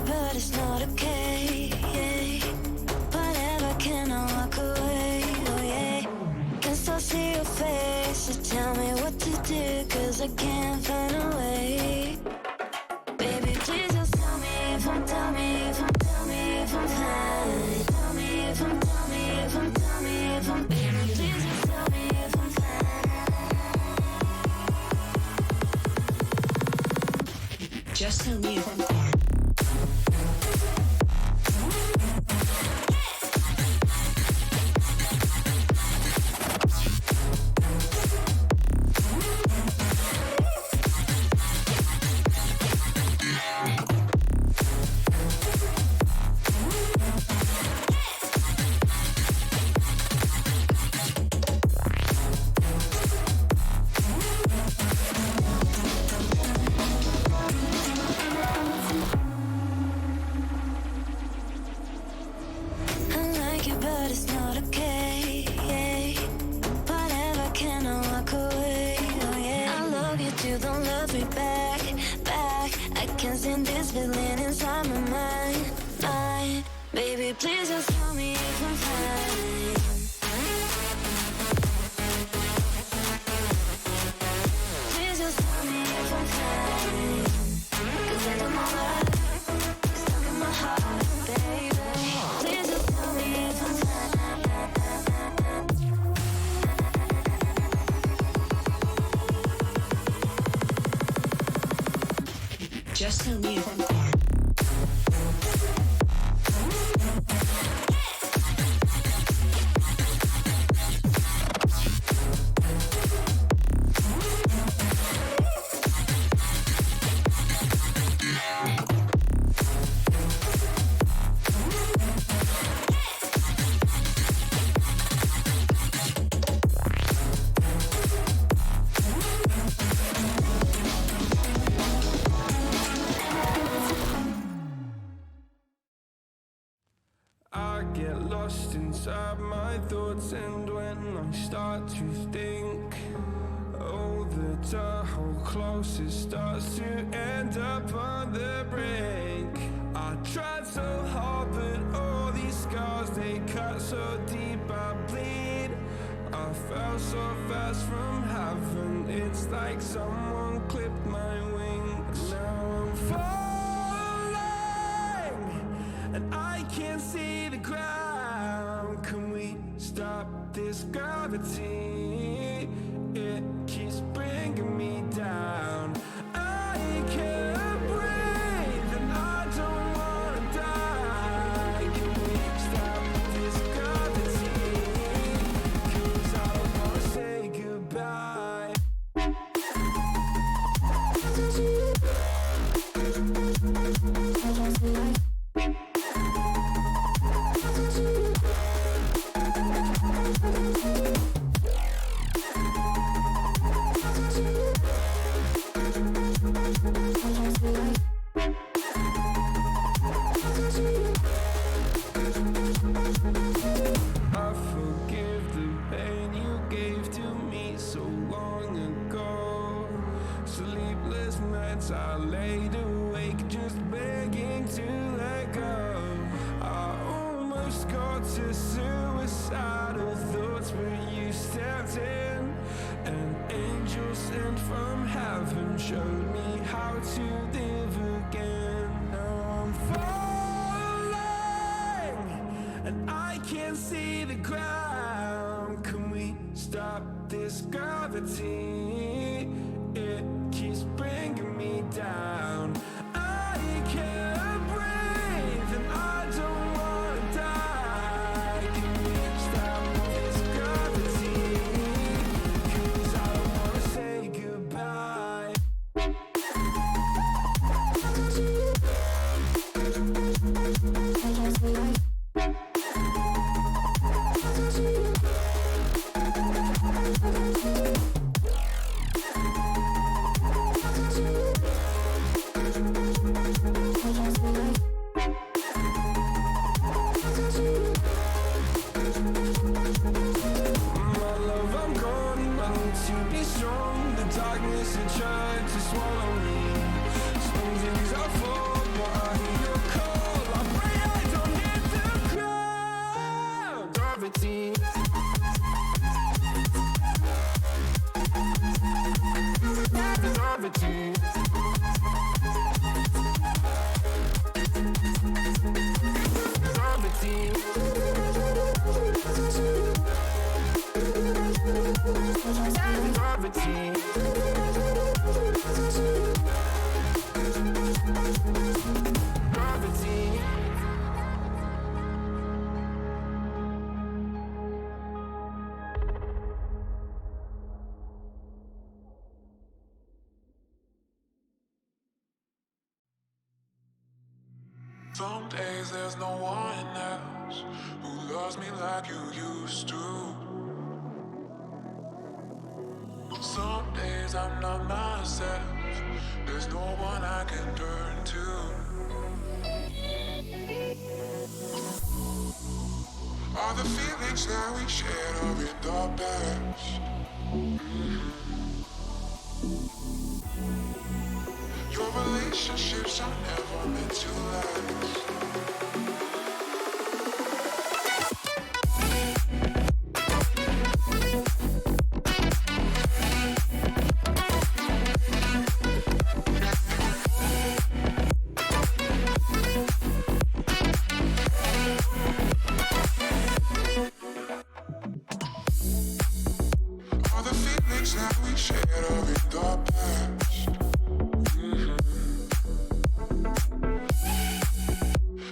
but it's not okay. Whatever, can I walk away? Oh yeah. Can still see your face, so tell me what to do, 'cause I can't find a way. Baby, please just tell me if I'm, tell me if I'm, tell me if I'm fine. Tell me if I'm, tell me if I'm, tell me if I'm. Baby, please just tell me if I'm fine. Just tell me if I'm fine. But it's not okay. Whatever, can I walk away? Oh yeah. I love you too, don't love me back, back. I can't stand this feeling inside my mind. Baby, please just tell me if I'm fine. Please just tell me if I'm fine. 'Cause I don't know why it's stuck in my heart, baby. Please just tell me if I'm fine. Just tell me if I'm fine. I get lost inside my thoughts, and when I start to think, oh, the door closest starts to end up on the brink. I tried so hard, but all these scars, they cut so deep I bleed. I fell so fast from heaven, it's like someone clipped my wings. Now I'm falling, and I can't see the ground. Can we stop this gravity? It keeps bringing me down. I can't breathe, and I don't wanna die. Can we stop this gravity? 'Cause I don't wanna say goodbye. I forgive the pain you gave to me so long ago. Sleepless nights I laid awake just begging to let go. I almost got to suicidal thoughts, but you stepped in. An angel sent from heaven showed me how to live again. Now I'm falling, and I can't see the ground. Can we stop this gravity? It keeps bringing me down. I can't breathe, and I don't wanna die. Can we stop this gravity? 'Cause I don't wanna say goodbye. Some days there's no one else who loves me like you used to. Some days I'm not myself. There's no one I can turn to. All the feelings that we shared are in the past. Your relationships are never meant to last. All the feelings that we shared are in the past.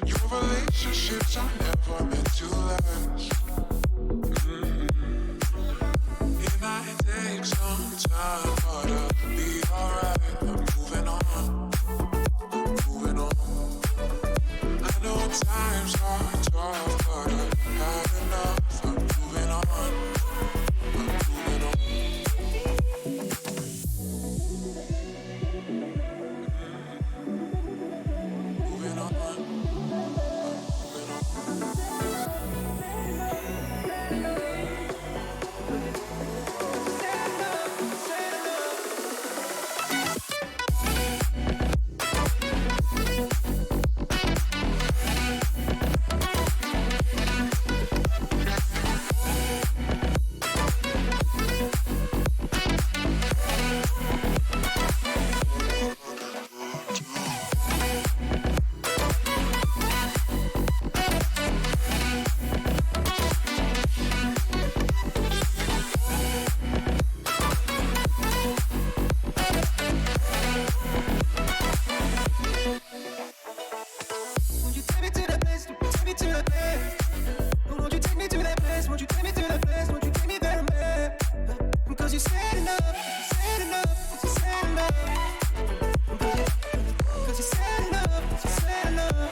Your relationships are never meant to last. It might take some time, but I'll be alright. I'm moving on, moving on. I know times are tough, but I've had enough. I'm moving on, I'm moving on. Moving on, moving on. Won't you take me to that place? Take me to that place. Won't you take me to that place? Won't you take me to that place? Won't you take me there, man? Because you said enough, you said enough, you said enough. Because you said enough, you said enough.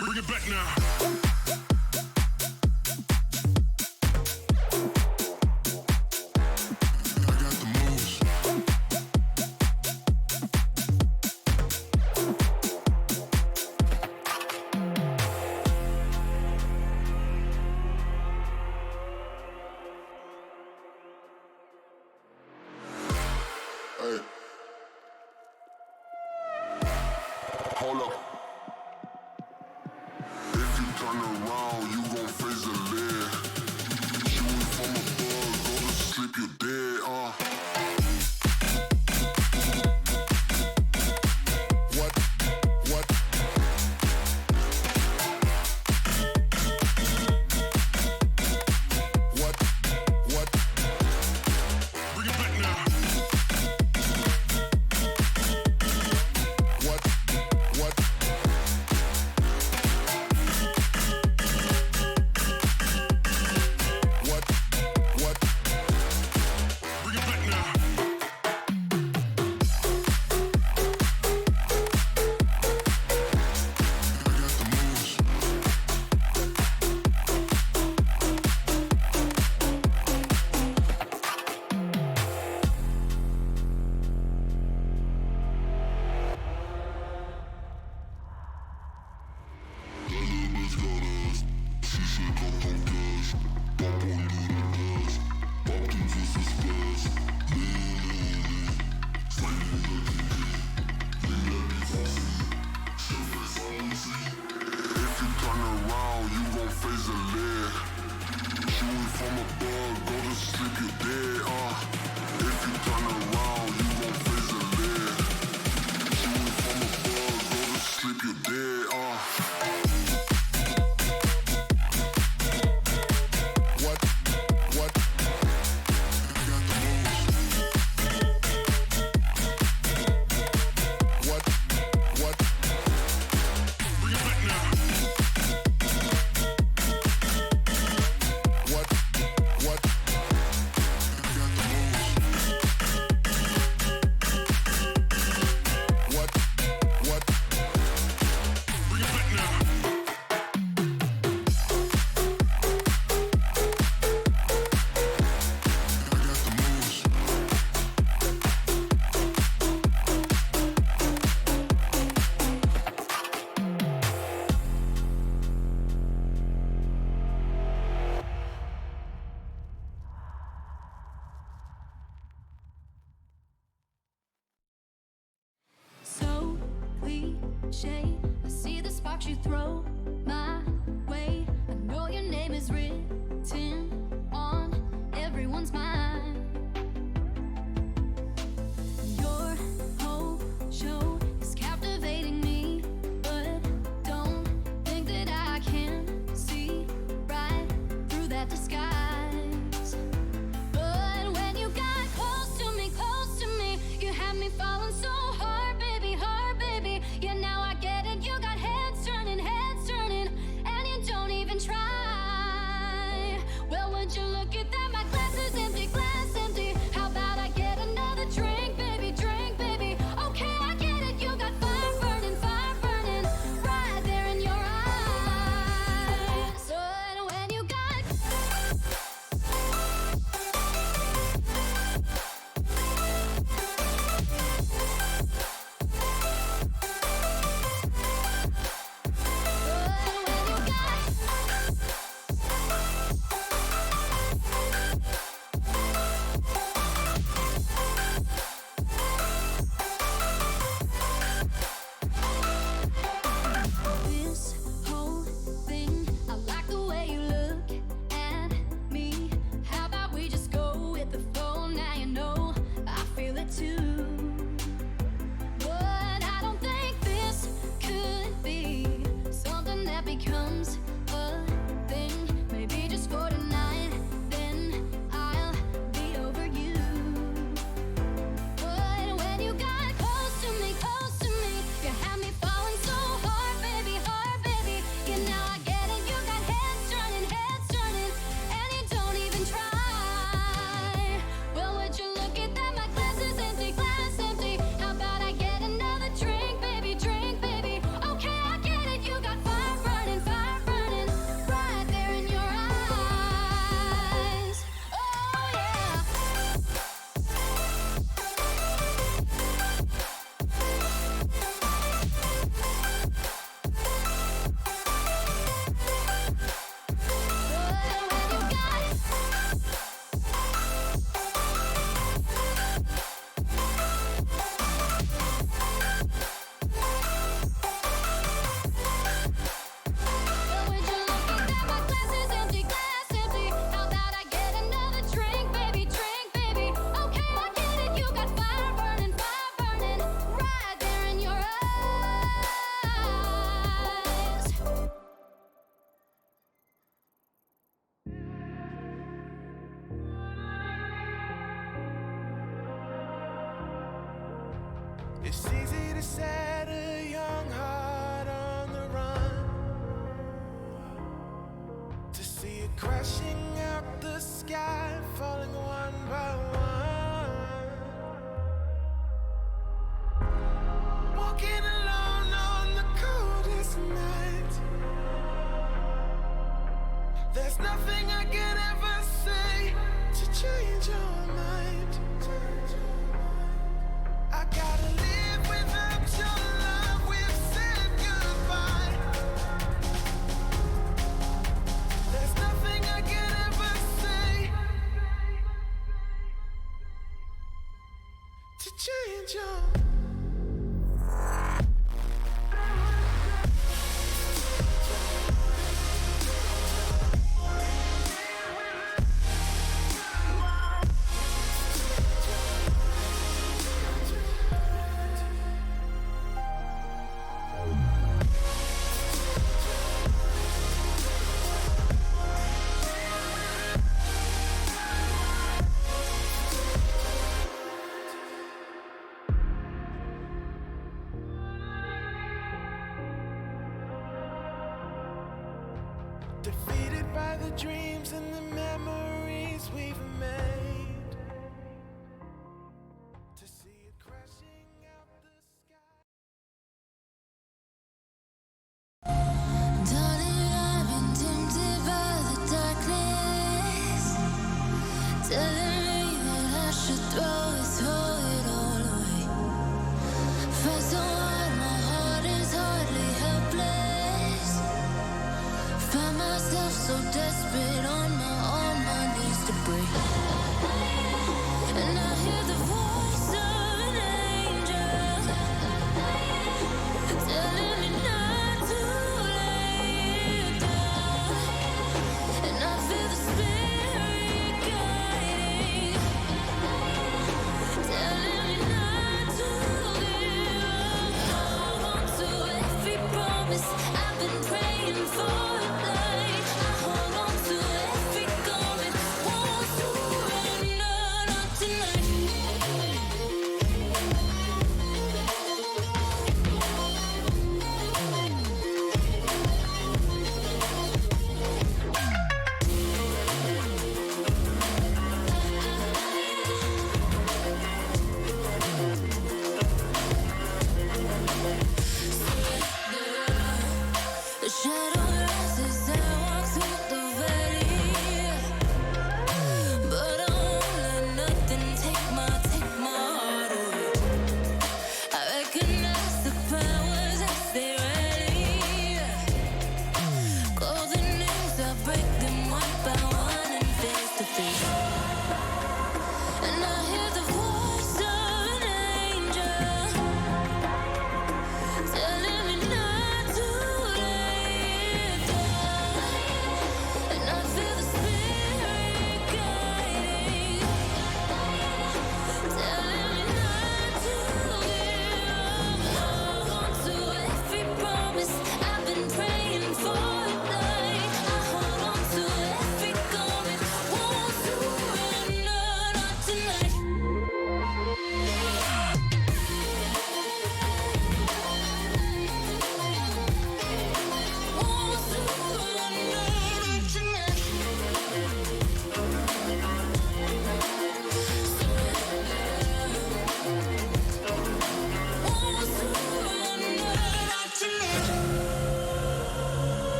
Bring it back now. I got the moves. Hey. Hold up. If you turn around, you gon' face the lead. Shooting from above, go to sleep, you dead, What? What? What? What? Bring it back now. What? What? What? What? Bring it back now. I got the moves. If you turn around, you gon' face the lead. Shooting from above, go to sleep, you dead, If you turn around, you gon' face the lead. Shooting from above, go to sleep, you dead, What? What? I got the moves. What? What? Bring it back now. What? What? ricochet. I see the sparks you throw my way. I know your name is written on everyone's mind. Your whole show is captivating me, but don't think that I can see right through that disguise. But when you got close to me, you had me falling so hard, baby, yeah, now I get it. You got heads turning, and you don't even try. Well, would you look at that? My glass is empty, How about I get another drink, baby, Okay, I get it. You got fire burning, right there in your eyes. So when you got this whole thing, I like the way you look at me. How about we just go with the flow? Now you know I feel it too. But I don't think this could be something that becomes a thing. Maybe just for tonight, then I'll be over you. But when you got close to me, you had me falling so hard, baby, yeah, now I get it. You got heads turning, and you don't even try. Well, would you look at that? My glass is empty, How about I get another drink, baby, Okay, I get it. You got fire burning, right there in your eyes. Oh yeah. How about I get another drink, baby, Okay, I get it. You got fire burning, right there in your eyes. It's easy to set a young heart on the run, to see it crashing out the sky, falling one by one. Walking alone on the coldest night. There's nothing I can ever say to change your mind. I gotta live without your love. We've said goodbye. There's nothing I can ever say to change your. Defeated by the dreams and the memories we've made, to see it crashing out the sky. Darling, I've been tempted by the darkness, telling me that I should throw it all away. Fight so hard, my heart is hardly helpless. Find myself so desperate on my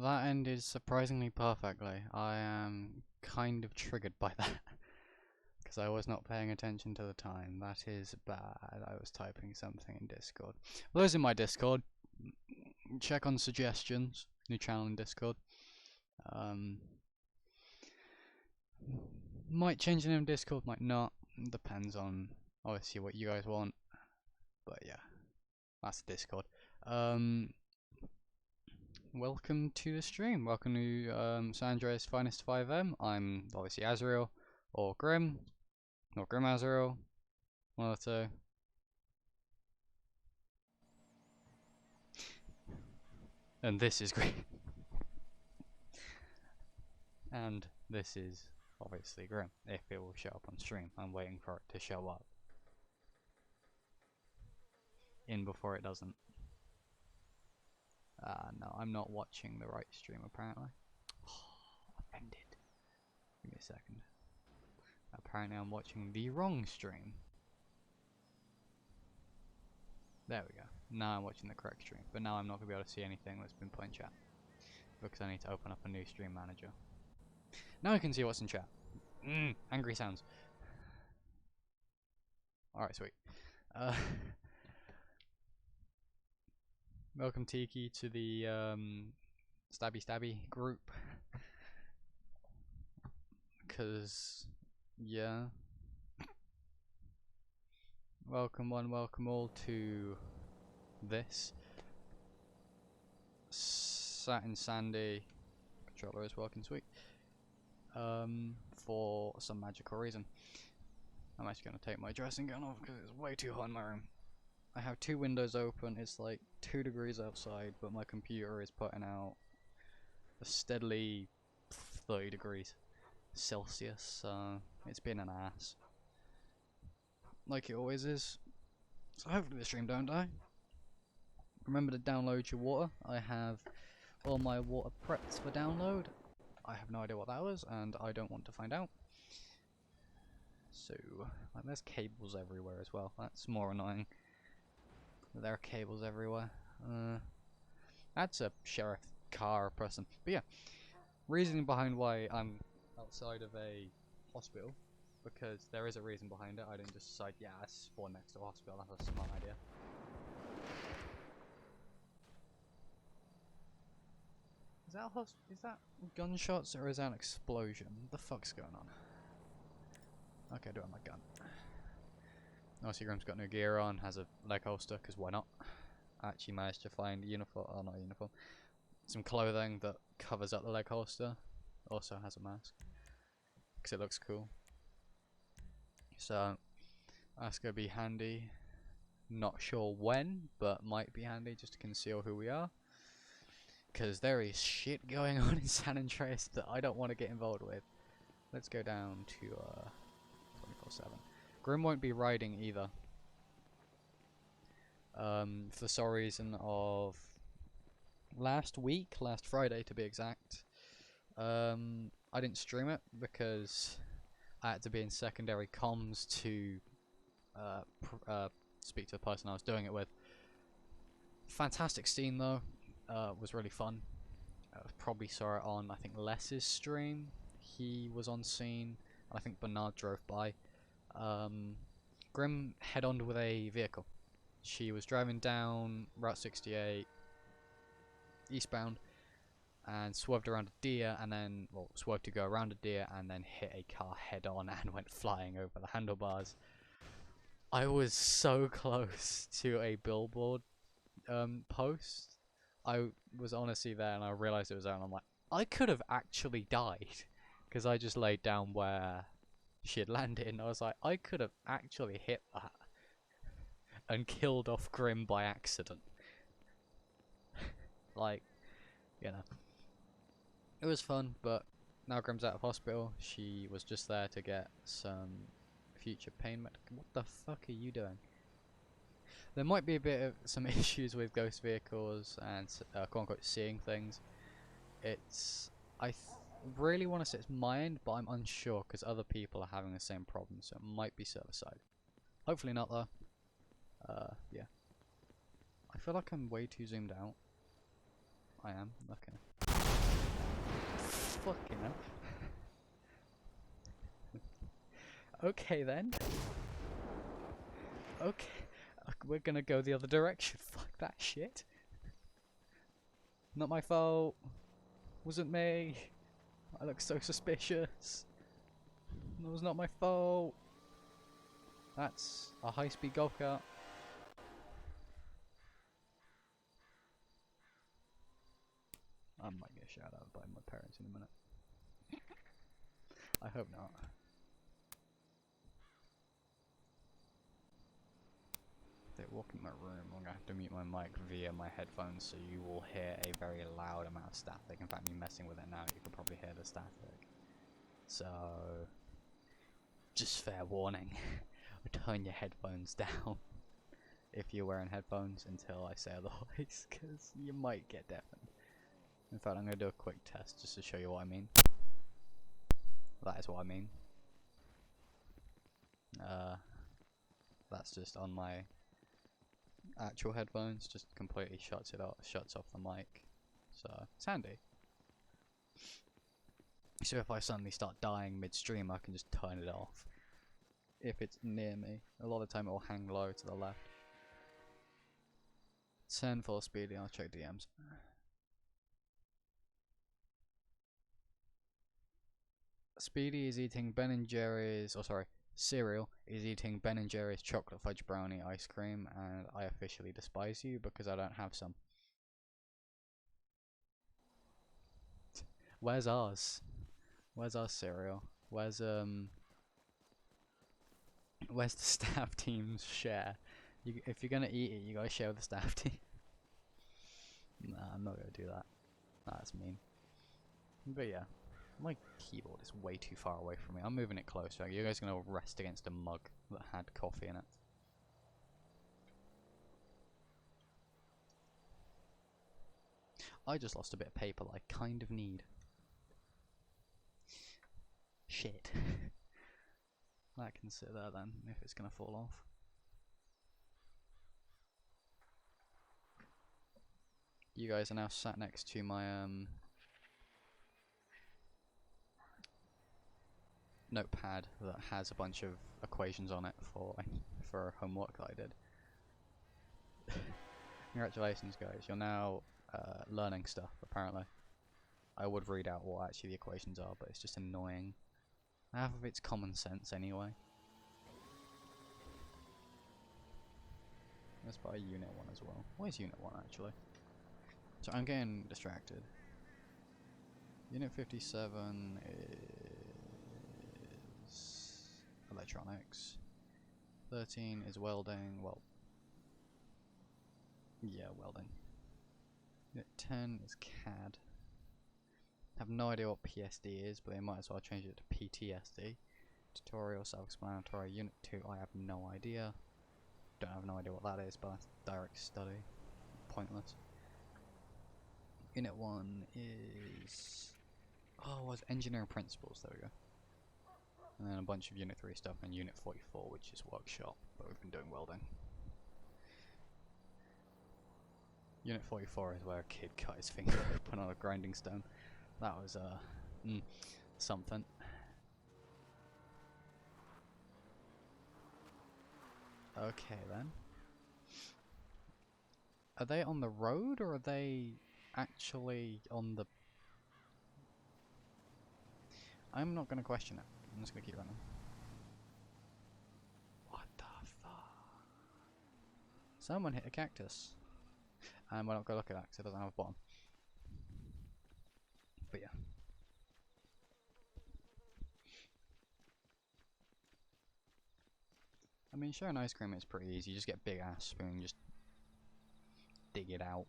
That ended surprisingly perfectly. I am kind of triggered by that. Because I was not paying attention to the time. That is bad. I was typing something in Discord. Well, those in my Discord. Check on suggestions. New channel in Discord. Might change the name of Discord, might not. Depends on obviously what you guys want. But yeah, that's Discord. Welcome to the stream. Welcome to San Andreas Finest 5M. I'm obviously Azrael or Grim. Or Grim Azrael. One of the two. And this is Grim. And this is obviously Grim, if it will show up on stream. I'm waiting for it to show up. In before it doesn't. No, I'm not watching the right stream apparently. Offended. Give me a second. Apparently I'm watching the wrong stream. There we go. Now I'm watching the correct stream. But now I'm not going to be able to see anything that's been put in chat. Because I need to open up a new stream manager. Now I can see what's in chat. Angry sounds. Alright, sweet. Welcome Tiki to the Stabby group. Cause yeah. Welcome one, welcome all to this. Satin Sandy controller is working sweet. For some magical reason. I'm actually gonna take my dressing gown off because it's way too hot in my room. I have two windows open, it's like 2 degrees outside, but my computer is putting out a steadily 30 degrees Celsius, so it's been an ass. Like it always is. So hopefully the stream don't die. Remember to download your water. I have all my water prepped for download. I have no idea what that was, and I don't want to find out. So, like, there's cables everywhere as well. That's more annoying. There are cables everywhere. That's a sheriff car person. But yeah, reasoning behind why I'm outside of a hospital, because there is a reason behind it. I didn't just decide, yeah, I spawn next to a hospital. That's a smart idea. Is that gunshots or is that an explosion? What the fuck's going on? Okay, do it on my gun. Obviously, Grim's got no gear on, has a leg holster, because why not? I actually managed to find a uniform, oh not a uniform, some clothing that covers up the leg holster. Also has a mask, because it looks cool. So, that's going to be handy. Not sure when, but might be handy just to conceal who we are. Because there is shit going on in San Andreas that I don't want to get involved with. Let's go down to 24/7. Grim won't be riding either. For the sole reason of last Friday to be exact. I didn't stream it because I had to be in secondary comms to speak to the person I was doing it with. Fantastic scene though. Was really fun. Probably saw it on, I think, Les's stream. He was on scene. And I think Bernard drove by. Grim head-on with a vehicle. She was driving down Route 68 eastbound and swerved around a deer and then, well, swerved to go around a deer and then hit a car head-on and went flying over the handlebars. I was so close to a billboard post. I was honestly there and I realised it was there and I'm like, I could have actually died because I just laid down where she had landed and I was like, I could have actually hit that and killed off Grim by accident. Like, you know, it was fun, but now Grim's out of hospital. She was just there to get some future pain med. What the fuck are you doing? There might be a bit of some issues with ghost vehicles and quote unquote seeing things. I really want to say it's my end, but I'm unsure because other people are having the same problem, so it might be server side. Hopefully not though. Yeah. I feel like I'm way too zoomed out. I am. Okay. Fucking hell. Okay then. Okay. We're gonna go the other direction. Fuck that shit. Not my fault. Wasn't me. I look so suspicious. That was not my fault. That's a high-speed golf cart. I might get shouted out by my parents in a minute. I hope not. They walk in my room. I'm gonna have to mute my mic via my headphones, so you will hear a very loud amount of static. In fact, me messing with it now, you can probably hear the static. So, just fair warning. Turn your headphones down if you're wearing headphones until I say otherwise, because you might get deafened. In fact, I'm going to do a quick test just to show you what I mean. That is what I mean. That's just on my actual headphones, just completely shuts off the mic. So, it's handy. So if I suddenly start dying midstream, I can just turn it off. If it's near me. A lot of the time it will hang low to the left. Send for Speedy, I'll check DMs. Speedy is eating Ben & Jerry's, cereal is eating Ben & Jerry's chocolate fudge brownie ice cream, and I officially despise you because I don't have some. Where's ours? Where's our cereal? Where's the staff team's share? If you're gonna eat it, you gotta share with the staff team. Nah, I'm not gonna do that. Nah, that's mean. But yeah, my keyboard is way too far away from me. I'm moving it closer. You guys are gonna rest against a mug that had coffee in it. I just lost a bit of paper that I kind of need. Shit. That can sit there then, if it's gonna fall off. You guys are now sat next to my notepad that has a bunch of equations on it for homework that I did. Congratulations guys, you're now learning stuff apparently. I would read out what actually the equations are, but it's just annoying. Half of it's common sense anyway. Let's buy Unit 1 as well. What is Unit 1 actually? So I'm getting distracted. Unit 57 is electronics. 13 is welding, well, yeah, welding. Unit 10 is CAD. I have no idea what PSD is, but they might as well change it to PTSD. Tutorial, self-explanatory. Unit 2, I have no idea. Don't have no idea what that is, but that's direct study. Pointless. Unit 1 is... oh, what's engineering principles, there we go. And then a bunch of Unit 3 stuff, and Unit 44, which is workshop, but we've been doing welding. Unit 44 is where a kid cut his finger open on a grinding stone. That was, something. Okay then. Are they on the road, or are they actually on the... I'm not gonna question it. I'm just gonna keep running. What the fuck? Someone hit a cactus. And we're not gonna look at that because it doesn't have a bottom. But yeah. I mean, sharing ice cream is pretty easy. You just get a big ass spoon, just dig it out.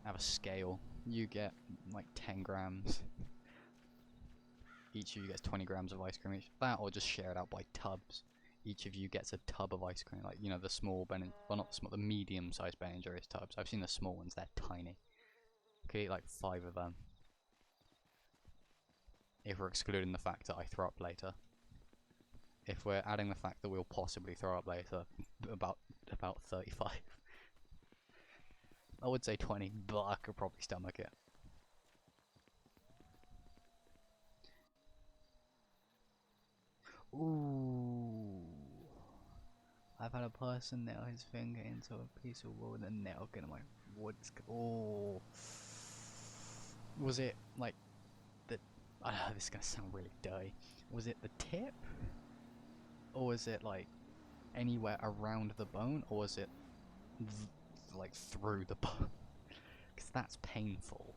Have a scale. You get like 10 grams. Each of you gets 20 grams of ice cream each. That, or just share it out by tubs. Each of you gets a tub of ice cream, like, you know, the small well, not the small, the medium-sized Ben & Jerry's tubs. I've seen the small ones; they're tiny. You could eat like 5 of them. If we're excluding the fact that I throw up later. If we're adding the fact that we'll possibly throw up later, about 35. I would say 20, but I could probably stomach it. Ooh. I've had a person nail his finger into a piece of wood and nail gun in my wood. Oh. Was it like the? I know this is gonna sound really dirty. Was it the tip, or was it like anywhere around the bone, or was it like through the bone? Because that's painful.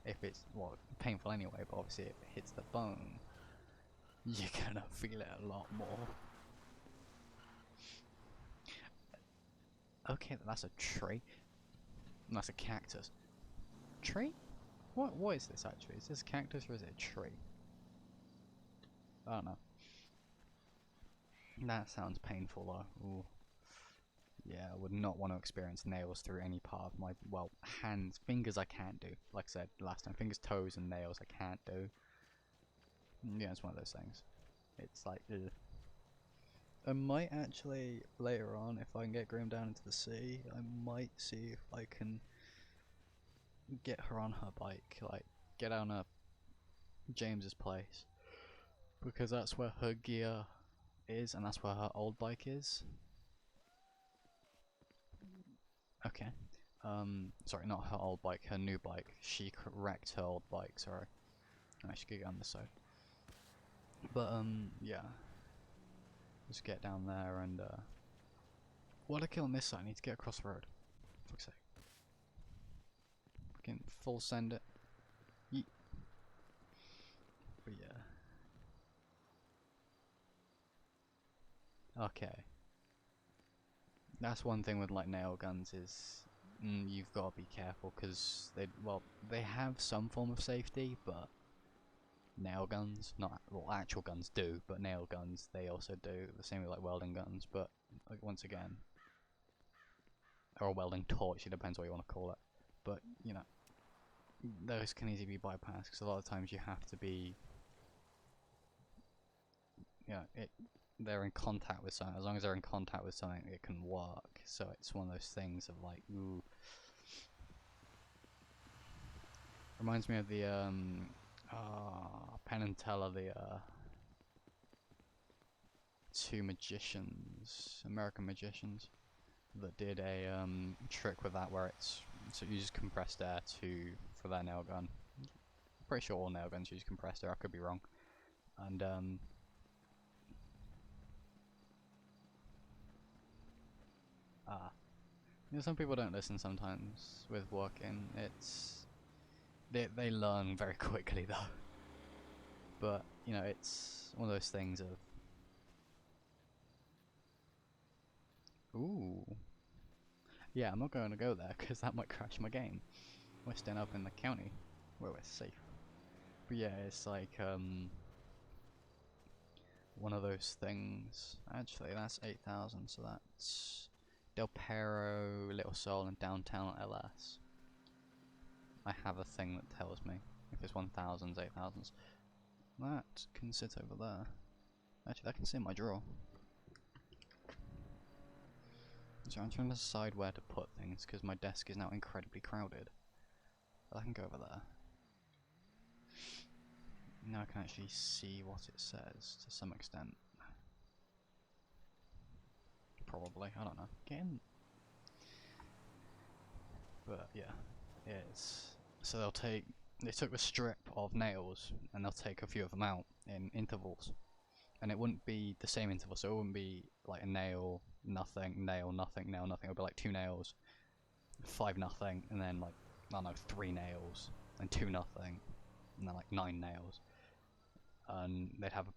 If it's well, painful anyway, but obviously if it hits the bone, you're gonna feel it a lot more. Okay, that's a tree. That's a cactus. Tree? What is this actually? Is this a cactus or is it a tree? I don't know. That sounds painful though. Ooh. Yeah, I would not want to experience nails through any part of my, well, hands, fingers I can't do. Like I said last time, fingers, toes, and nails I can't do. Yeah, it's one of those things. It's like, ugh. I might actually, later on, if I can get Grim down into the sea, I might see if I can get her on her bike, like, get on a James's place. Because that's where her gear is, and that's where her old bike is. Okay. Sorry, not her old bike, her new bike. She wrecked her old bike, sorry. I should get on this side. But, yeah. Just get down there and, what I kill on this side? I need to get across the road. For fuck's sake. Fucking full send it. Yeet. But yeah. Okay. That's one thing with like nail guns is you've got to be careful because they have some form of safety, but nail guns, not well actual guns do, but nail guns they also do. The same with like welding guns, but like once again, or a welding torch. It depends what you want to call it. But you know, those can easily be bypassed because a lot of times you have to be, you know, they're in contact with something. As long as they're in contact with something, it can work. So it's one of those things of like, ooh. Reminds me of the Penn and Teller, the two magicians, American magicians, that did a trick with that where it's so you use compressed air for their nail gun. Pretty sure all nail guns use compressed air. I could be wrong. And you know, some people don't listen sometimes with working. It's they learn very quickly though. But you know, it's one of those things of ooh. Yeah, I'm not going to go there because that might crash my game. We're staying up in the county where we're safe. But yeah, it's like one of those things. Actually, that's 8,000, so that's Del Perro, Little Seoul, and downtown LS. I have a thing that tells me if it's 1,000s, 8,000s. That can sit over there. Actually, that can sit in my drawer. So I'm trying to decide where to put things because my desk is now incredibly crowded. But I can go over there. Now I can actually see what it says to some extent. Probably, I don't know. Get in. But yeah, it's so they took the strip of nails and they'll take a few of them out in intervals, and it wouldn't be the same interval, so it wouldn't be like a nail, nothing, nail, nothing, nail, nothing. It would be like 2 nails, 5 nothing, and then like I don't know 3 nails, and 2 nothing, and then like 9 nails, and they'd have a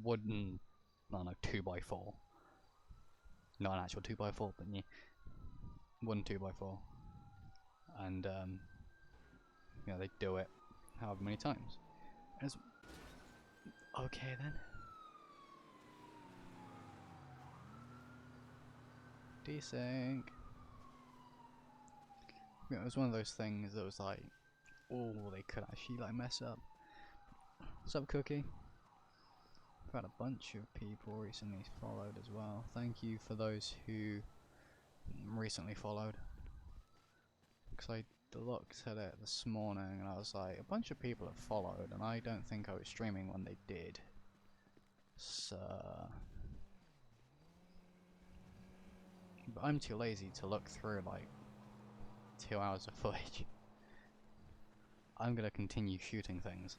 wooden I don't know 2x4, not an actual 2x4, but yeah, wooden 2x4, and you know they do it however many times. It's okay then. Desync. You know, it was one of those things that was like, oh, they could actually like mess up. What's up, Cookie? I've had a bunch of people recently followed as well. Thank you for those who recently followed. Because I looked at it this morning and I was like, a bunch of people have followed, and I don't think I was streaming when they did. So, but I'm too lazy to look through like 2 hours of footage. I'm gonna continue shooting things.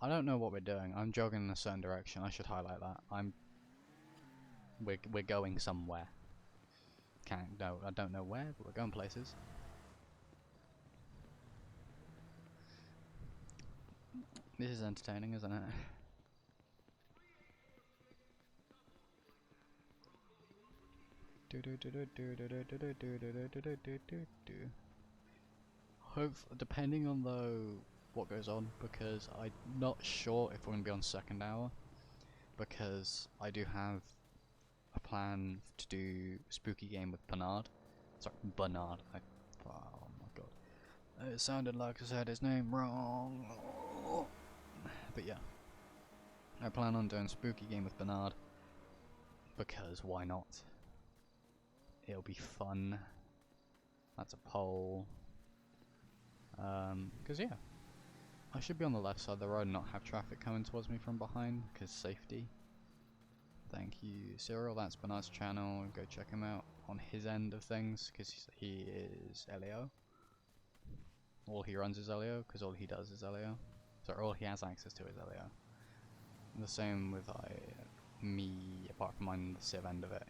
I don't know what we're doing. I'm jogging in a certain direction. I should highlight that. We're going somewhere. I don't know where, but we're going places. This is entertaining, isn't it? Hope, depending on what goes on, because I'm not sure if we're gonna be on second hour, because I do have a plan to do spooky game with Bernard. Sorry, Bernard. Oh my god, it sounded like I said his name wrong. But yeah, I plan on doing spooky game with Bernard because why not? It'll be fun. That's a poll. Because yeah, I should be on the left side of the road and not have traffic coming towards me from behind, because safety. Thank you, Cyril. That's Bernard's channel. Go check him out on his end of things, because he is LAO. All he runs is LAO, because all he does is LAO. So all he has access to is LAO. And the same with me, apart from mine, the civ end of it.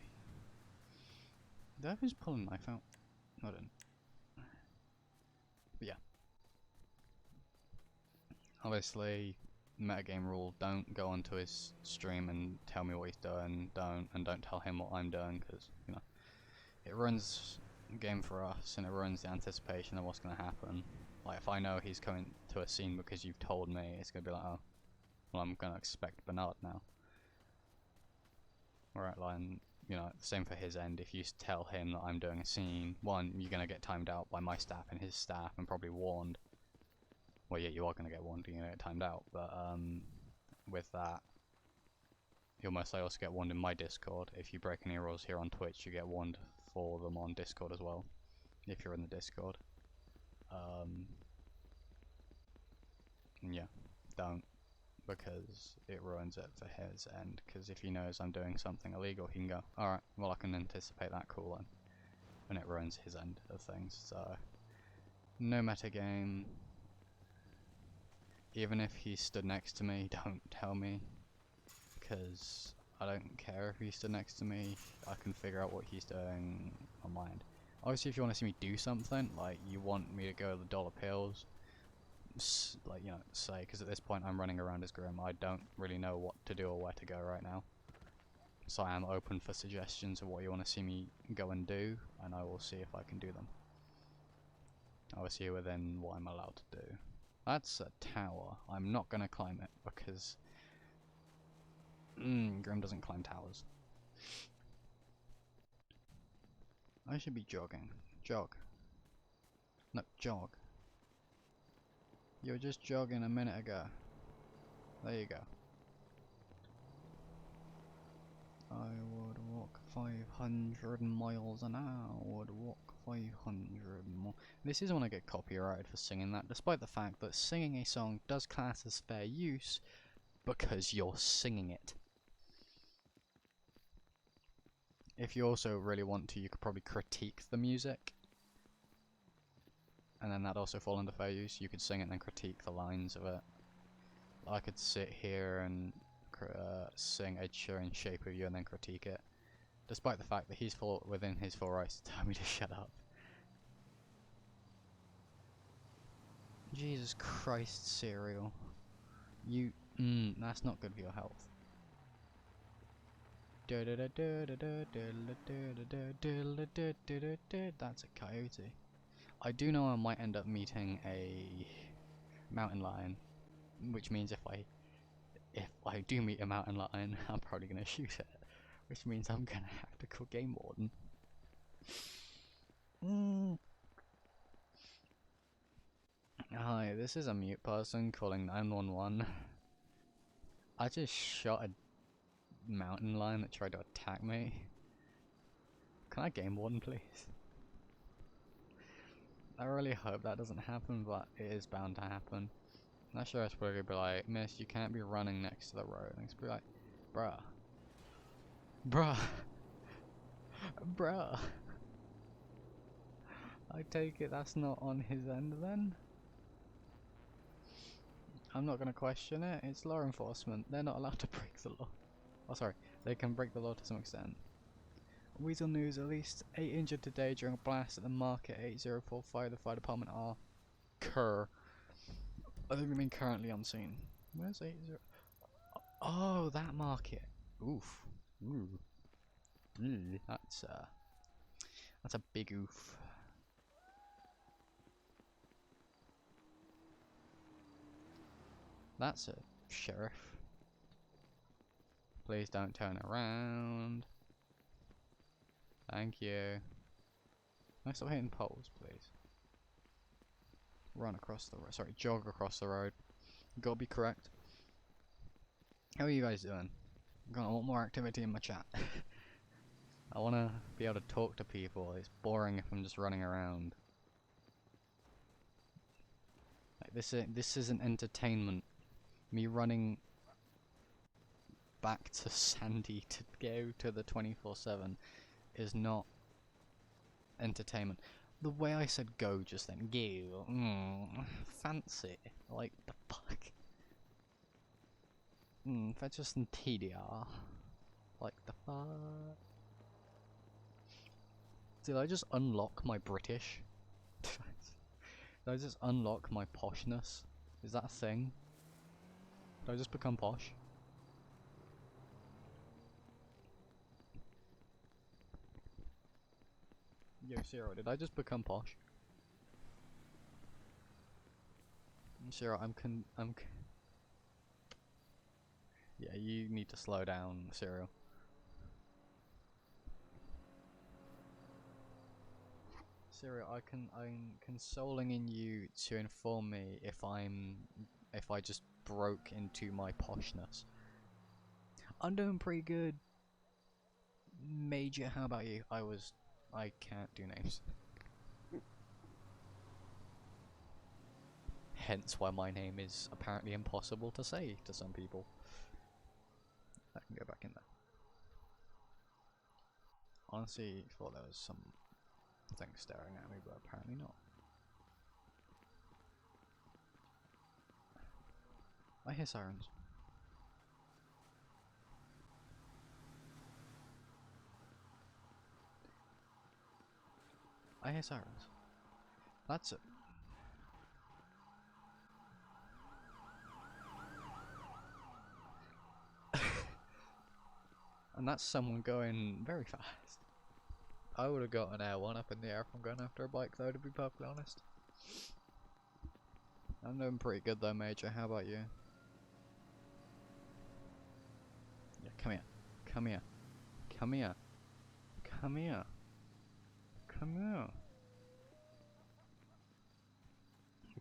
Did I just pull a knife out? No, I didn't. But yeah. Obviously, metagame rule, don't go onto his stream and tell me what he's doing, don't tell him what I'm doing, because, you know, it ruins the game for us, and it ruins the anticipation of what's going to happen. Like, if I know he's coming to a scene because you've told me, it's going to be like, oh, well, I'm going to expect Bernard now. Alright, like, you know, same for his end. If you tell him that I'm doing a scene, one, you're going to get timed out by my staff and his staff, and probably warned. Well, yeah, you are going to get warned, you're going to get timed out, but with that, you'll most likely also get warned in my Discord. If you break any rules here on Twitch, you get warned for them on Discord as well, if you're in the Discord. Yeah, don't, because it ruins it for his end, because if he knows I'm doing something illegal, he can go, alright, well I can anticipate that cool then, and it ruins his end of things. So, no metagame. Even if he stood next to me, don't tell me, because I don't care if he stood next to me. I can figure out what he's doing on my end. Obviously, if you want to see me do something, like you want me to go to the dollar pills, like, you know, say, because at this point I'm running around as Grim, I don't really know what to do or where to go right now. So I am open for suggestions of what you want to see me go and do, and I will see if I can do them. Obviously within what I'm allowed to do. That's a tower. I'm not going to climb it because Grim doesn't climb towers. I should be jogging. Jog. No, jog. You were just jogging a minute ago. There you go. I would walk 500 miles an hour. Would walk 500 more. This is when I get copyrighted for singing that, despite the fact that singing a song does class as fair use because you're singing it. If you also really want to, you could probably critique the music, and then that'd also fall under fair use. You could sing it and then critique the lines of it. I could sit here and sing Ed Sheeran's Shape of You and then critique it, despite the fact that he's within his full rights to tell me to shut up. Jesus Christ, cereal. You, that's not good for your health. That's a coyote. I do know I might end up meeting a mountain lion, which means if I do meet a mountain lion, I'm probably gonna shoot it, which means I'm gonna have to call game warden. Hi, this is a mute person calling 911. I just shot a mountain lion that tried to attack me. Can I game warden, please? I really hope that doesn't happen, but it is bound to happen. Not sure it's probably gonna be like, miss, you can't be running next to the road. And it's be like, bruh. Bruh. Bruh. I take it that's not on his end then? I'm not gonna question it, it's law enforcement. They're not allowed to break the law. Oh sorry, they can break the law to some extent. Weasel News, at least 8 injured today during a blast at the market 8045. The fire department are I think they mean currently on scene. Where's 80? Oh, that market. Oof. Ooh. That's a big oof. That's a sheriff. Please don't turn around. Thank you. Can I stop hitting poles, please? Run across the road. Sorry, jog across the road. Gotta be correct. How are you guys doing? I want more activity in my chat. I wanna be able to talk to people. It's boring if I'm just running around. Like this isn't entertainment. Me running back to Sandy to go to the 24/7 is not entertainment. The way I said go just then, go, fancy, like the fuck. That's just in TDR. Like the fuck. Did I just unlock my British? Did I just unlock my poshness? Is that a thing? Did I just become posh? Yo, Zero, did I just become posh? Zero, yeah, you need to slow down, Zero. Zero, I'm consoling in you to inform me if I just broke into my poshness. I'm doing pretty good. Major, how about you? I can't do names. Hence why my name is apparently impossible to say to some people. I can go back in there. Honestly, thought there was some thing staring at me, but apparently not. I hear sirens. I hear sirens. That's it. And that's someone going very fast. I would have got an air one up in the air from going after a bike though, to be perfectly honest. I'm doing pretty good though, Major. How about you? Yeah, come here. Come here. Come here. Come here. Come here.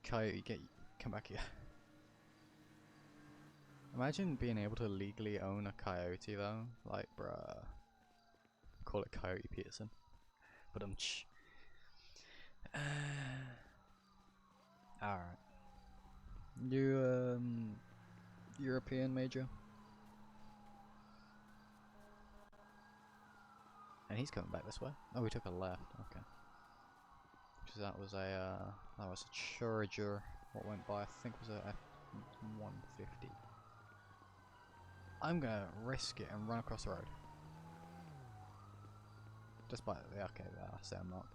Coyote, come back here. Imagine being able to legally own a coyote though. Like, bruh. Call it Coyote Peterson. But alright. You, European Major? And he's coming back this way. Oh, we took a left. Okay. Because that was a Charger. What went by? I think was a F-150. I'm gonna risk it and run across the road. Despite okay, I say I'm not.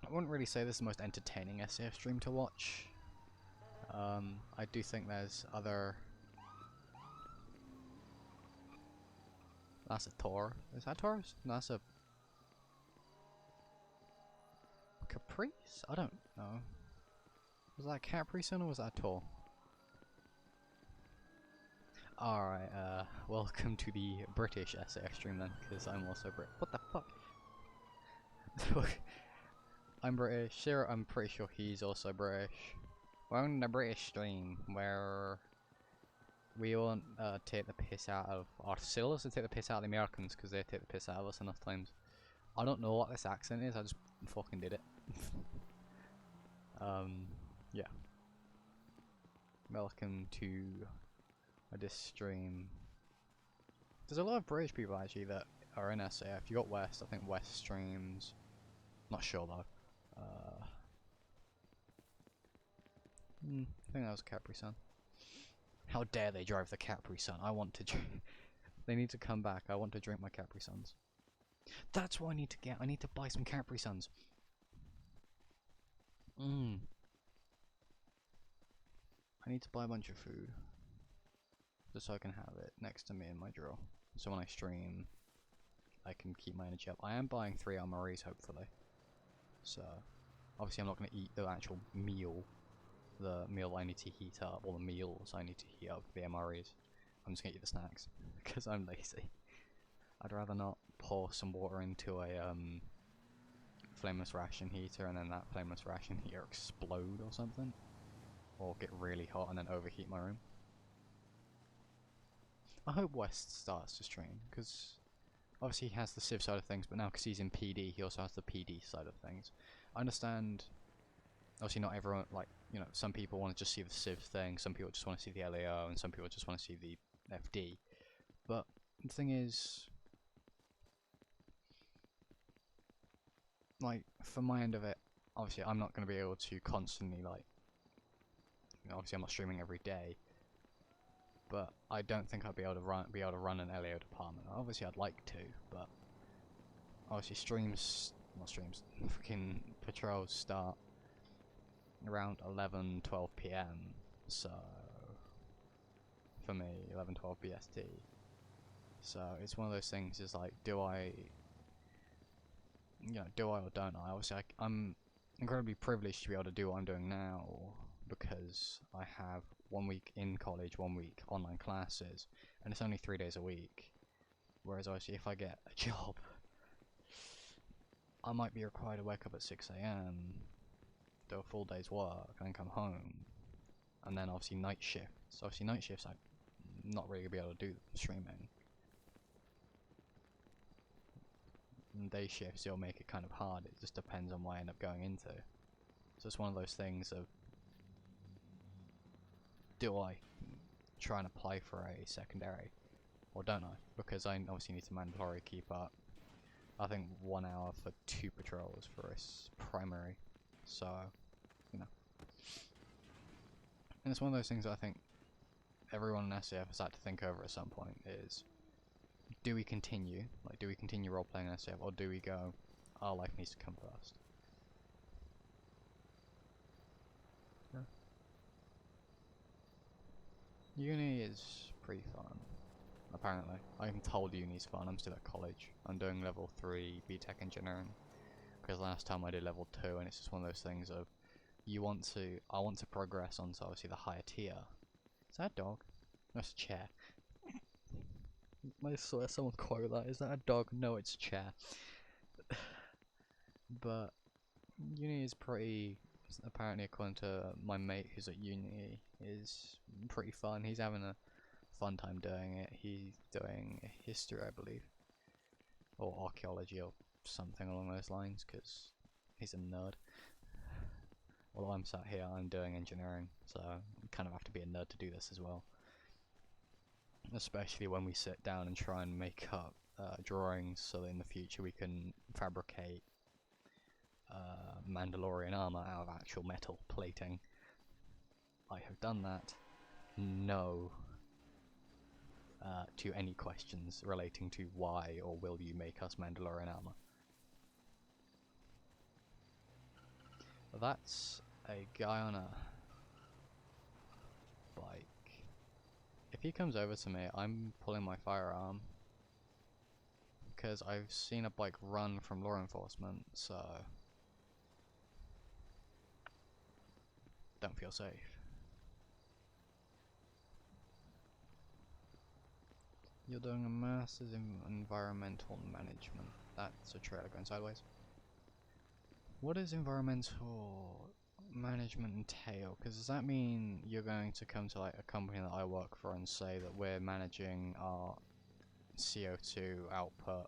I wouldn't really say this is the most entertaining SAF stream to watch. I do think there's other. That's a Taur. Is that Taurus? No, that's a Caprice? I don't know. Was that a Caprice or was that a Taur? Alright, welcome to the British SAF stream then, because I'm also Brit. What the fuck? I'm British. Sure, I'm pretty sure he's also British. We're on the British stream where we won't take the piss out of ourselves and take the piss out of the Americans because they take the piss out of us enough times. I don't know what this accent is. I just fucking did it. Yeah. Welcome to this stream. There's a lot of British people actually that are in SAF. You got West, I think West streams. Not sure though. I think that was Capri Sun. How dare they drive the Capri Sun? I want to drink. They need to come back. I want to drink my Capri Suns. That's what I need to get. I need to buy some Capri Suns. I need to buy a bunch of food. Just so I can have it next to me in my drawer. So when I stream, I can keep my energy up. I am buying 3 MREs hopefully. So, obviously I'm not going to eat the actual meal. The meal I need to heat up, or the meals I need to heat up for the MREs. I'm just going to eat the snacks, because I'm lazy. I'd rather not pour some water into a flameless ration heater and then that flameless ration heater explode or something. Or get really hot and then overheat my room. I hope West starts to stream, because obviously he has the Civ side of things, but now because he's in PD, he also has the PD side of things. I understand, obviously not everyone, like, you know, some people want to just see the Civ thing, some people just want to see the LAO, and some people just want to see the FD. But the thing is, like, for my end of it, obviously I'm not going to be able to constantly, like, you know, obviously I'm not streaming every day, but I don't think I'd be able to run an LAO department. Obviously I'd like to, but obviously freaking patrols start around 11-12 PM, so for me 11-12 BST. So it's one of those things, is like, do I or don't I? Obviously I'm incredibly privileged to be able to do what I'm doing now, because I have 1 week in college, 1 week online classes, and it's only 3 days a week. Whereas obviously if I get a job, I might be required to wake up at 6 AM, do a full day's work, and then come home. And then obviously night shifts. Obviously night shifts I'm not really going to be able to do streaming. And day shifts, it'll make it kind of hard. It just depends on what I end up going into. So it's one of those things of, do I try and apply for a secondary, or don't I? Because I obviously need to mandatory keep up, I think 1 hour for 2 patrols for a primary. So, you know. And it's one of those things that I think everyone in SAF has had to think over at some point, is, do we continue? Like, do we continue role-playing in SAF, or do we go, our life needs to come first? Yeah. Uni is pretty fun, apparently. I'm told uni's fun. I'm still at college. I'm doing level 3 BTEC engineering, because last time I did level 2, and it's just one of those things of, I want to progress on to obviously the higher tier. Is that a dog? That's a chair. I swear someone quote that. Is that a dog? No, it's a chair. But uni is pretty, apparently according to my mate who's at uni, is pretty fun. He's having a fun time doing it. He's doing history, I believe, or archaeology or something along those lines, because he's a nerd. While I'm sat here, I'm doing engineering, so you kind of have to be a nerd to do this as well. Especially when we sit down and try and make up drawings so that in the future we can fabricate Mandalorian armor out of actual metal plating. I have done that. No to any questions relating to why or will you make us Mandalorian armor. That's a guy on a bike. If he comes over to me, I'm pulling my firearm, because I've seen a bike run from law enforcement, so don't feel safe. You're doing a master's in environmental management. That's a trailer going sideways. What does environmental management entail? Because does that mean you're going to come to like a company that I work for and say that we're managing our CO2 output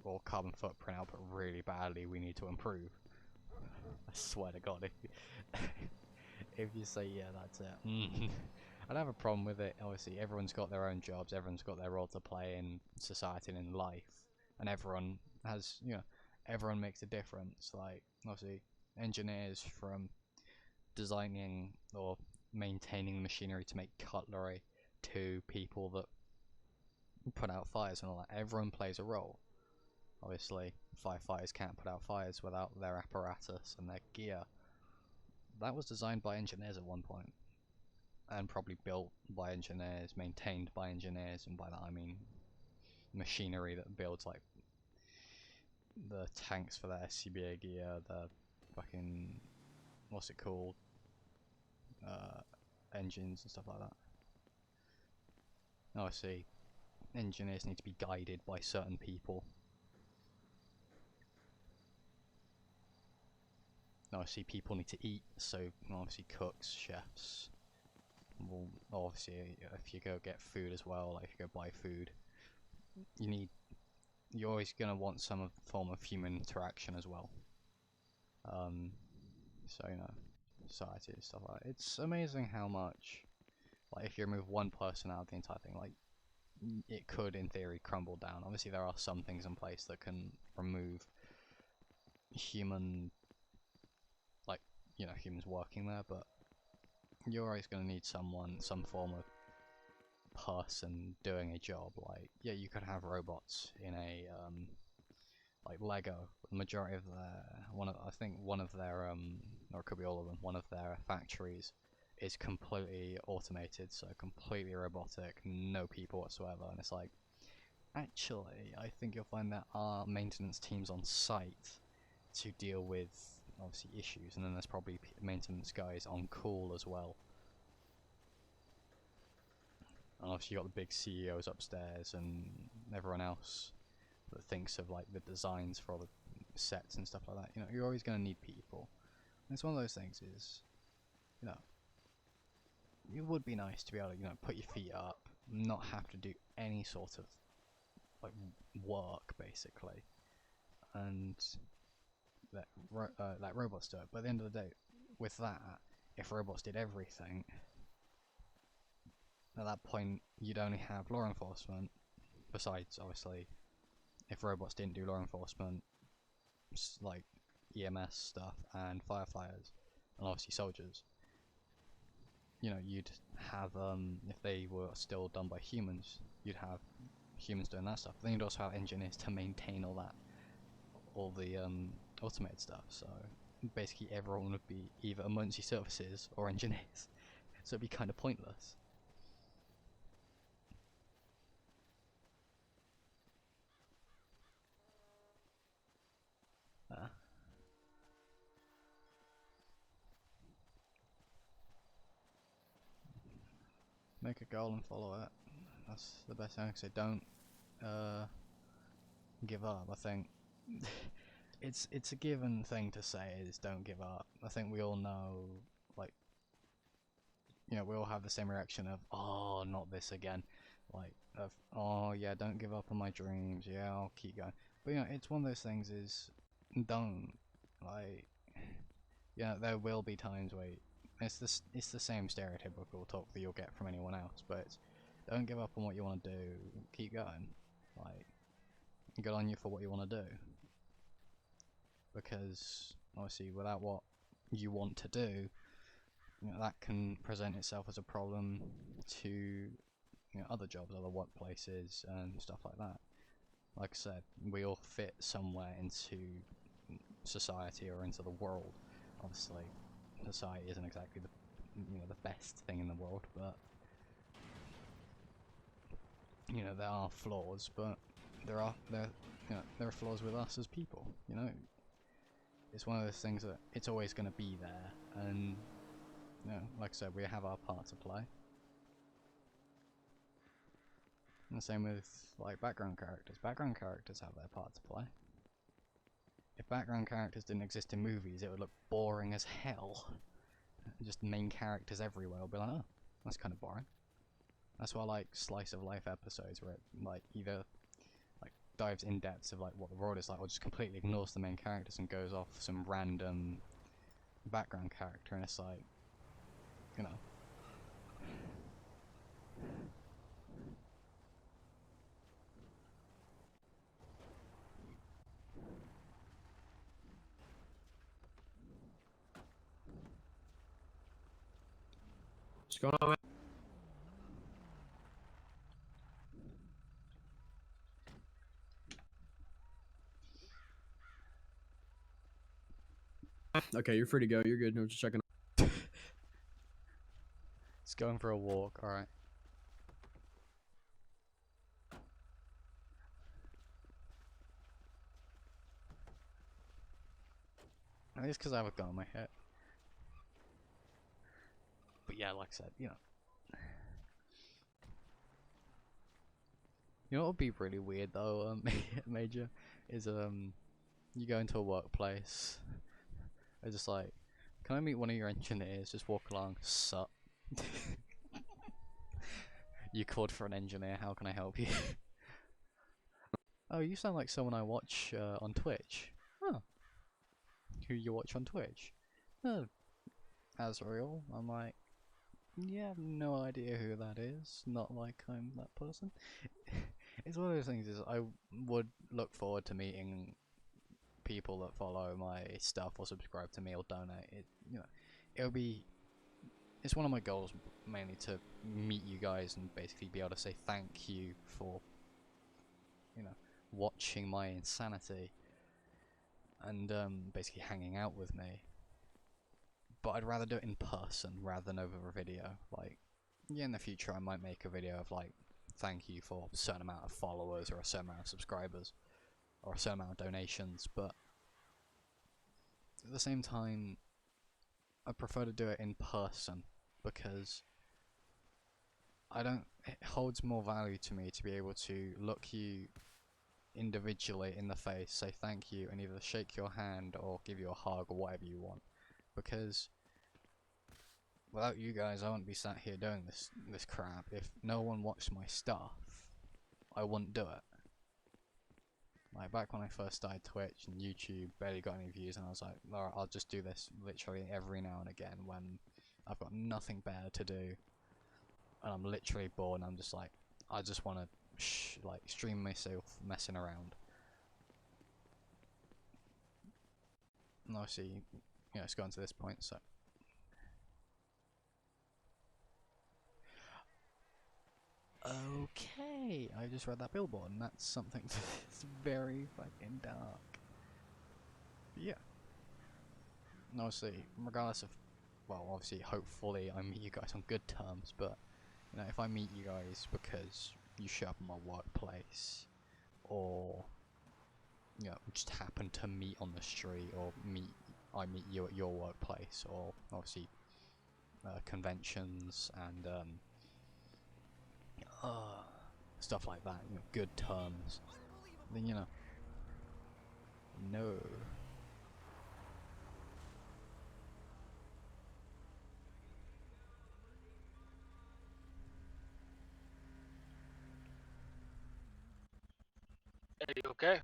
or carbon footprint output really badly, we need to improve. I swear to God, if you say yeah, that's it. I don't have a problem with it. Obviously, everyone's got their own jobs, everyone's got their role to play in society and in life, and everyone has, you know, everyone makes a difference. Like, obviously, engineers from designing or maintaining machinery to make cutlery to people that put out fires and all that. Everyone plays a role. Obviously, firefighters can't put out fires without their apparatus and their gear. That was designed by engineers at one point, and probably built by engineers, maintained by engineers, and by that I mean machinery that builds like the tanks for the SCBA gear, the fucking, what's it called, engines and stuff like that. Obviously, engineers need to be guided by certain people. Obviously, people need to eat, so obviously cooks, chefs. Well, obviously, if you go get food as well, like if you go buy food, you're always gonna want some form of human interaction as well. So you know, society and stuff like that. It's amazing how much, like, if you remove one person out of the entire thing, like, it could in theory crumble down. Obviously, there are some things in place that can remove human, like, you know, humans working there, but you're always going to need someone, some form of person doing a job. Like, yeah, you could have robots in a like Lego. The majority of their I think one of their or it could be all of them, one of their factories is completely automated, so completely robotic, no people whatsoever. And it's like, actually, I think you'll find there are maintenance teams on site to deal with obviously issues, and then there's probably maintenance guys on call as well. And obviously you got the big CEOs upstairs and everyone else that thinks of like the designs for all the sets and stuff like that. You know, you're always going to need people. And it's one of those things is, you know, it would be nice to be able to, you know, put your feet up, not have to do any sort of like work basically, and let robots do it. But at the end of the day, with that, if robots did everything, at that point you'd only have law enforcement. Besides, obviously, if robots didn't do law enforcement, like EMS stuff and firefighters, and obviously soldiers, you know, you'd have, if they were still done by humans, you'd have humans doing that stuff. Then you'd also have engineers to maintain all the automated stuff. So basically everyone would be either emergency services or engineers. So it'd be kind of pointless. Make a goal and follow it. That's the best thing I can say. Don't give up. I think it's a given thing to say is don't give up. I think we all know, like, you know, we all have the same reaction of, oh, not this again. Like, of, oh yeah, don't give up on my dreams. Yeah, I'll keep going. But you know, it's one of those things is, don't, like, yeah, there will be times where it's the same stereotypical talk that you'll get from anyone else, but it's, don't give up on what you want to do. Keep going. Like, good on you for what you want to do. Because obviously, without what you want to do, you know, that can present itself as a problem to, you know, other jobs, other workplaces, and stuff like that. Like I said, we all fit somewhere into society or into the world. Obviously, society isn't exactly the best thing in the world, but you know, there are flaws, but there are flaws with us as people. You know, it's one of those things that it's always going to be there, and you know, like I said, we have our part to play. And the same with like background characters. Background characters have their part to play. If background characters didn't exist in movies, it would look boring as hell. Just main characters everywhere. I'll be like, oh, that's kind of boring. That's why I like slice of life episodes where it, like, either like dives in depth of like what the world is like, or just completely ignores the main characters and goes off some random background character, and it's like, you know. What's going on, man? Okay, you're free to go. You're good. No, just checking. It's going for a walk, alright. I think it's because I have a gun on my head. But yeah, like I said, you know. You know what would be really weird though, Major, is you go into a workplace, it's just like, can I meet one of your engineers? Just walk along, sup. You called for an engineer, how can I help you? Oh, you sound like someone I watch on Twitch. Huh. Who you watch on Twitch? Oh, Azrael. I'm like, yeah, I have no idea who that is. Not like I'm that person. It's one of those things. Is I would look forward to meeting people that follow my stuff or subscribe to me or donate. It, you know, it'll be. It's one of my goals mainly to meet you guys and basically be able to say thank you for, you know, watching my insanity and basically hanging out with me. But I'd rather do it in person rather than over a video. Like, yeah, in the future I might make a video of like, thank you for a certain amount of followers or a certain amount of subscribers or a certain amount of donations, but at the same time I prefer to do it in person because it holds more value to me to be able to look you individually in the face, say thank you, and either shake your hand or give you a hug or whatever you want. Because without you guys, I wouldn't be sat here doing this crap. If no one watched my stuff, I wouldn't do it. Like back when I first started Twitch and YouTube, barely got any views, and I was like, alright, I'll just do this literally every now and again when I've got nothing better to do, and I'm literally bored. And I'm just like, I just want to like stream myself messing around. And obviously, you know, it's gotten to this point, so. Okay, I just read that billboard, and that's something that's very fucking dark. But yeah. And obviously, regardless of, well, obviously, hopefully I meet you guys on good terms, but, you know, if I meet you guys because you show up in my workplace, or, you know, just happen to meet on the street, or I meet you at your workplace, or obviously conventions and stuff like that, you know, good terms, then, you know, no. Are you okay?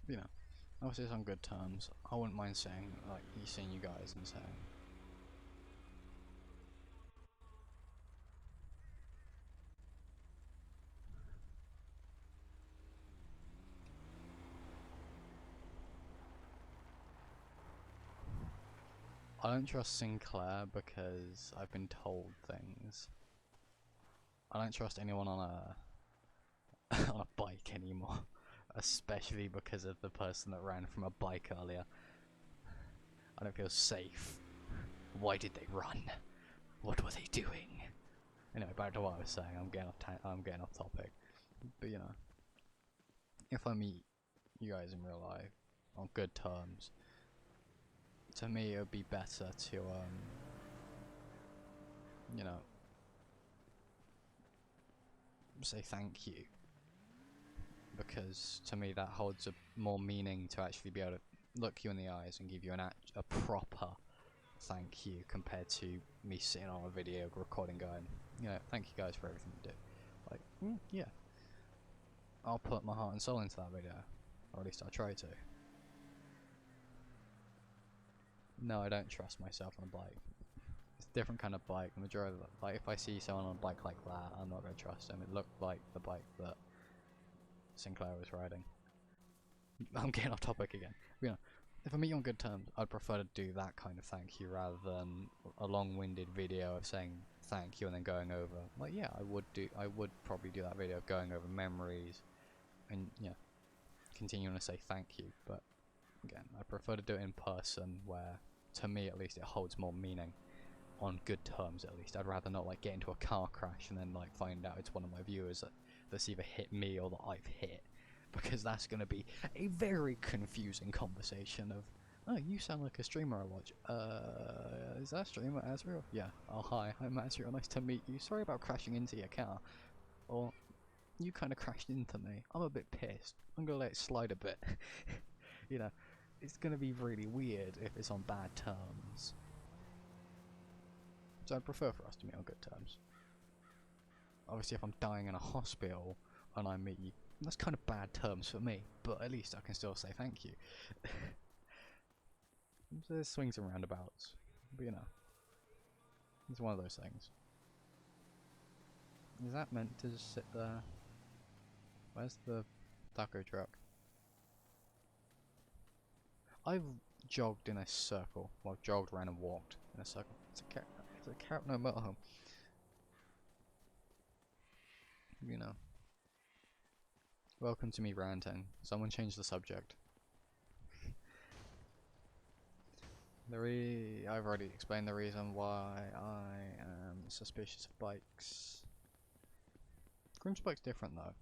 You know, obviously it's on good terms. I wouldn't mind saying, like, seeing you guys and saying, I don't trust Sinclair because I've been told things. I don't trust anyone on a on a bike anymore, especially because of the person that ran from a bike earlier. I don't feel safe. Why did they run? What were they doing? Anyway, back to what I was saying. I'm getting off topic. But you know, if I meet you guys in real life on good terms, to me it would be better to you know, say thank you because to me that holds a more meaning to actually be able to look you in the eyes and give you a proper thank you compared to me sitting on a video recording going, you know, thank you guys for everything you do. Like, yeah, I'll put my heart and soul into that video, or at least I'll try to. No, I don't trust myself on a bike. It's a different kind of bike. The majority of like, if I see someone on a bike like that, I'm not gonna trust them. It looked like the bike that Sinclair was riding. I'm getting off topic again. You know, if I meet you on good terms, I'd prefer to do that kind of thank you rather than a long-winded video of saying thank you and then going over. Like, yeah, I would probably do that video of going over memories and continuing to say thank you. But again, I prefer to do it in person, where to me at least it holds more meaning. On good terms, at least. I'd rather not like get into a car crash and then like find out it's one of my viewers that's either hit me or that I've hit, because that's going to be a very confusing conversation of, oh, you sound like a streamer I watch. Is that streamer Azrael? Yeah. Oh, hi, I'm Azrael, nice to meet you. Sorry about crashing into your car. Or, you kind of crashed into me. I'm a bit pissed. I'm going to let it slide a bit. You know, it's going to be really weird if it's on bad terms. So I'd prefer for us to meet on good terms. Obviously, if I'm dying in a hospital and I meet you, that's kind of bad terms for me, but at least I can still say thank you. There's swings and roundabouts, but you know, it's one of those things. Is that meant to just sit there? Where's the taco truck? I've jogged in a circle. Well, jogged, ran and walked in a circle. It's a cat. It's a cat. No motorhome. You know. Welcome to me ranting. Someone change the subject. I've already explained the reason why I am suspicious of bikes. Grim's bike's different though.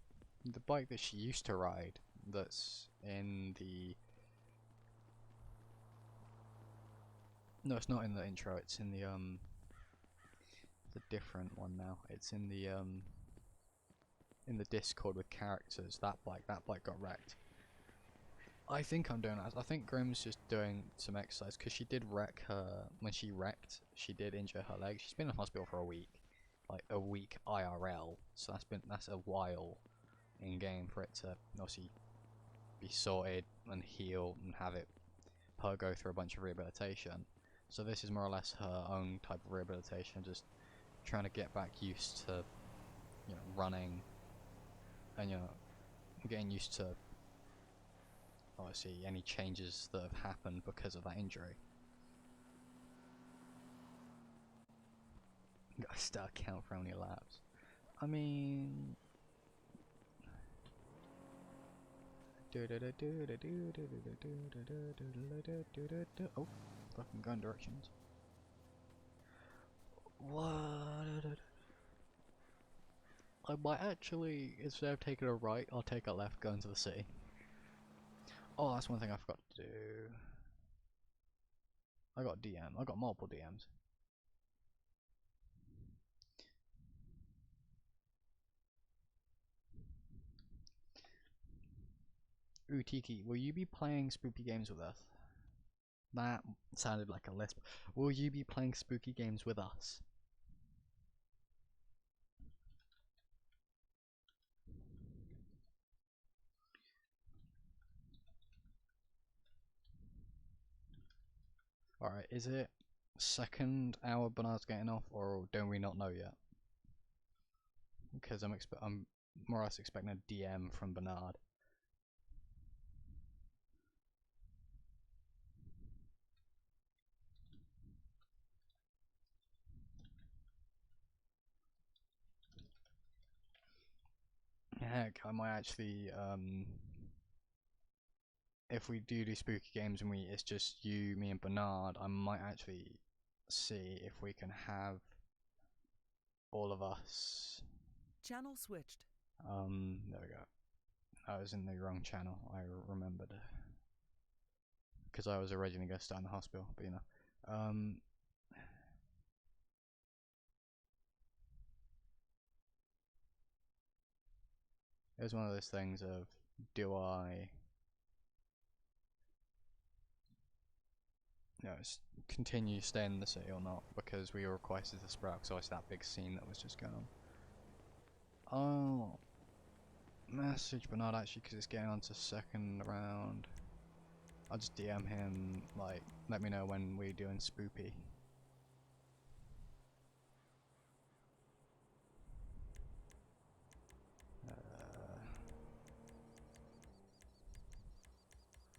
The bike that she used to ride, that's in the... No, it's not in the intro, it's in the different one now. It's in the Discord with characters. That bike got wrecked. I think I'm doing that. I think Grim's just doing some exercise, because she did wreck her. When she wrecked, she did injure her leg. She's been in hospital for a week, like a week IRL. So that's a while in game for it to obviously be sorted and heal and have her go through a bunch of rehabilitation. So this is more or less her own type of rehabilitation, just trying to get back used to, you know, running, and you know, getting used to obviously any changes that have happened because of that injury. Got a star count for how many laps. I mean, oh, fucking gun directions. What? I might actually, instead of taking a right, I'll take a left, go into the city. Oh, that's one thing I forgot to do. I got DM. I got multiple DMs. Ooh, Tiki, will you be playing spooky games with us? That sounded like a lisp. Will you be playing spooky games with us? Alright, is it second hour Bernard's getting off, or don't we not know yet? Because I'm more or less expecting a DM from Bernard. Heck, I might actually, if we do spooky games and it's just you, me and Bernard, I might actually see if we can have all of us. Channel switched. There we go. I was in the wrong channel, I remembered. Because I was originally going to start in the hospital, but you know. It was one of those things of, do I continue staying in the city or not, because we were requested to sprout, because it's that big scene that was just going on. Oh, message, but not actually, because it's getting on to second round. I'll just DM him, like, let me know when we're doing Spoopy.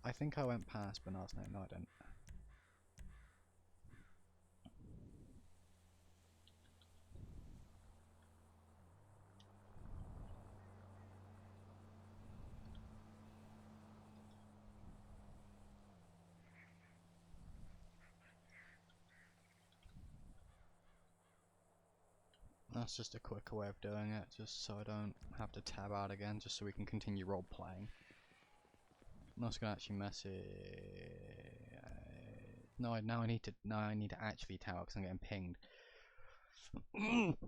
I think I went past Bernard's name. No, I didn't. That's just a quicker way of doing it, just so I don't have to tab out again, just so we can continue role playing. I'm not gonna actually message. No, now I need to actually tab out because I'm getting pinged.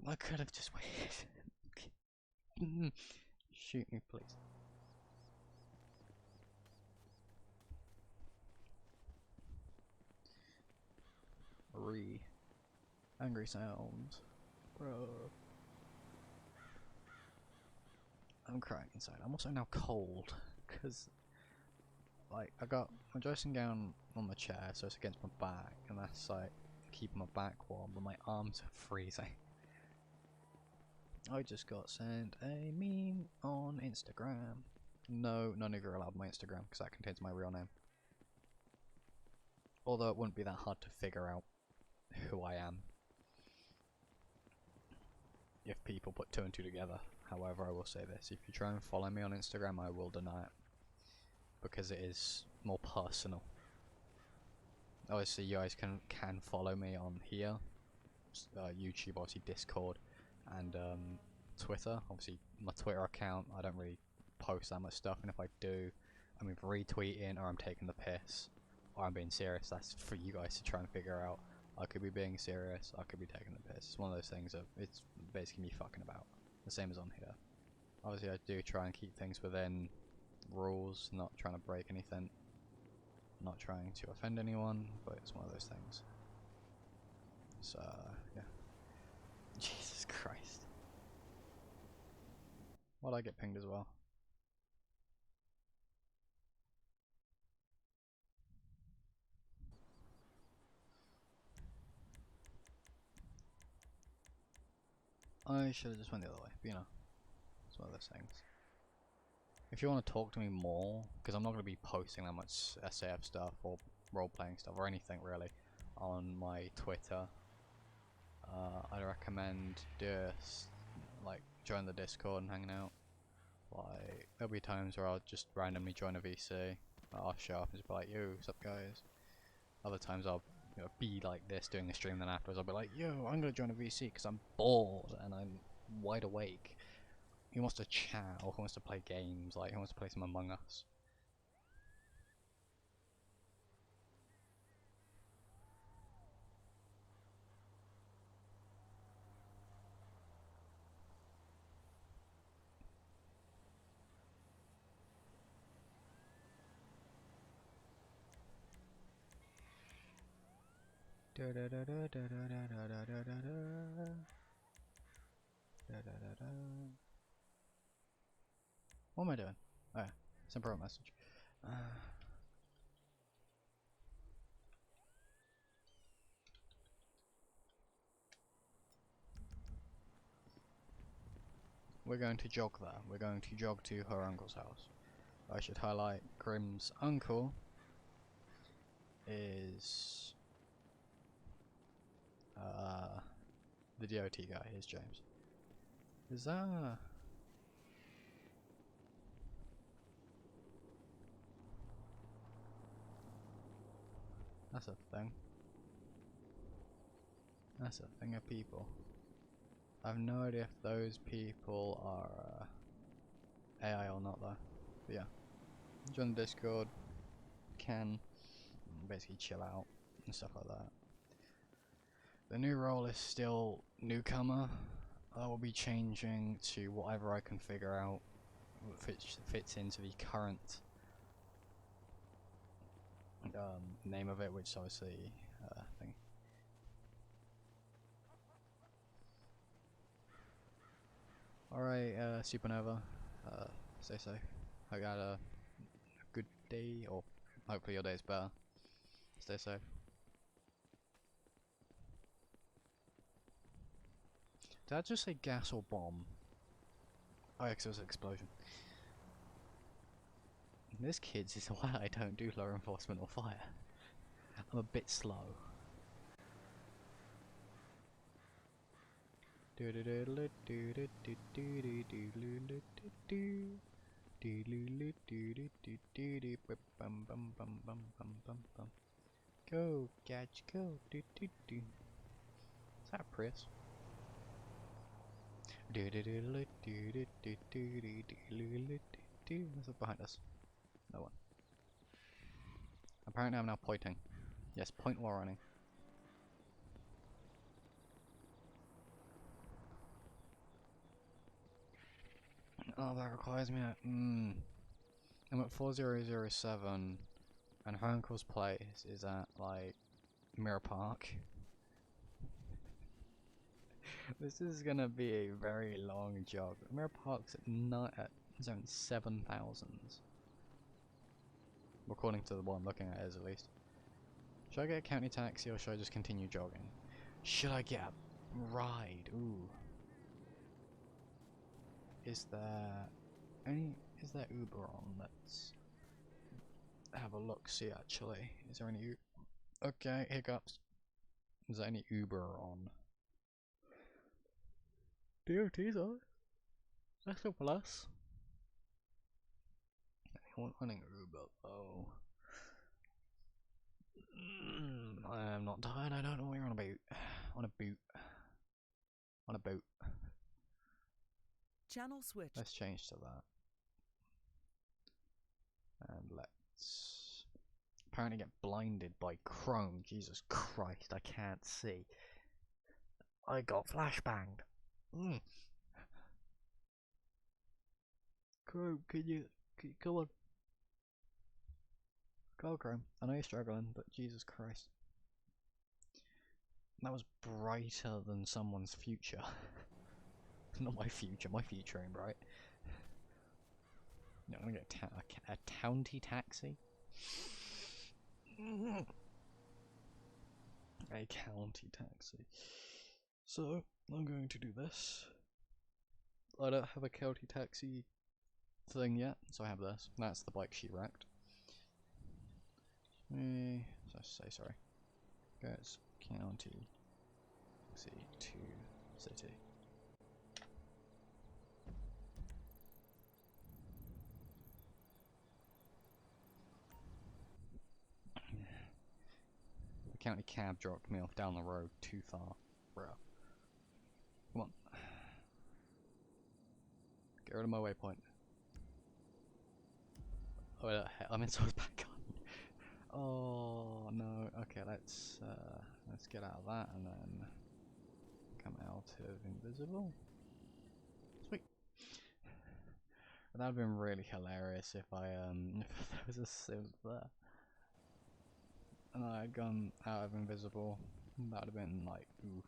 I could have just waited. Shoot me, please. Angry sounds, bro. I'm crying inside. I'm also now cold because, like, I got my dressing gown on the chair, so it's against my back, and that's like keeping my back warm, but my arms are freezing. I just got sent a meme on Instagram. No, none of you are allowed my Instagram because that contains my real name. Although it wouldn't be that hard to figure out who I am if people put 2 and 2 together. However, I will say this: if you try and follow me on Instagram, I will deny it because it is more personal. Obviously, you guys can follow me on here, YouTube, obviously Discord, and Twitter. Obviously, my Twitter account, I don't really post that much stuff, and if I do, I'm either retweeting or I'm taking the piss, or I'm being serious. That's for you guys to try and figure out. I could be being serious, I could be taking the piss. It's one of those things that it's basically me fucking about. The same as on here. Obviously, I do try and keep things within rules, not trying to break anything, not trying to offend anyone, but it's one of those things. So, yeah. Jesus Christ. Why'd I get pinged as well? I should have just went the other way, but you know, it's one of those things. If you want to talk to me more, because I'm not going to be posting that much SAF stuff or role-playing stuff or anything really on my Twitter, I'd recommend just like join the Discord and hanging out. Like, there'll be times where I'll just randomly join a VC, I'll show up and just be like, yo, what's up guys? Other times I'll be like this doing a stream, then afterwards I'll be like, yo, I'm gonna join a VC because I'm bored and I'm wide awake. Who wants to chat, or who wants to play games, like who wants to play some Among Us? What am I doing? Oh, yeah, send private message. We're going to jog there. We're going to jog to her uncle's house. I should highlight Grim's uncle is the DOT guy. Here's James. Is that that's a thing. That's a thing of people. I have no idea if those people are AI or not though. But yeah, join the Discord, can basically chill out and stuff like that. The new role is still newcomer. I will be changing to whatever I can figure out fits into the current name of it, which is obviously thing. Alright, Supernova, stay safe. Hope you had a good day, or hopefully your day's better. Stay safe. Did I just say gas or bomb? Oh yeah, 'cause it was an explosion. This, kids, is why I don't do law enforcement or fire. I'm a bit slow. Go, catch, go. Is that a Prius? What's up behind us? No one. Apparently I'm now pointing. Yes, point while running. Oh, that requires me at... I'm at 4007 and her uncle's place is at, like, Mirror Park. This is gonna be a very long jog. Mirror Park's at zone 7000. According to the one I'm looking at, is at least. Should I get a county taxi or should I just continue jogging? Should I get a ride? Ooh. Is there Uber on? Let's have a look. See, actually, is there any? Okay, hiccups. Is there any Uber on? DOT's on. That's a plus. Anyone running Uber? Oh. I am not tired. I don't know what you're on about. On a boot. On a boat. Channel switched. Let's change to that. And let's apparently get blinded by chrome. Jesus Christ, I can't see. I got flashbanged. Chrome, can you come on? Go, Chrome. I know you're struggling, but Jesus Christ. That was brighter than someone's future. Not my future, my future ain't bright. No, I'm gonna get a county taxi. A county taxi. So, I'm going to do this. I don't have a county taxi thing yet, so I have this. That's the bike she wrecked. Sorry. Goes county taxi to city. The county cab dropped me off down the road too far, bro. Come on. Get rid of my waypoint. Oh, I'm in someone's back on. Oh no. Okay, let's get out of that and then come out of invisible. Sweet. That'd been really hilarious if I if there was a sieve there. And I had gone out of invisible. That would have been like oof.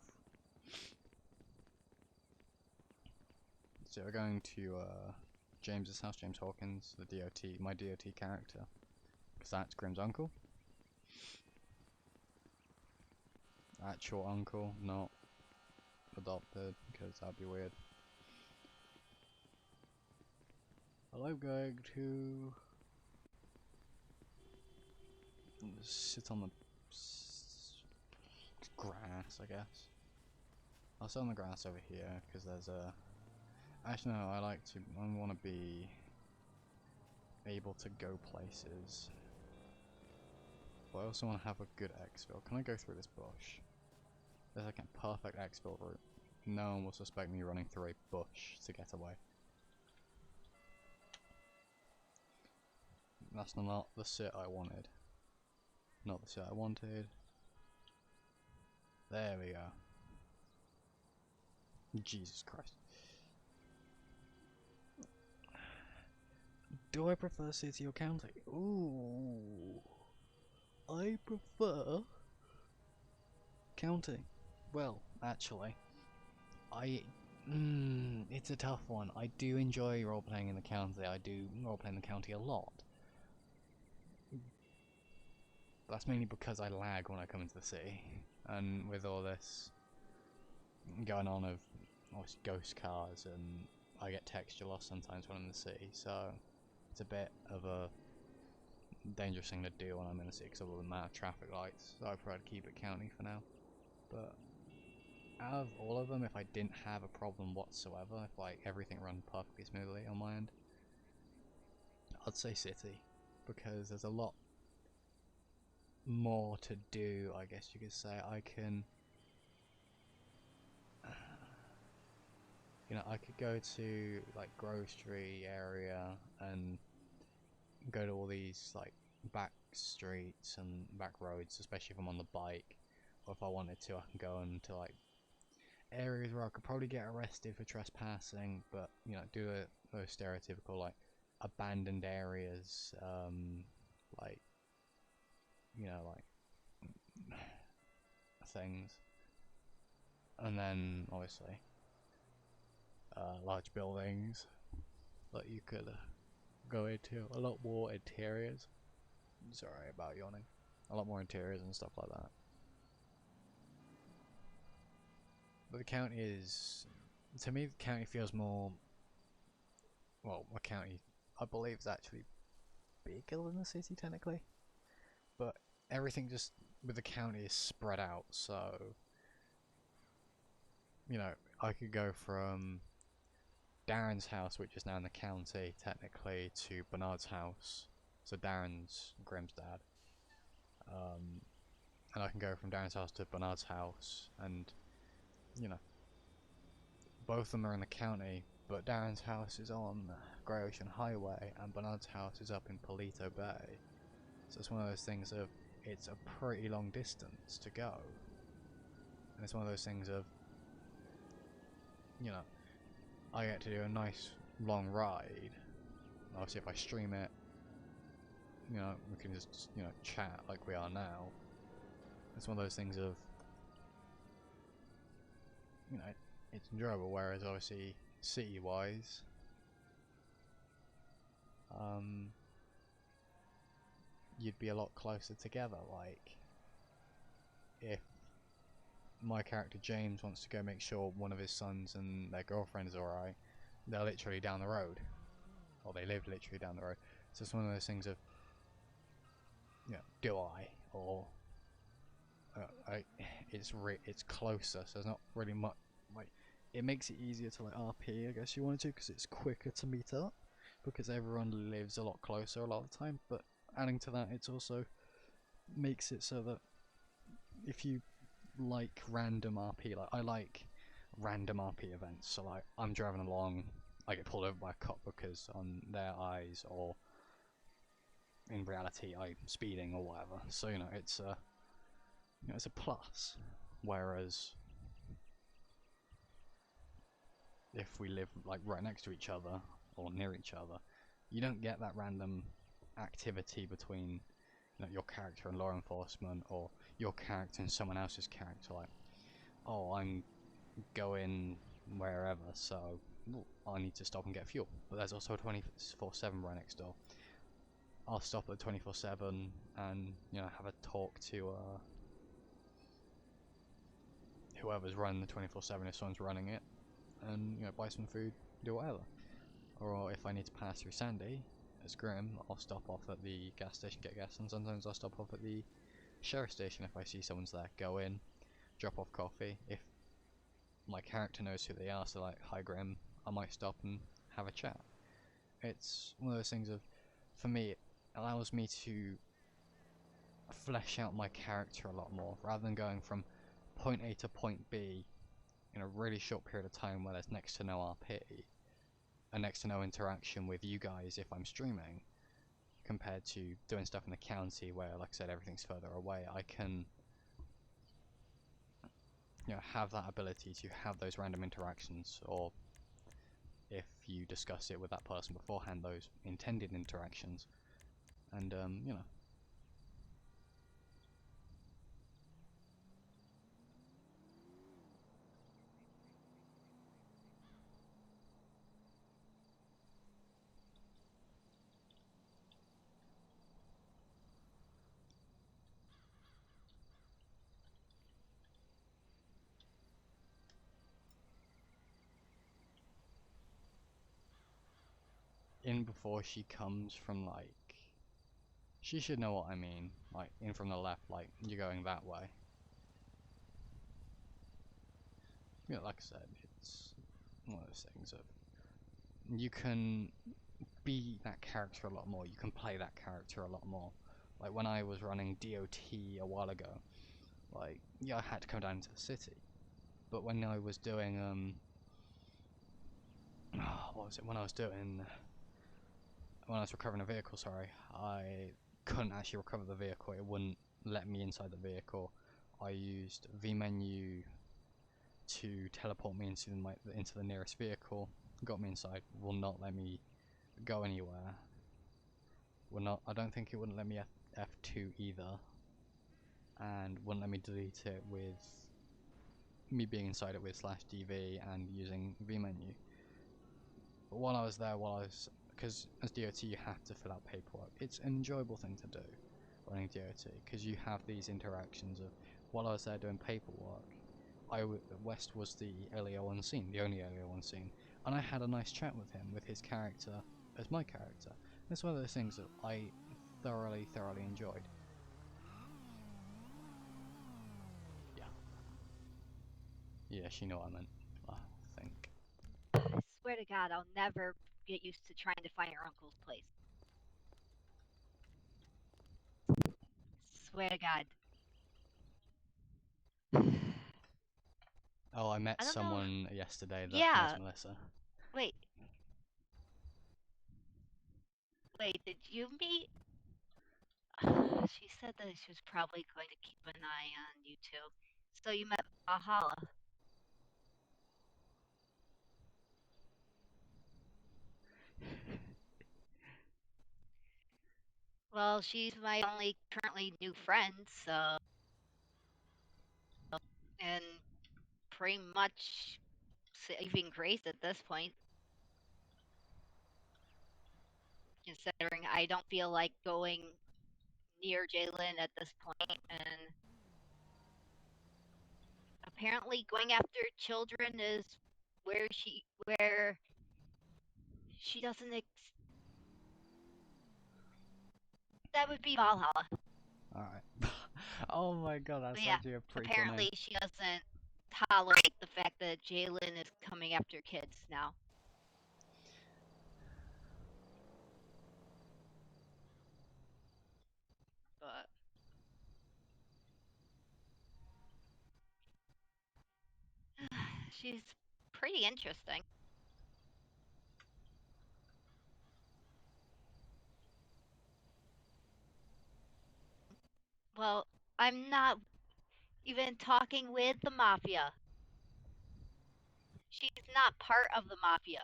So we're going to James's house, James Hawkins, the DOT, my DOT character, because that's Grim's uncle. Actual uncle, not adopted, because that'd be weird. I'm going to sit on the grass, I guess. I'll sit on the grass over here, because there's a... Actually no, I want to be able to go places. But I also want to have a good exfil. Can I go through this bush? There's like a perfect exfil route. No one will suspect me running through a bush to get away. That's not the sit I wanted. Not the sit I wanted. There we go. Jesus Christ. Do I prefer city or county? Ooh, I prefer county. Well, actually, I it's a tough one. I do enjoy role playing in the county. I do role play in the county a lot. That's mainly because I lag when I come into the city, and with all this going on of obviously ghost cars, and I get texture loss sometimes when I'm in the city, so it's a bit of a dangerous thing to do when I'm in the city because of the amount of traffic lights. So I prefer to keep it county for now. But out of all of them, if I didn't have a problem whatsoever, if like everything ran perfectly smoothly on my end, I'd say city, because there's a lot more to do, I guess you could say. I can, you know, I could go to like grocery area and go to all these like back streets and back roads, especially if I'm on the bike, or if I wanted to I can go into like areas where I could probably get arrested for trespassing, but you know, do those stereotypical like abandoned areas, like, you know, like things. And then obviously large buildings that you could go into, a lot more interiors. Sorry about yawning. A lot more interiors and stuff like that. But the county is, to me, the county feels more, well, a county, I believe, is actually bigger than the city technically, but everything just with the county is spread out. So, you know, I could go from Darren's house, which is now in the county technically, to Bernard's house, so Darren's Grimm's dad, and I can go from Darren's house to Bernard's house, and you know, both of them are in the county, but Darren's house is on Grey Ocean Highway and Bernard's house is up in Palito Bay. So it's one of those things of, it's a pretty long distance to go. And it's one of those things of, you know, I get to do a nice long ride. Obviously if I stream it, you know, we can just, you know, chat like we are now. It's one of those things of, you know, it's enjoyable, whereas obviously city-wise, you'd be a lot closer together. Like, if my character James wants to go make sure one of his sons and their girlfriend is alright, they're literally down the road, or they live literally down the road. So it's one of those things of, you know, do I, or it's closer, so there's not really much, like, it makes it easier to like RP, I guess you wanted to, because it's quicker to meet up, because everyone lives a lot closer a lot of the time. But adding to that, it's also makes it so that if you like random RP, like I like random RP events, so like I'm driving along, I get pulled over by a cop because on their eyes, or in reality I'm speeding or whatever, so you know, it's a, you know, it's a plus. Whereas if we live like right next to each other or near each other, you don't get that random activity between, you know, your character and law enforcement, or your character and someone else's character, like, oh, I'm going wherever, so I need to stop and get fuel, but there's also a 24/7 right next door. I'll stop at 24/7 and, you know, have a talk to whoever's running the 24/7, if someone's running it, and, you know, buy some food, do whatever. Or if I need to pass through Sandy as Grim, I'll stop off at the gas station, get gas, and sometimes I'll stop off at the sheriff station if I see someone's there. Go in, drop off coffee. If my character knows who they are, so like, hi Grim, I might stop and have a chat. It's one of those things of, for me, it allows me to flesh out my character a lot more, rather than going from point A to point B in a really short period of time where there's next to no RP and next to no interaction with you guys if I'm streaming, compared to doing stuff in the county where, like I said, everything's further away. I can, you know, have that ability to have those random interactions, or if you discuss it with that person beforehand, those intended interactions, and you know. In before she comes from, like, she should know what I mean, like, in from the left, like, you're going that way. Yeah, like I said, it's one of those things of, you can be that character a lot more, you can play that character a lot more. Like, when I was running DOT a while ago, like, yeah, I had to come down to the city, but when I was doing, what was it, when I was recovering a vehicle, sorry, I couldn't actually recover the vehicle, it wouldn't let me inside the vehicle. I used V menu to teleport me into the nearest vehicle, got me inside, will not let me go anywhere. I don't think it wouldn't let me F2 either, and wouldn't let me delete it with me being inside it with /DV and using V menu. But while I was there, because as DOT you have to fill out paperwork, it's an enjoyable thing to do running DOT, because you have these interactions of, while I was there doing paperwork, West was the earlier one scene, the only earlier one scene, and I had a nice chat with him, with his character as my character. It's one of those things that I thoroughly enjoyed. Yeah. Yeah, she knew what I meant, I think. I swear to God, I'll never get used to trying to find your uncle's place. Swear to God. Oh, I met I don't know. someone yesterday that Yeah. knows Melissa. Wait. Wait, did you meet? She said that she was probably going to keep an eye on you too. So you met Valhalla. Well, she's my only currently new friend, so. And pretty much saving grace at this point, considering I don't feel like going near Jalen at this point, and apparently going after children is where she doesn't that would be Valhalla. Alright. Oh my god, But that's yeah, actually a pretty cool name. apparently she doesn't tolerate the fact that Jalen is coming after kids now. But she's pretty interesting. Well, I'm not even talking with the mafia. She's not part of the mafia.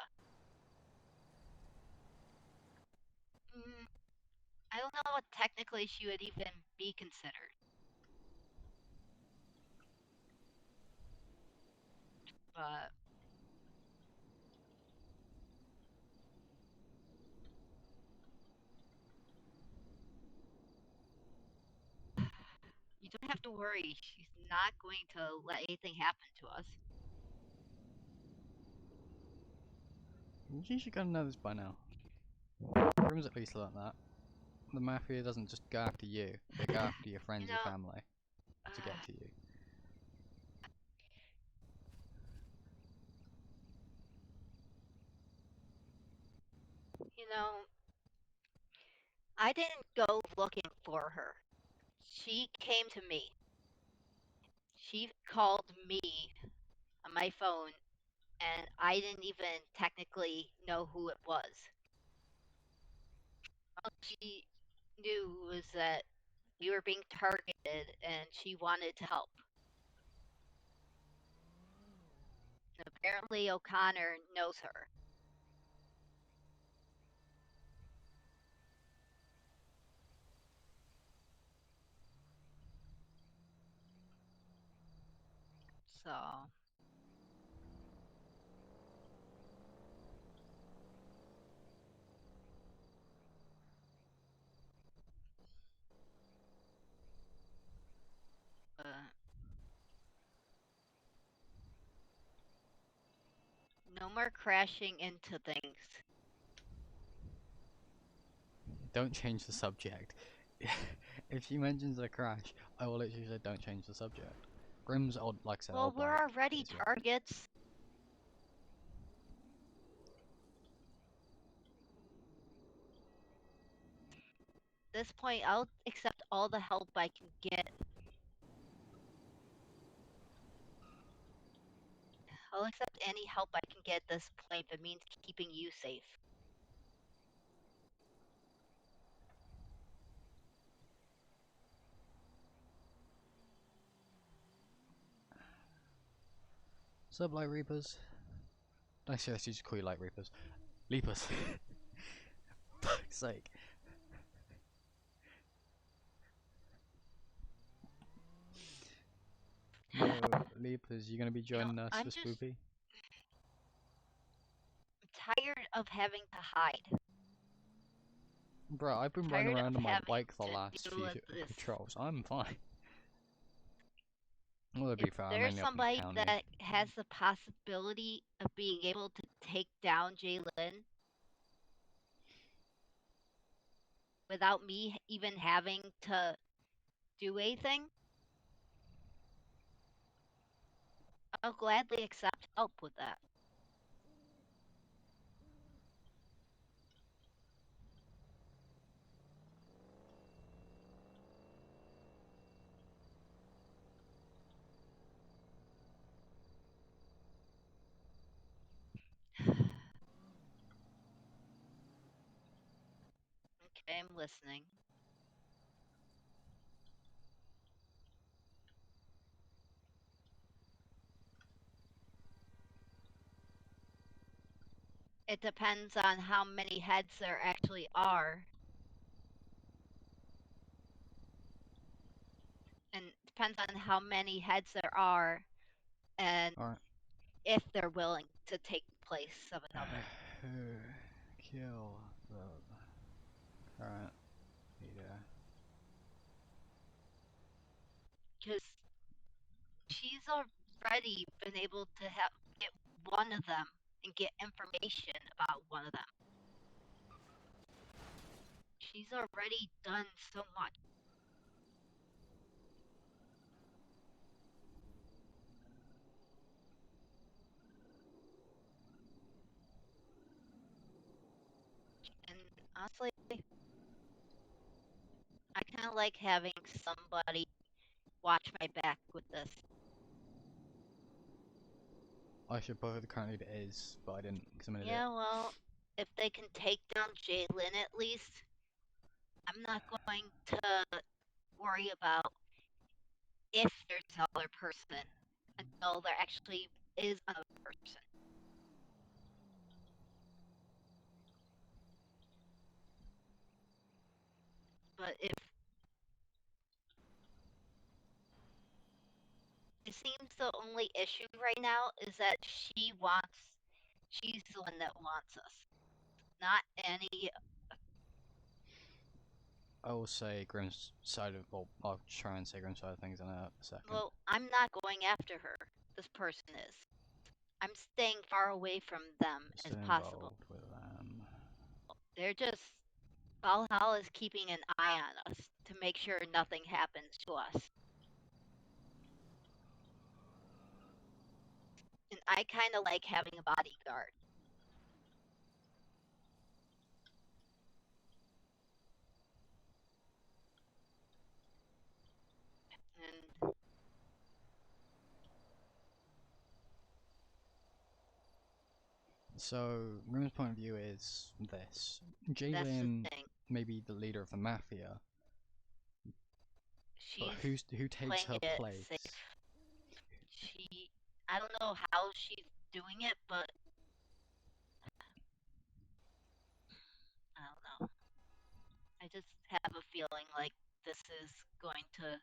Mm, I don't know what technically she would even be considered. But you don't have to worry. She's not going to let anything happen to us. You should kind of know this by now. Rooms at least like that. The mafia doesn't just go after you, they go after your friends, You your know, family, to get to you. you know, I didn't go looking for her. She came to me. She called me on my phone, and I didn't even technically know who it was. All she knew was that we were being targeted and she wanted to help. And apparently O'Connor knows her. So no more crashing into things. Don't change the subject. If she mentions a crash, I will literally say don't change the subject. Grim's odd, like I said, Well, old we're bike already is targets. At this point, I'll accept all the help I can get. I'll accept any help I can get at this point if it means keeping you safe. Sub Light Reapers. No, seriously, just call you Light Reapers. Leapers. Fuck's sake. No, Leapers, you gonna be You know, joining us I'm for just Spoopy? tired of having to hide. Bro, I've been running Tired around of on my having bike the to last deal few with this. patrols. I'm fine. Well, to be If fair, I'm there's only up in the somebody county. that has the possibility of being able to take down Jalen without me even having to do anything, I'll gladly accept help with that. Okay, I'm listening. It depends on how many heads there actually are. And it depends on how many heads there are and Alright. if they're willing to take the place of another. Kill the current leader. Because she's already been able to get one of them and get information about one of them. She's already done so much. And honestly, I kind of like having somebody watch my back with this. I should put who the current leader is, but I didn't because I'm an idiot. Yeah, well, if they can take down Jalen at least, I'm not going to worry about if there's another person until there actually is another person. But if it seems the only issue right now is that she's the one that wants us, not any. I will say Grim's side of, well, I'll try and say Grim's side of things in a second. Well, I'm not going after her. This person is. I'm staying far away from them as Still possible. involved with them. They're just Valhalla is keeping an eye on us to make sure nothing happens to us. And I kind of like having a bodyguard. And So, Grim's point of view is this. that's the Jalen thing. may be the leader of the mafia, but She's who takes playing her it place? safe. I don't know how she's doing it, but I don't know. I just have a feeling like this is going to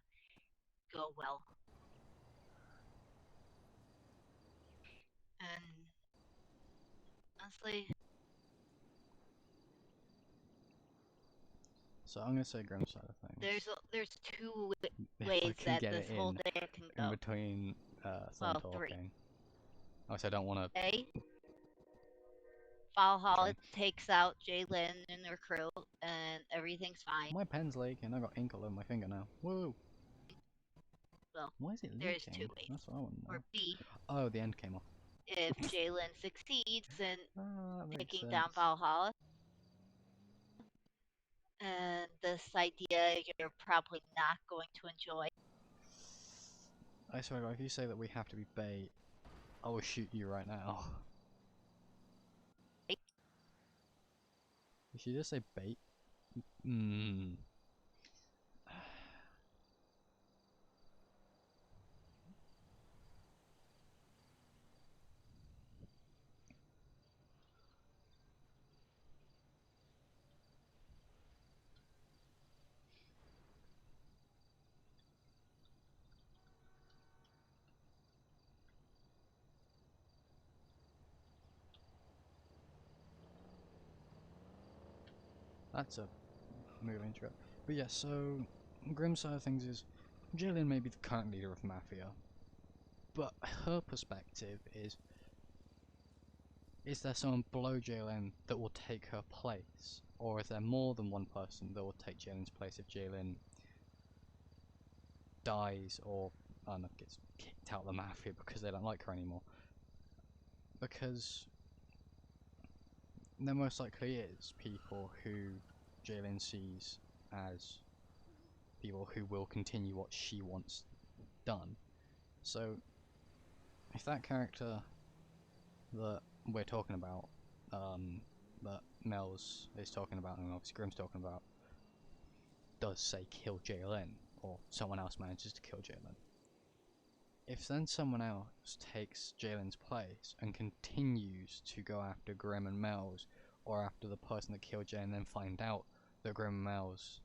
go well. Honestly, So I'm gonna say Grimm's side of things. there's two If I ways can that get this it whole thing can in go. between someone Well, three. talking. Obviously, I don't want to. A. Valhalla Okay. takes out Jalen and their crew, and everything's fine. My pen's leaking. I got ink all over my finger now. Woo! Well, Why is it there's two leaking? ways. That's what I want to know. Or B. Oh, the end came off. If Jalen succeeds in Ah, that makes taking sense. down Valhalla, and this idea you're probably not going to enjoy. I swear, to God, if you say that we have to be bait, I will shoot you right now. Did you just say bait? Hmm. That's a moving trip. But yeah, so Grimm's side of things is Jillian may be the current leader of Mafia, but her perspective is there someone below Jalen that will take her place? Or is there more than one person that will take Jalen's place if Jalen dies or, I don't know, gets kicked out of the Mafia because they don't like her anymore? Because there most likely is people who Jalen sees as people who will continue what she wants done. So, if that character that we're talking about, that Mel's is talking about, and obviously Grimm's talking about, does say kill Jalen, or someone else manages to kill Jalen, if then someone else takes Jalen's place and continues to go after Grimm and Mel's, or after the person that killed Jalen, and then find out that Grimm and Mel's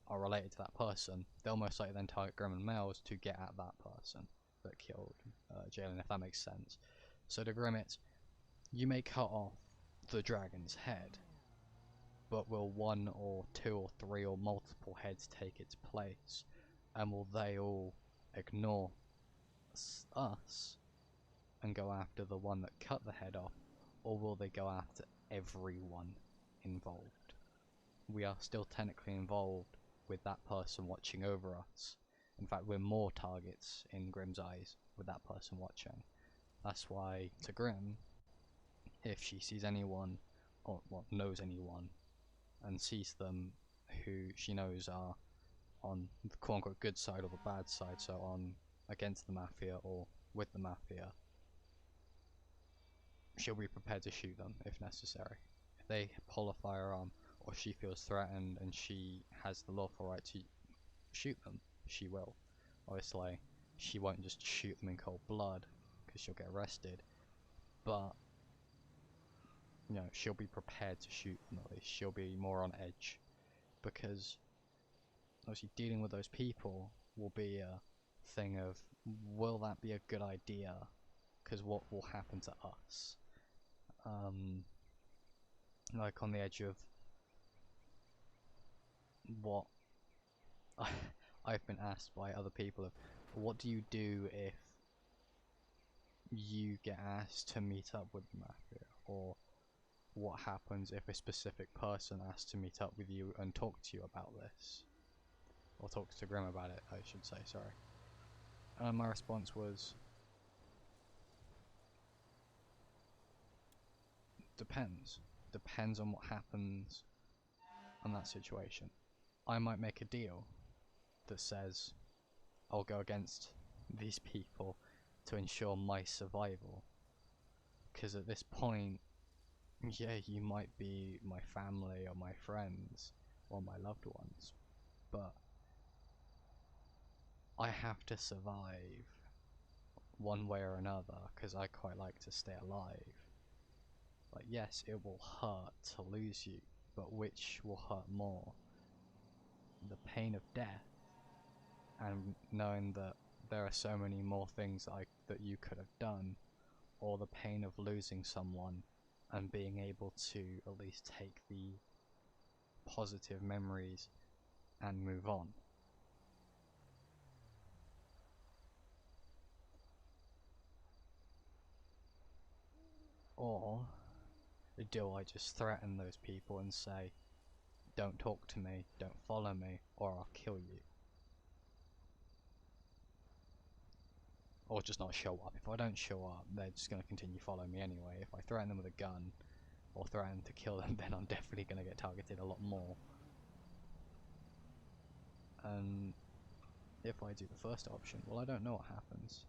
are related to that person, they'll most likely then target Grimm and Mel's to get at that person that killed Jalen, if that makes sense. So to Grimm, it's, you may cut off the dragon's head, but will one or two or three or multiple heads take its place? And will they all ignore us and go after the one that cut the head off? Or will they go after everyone involved? We are still technically involved with that person watching over us. In fact, we're more targets in Grimm's eyes with that person watching. That's why, to Grimm, if she sees anyone, or well, knows anyone, and sees them who she knows are on the quote-unquote good side or the bad side, so on against the Mafia or with the Mafia, she'll be prepared to shoot them if necessary. If they pull a firearm, or she feels threatened and she has the lawful right to shoot them, she will. Obviously, she won't just shoot them in cold blood, because she'll get arrested, but you know, she'll be prepared to shoot them at least. She'll be more on edge, because obviously dealing with those people will be a thing of, will that be a good idea? Because what will happen to us? Like on the edge of what I've been asked by other people of, what do you do if you get asked to meet up with the Mafia? Or what happens if a specific person asks to meet up with you and talk to you about this? Or talk to Grimm about it, I should say, sorry. And my response was, depends. Depends on what happens on that situation. I might make a deal that says I'll go against these people to ensure my survival. Because at this point, yeah, you might be my family or my friends or my loved ones, but I have to survive one way or another because I quite like to stay alive. Like, yes, it will hurt to lose you, but which will hurt more? The pain of death and knowing that there are so many more things that you could have done, or the pain of losing someone and being able to at least take the positive memories and move on. Or do I just threaten those people and say, don't talk to me, don't follow me, or I'll kill you? Or just not show up. If I don't show up, they're just going to continue following me anyway. If I threaten them with a gun, or threaten to kill them, then I'm definitely going to get targeted a lot more. And if I do the first option, well, I don't know what happens.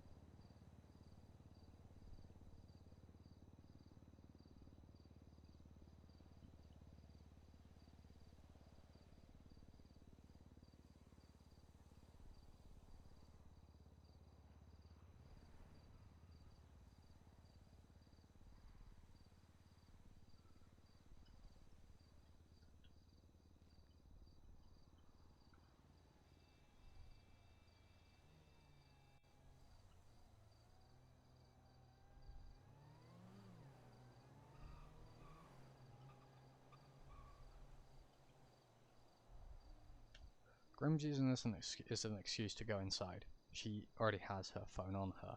Grim's using this as an excuse to go inside. She already has her phone on her.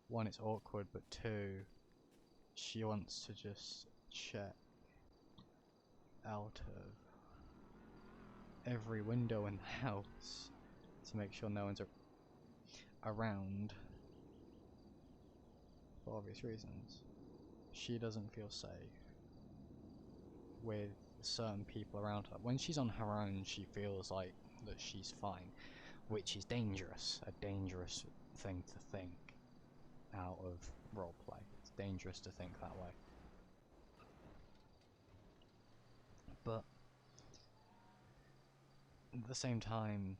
One, it's awkward, but two, she wants to just check out of every window in the house to make sure no one's around for obvious reasons. She doesn't feel safe with certain people around her. When she's on her own, she feels like that she's fine, which is dangerous. A dangerous thing to think out of roleplay. It's dangerous to think that way. But at the same time,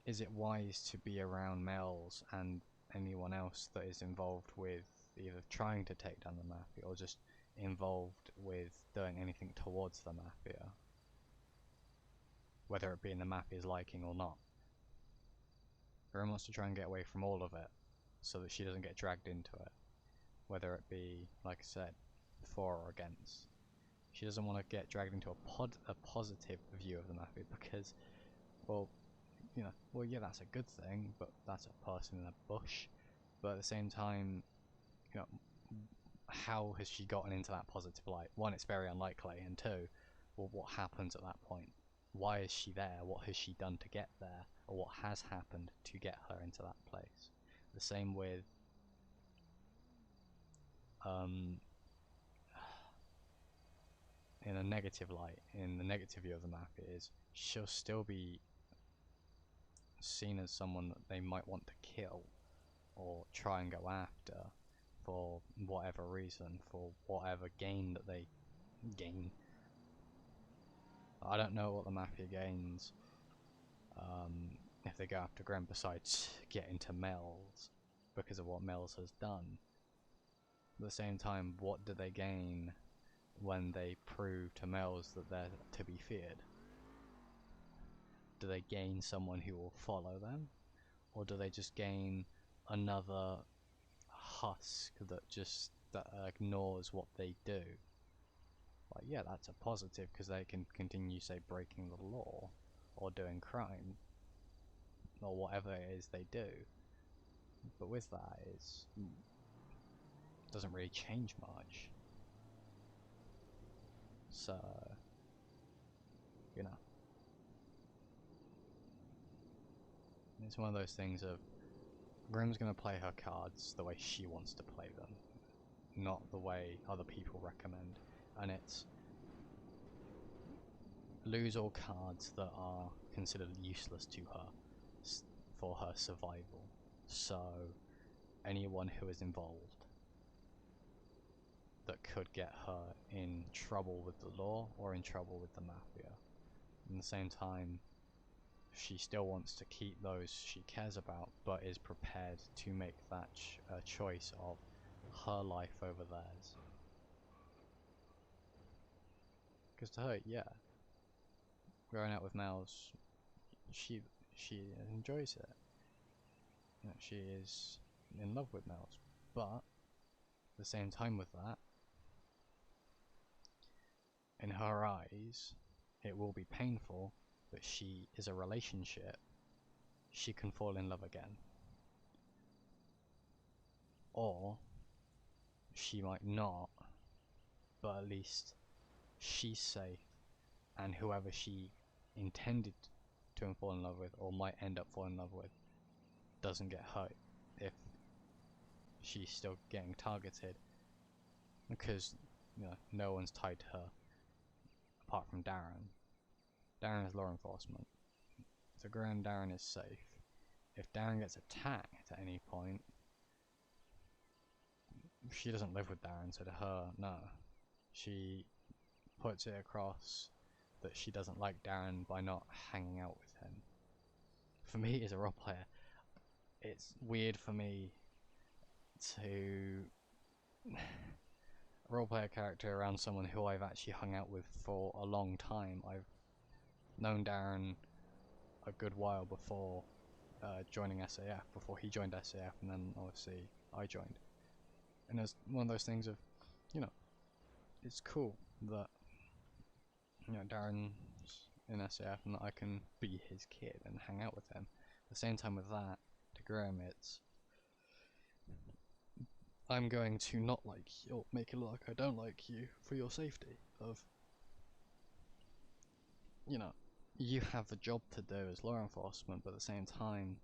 is it wise to be around males and anyone else that is involved with either trying to take down the mafia or just involved with doing anything towards the mafia, whether it be in the mafia's liking or not? Grim wants to try and get away from all of it so that she doesn't get dragged into it, whether it be, like I said, for or against. She doesn't want to get dragged into a positive view of the mafia because, well, you know, well, yeah, that's a good thing, but that's a person in a bush. But at the same time, you know, how has she gotten into that positive light? One, it's very unlikely, and two, well, what happens at that point? Why is she there? What has she done to get there? Or what has happened to get her into that place? The same with in a negative light, in the negative view of the mafia, is she'll still be seen as someone that they might want to kill or try and go after for whatever reason, for whatever gain that they gain. I don't know what the mafia gains if they go after Gren besides getting to Mel's because of what Mel's has done. At the same time, what do they gain when they prove to Mel's that they're to be feared? Do they gain someone who will follow them? Or do they just gain another husk that ignores what they do? Like, yeah, that's a positive because they can continue, say, breaking the law or doing crime or whatever it is they do. But with that, it doesn't really change much. So, you know, it's one of those things of Grim's gonna play her cards the way she wants to play them, not the way other people recommend, and it's lose all cards that are considered useless to her for her survival. So anyone who is involved that could get her in trouble with the law or in trouble with the mafia. At the same time, she still wants to keep those she cares about, but is prepared to make that choice of her life over theirs. Because to her, yeah, growing up with males, she enjoys it. that she is in love with Mel's, but at the same time with that, in her eyes, it will be painful, but she is a relationship. She can fall in love again. Or she might not, but at least she's safe, and whoever she intended to fall in love with, or might end up falling in love with, doesn't get hurt if she's still getting targeted, because no one's tied to her apart from Darren. Darren is law enforcement, so Graham Darren is safe. If Darren gets attacked at any point, she doesn't live with Darren, so to her, no. She puts it across that she doesn't like Darren by not hanging out with him. For me, as a role player, it's weird for me to roleplay a character around someone who I've actually hung out with for a long time. I've known Darren a good while before joining SAF, before he joined SAF, and then obviously I joined. And it's one of those things of, it's cool that Darren's in SAF and that I can be his kid and hang out with him. At the same time with that, to Graham, it's I'm going to not like you, or make it look like I don't like you for your safety. Of you have a job to do as law enforcement, but at the same time,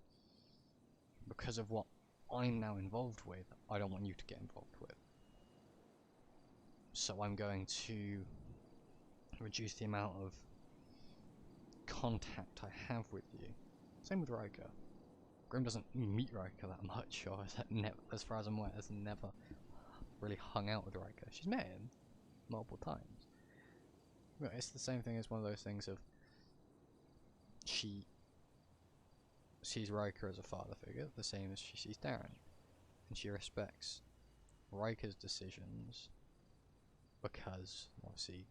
because of what I'm now involved with, I don't want you to get involved with. So I'm going to reduce the amount of contact I have with you. Same with Riker. Grim doesn't meet Riker that much, or as far as I'm aware, has never really hung out with Riker. She's met him multiple times. But it's the same thing as one of those things of she sees Riker as a father figure, the same as she sees Darren. And she respects Riker's decisions because, obviously,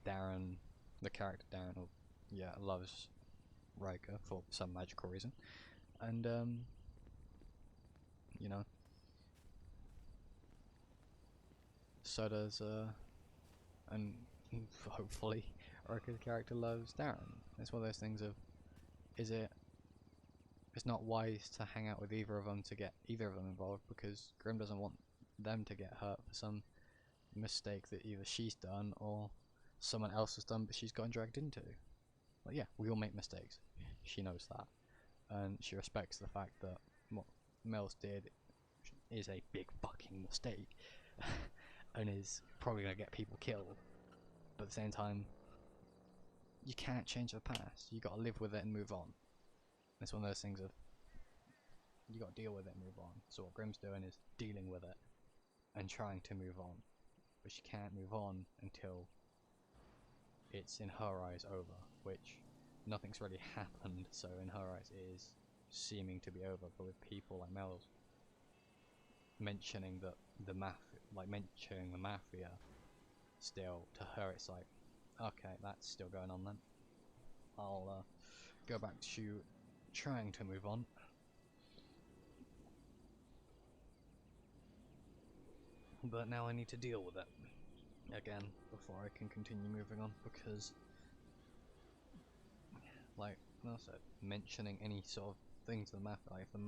Darren, the character Darren, loves Riker for some magical reason. And, so does, and hopefully, Riker's character loves Darren. It's one of those things of, it's not wise to hang out with either of them to get either of them involved, because Grim doesn't want them to get hurt for some mistake that either she's done or someone else has done but she's gotten dragged into. Like, yeah, we all make mistakes. She knows that. And she respects the fact that what Mel's did is a big fucking mistake and is probably going to get people killed. But at the same time, you can't change the past. You got to live with it and move on. It's one of those things of you got to deal with it and move on. So what Grim's doing is dealing with it and trying to move on. But she can't move on until it's in her eyes over, which nothing's really happened, so in her eyes it is seeming to be over. But with people like Mel's mentioning that mentioning the mafia, still to her it's like, okay, that's still going on then. I'll go back to trying to move on. But now I need to deal with it again before I can continue moving on, because like I said, mentioning any sort of thing to the mafia, like if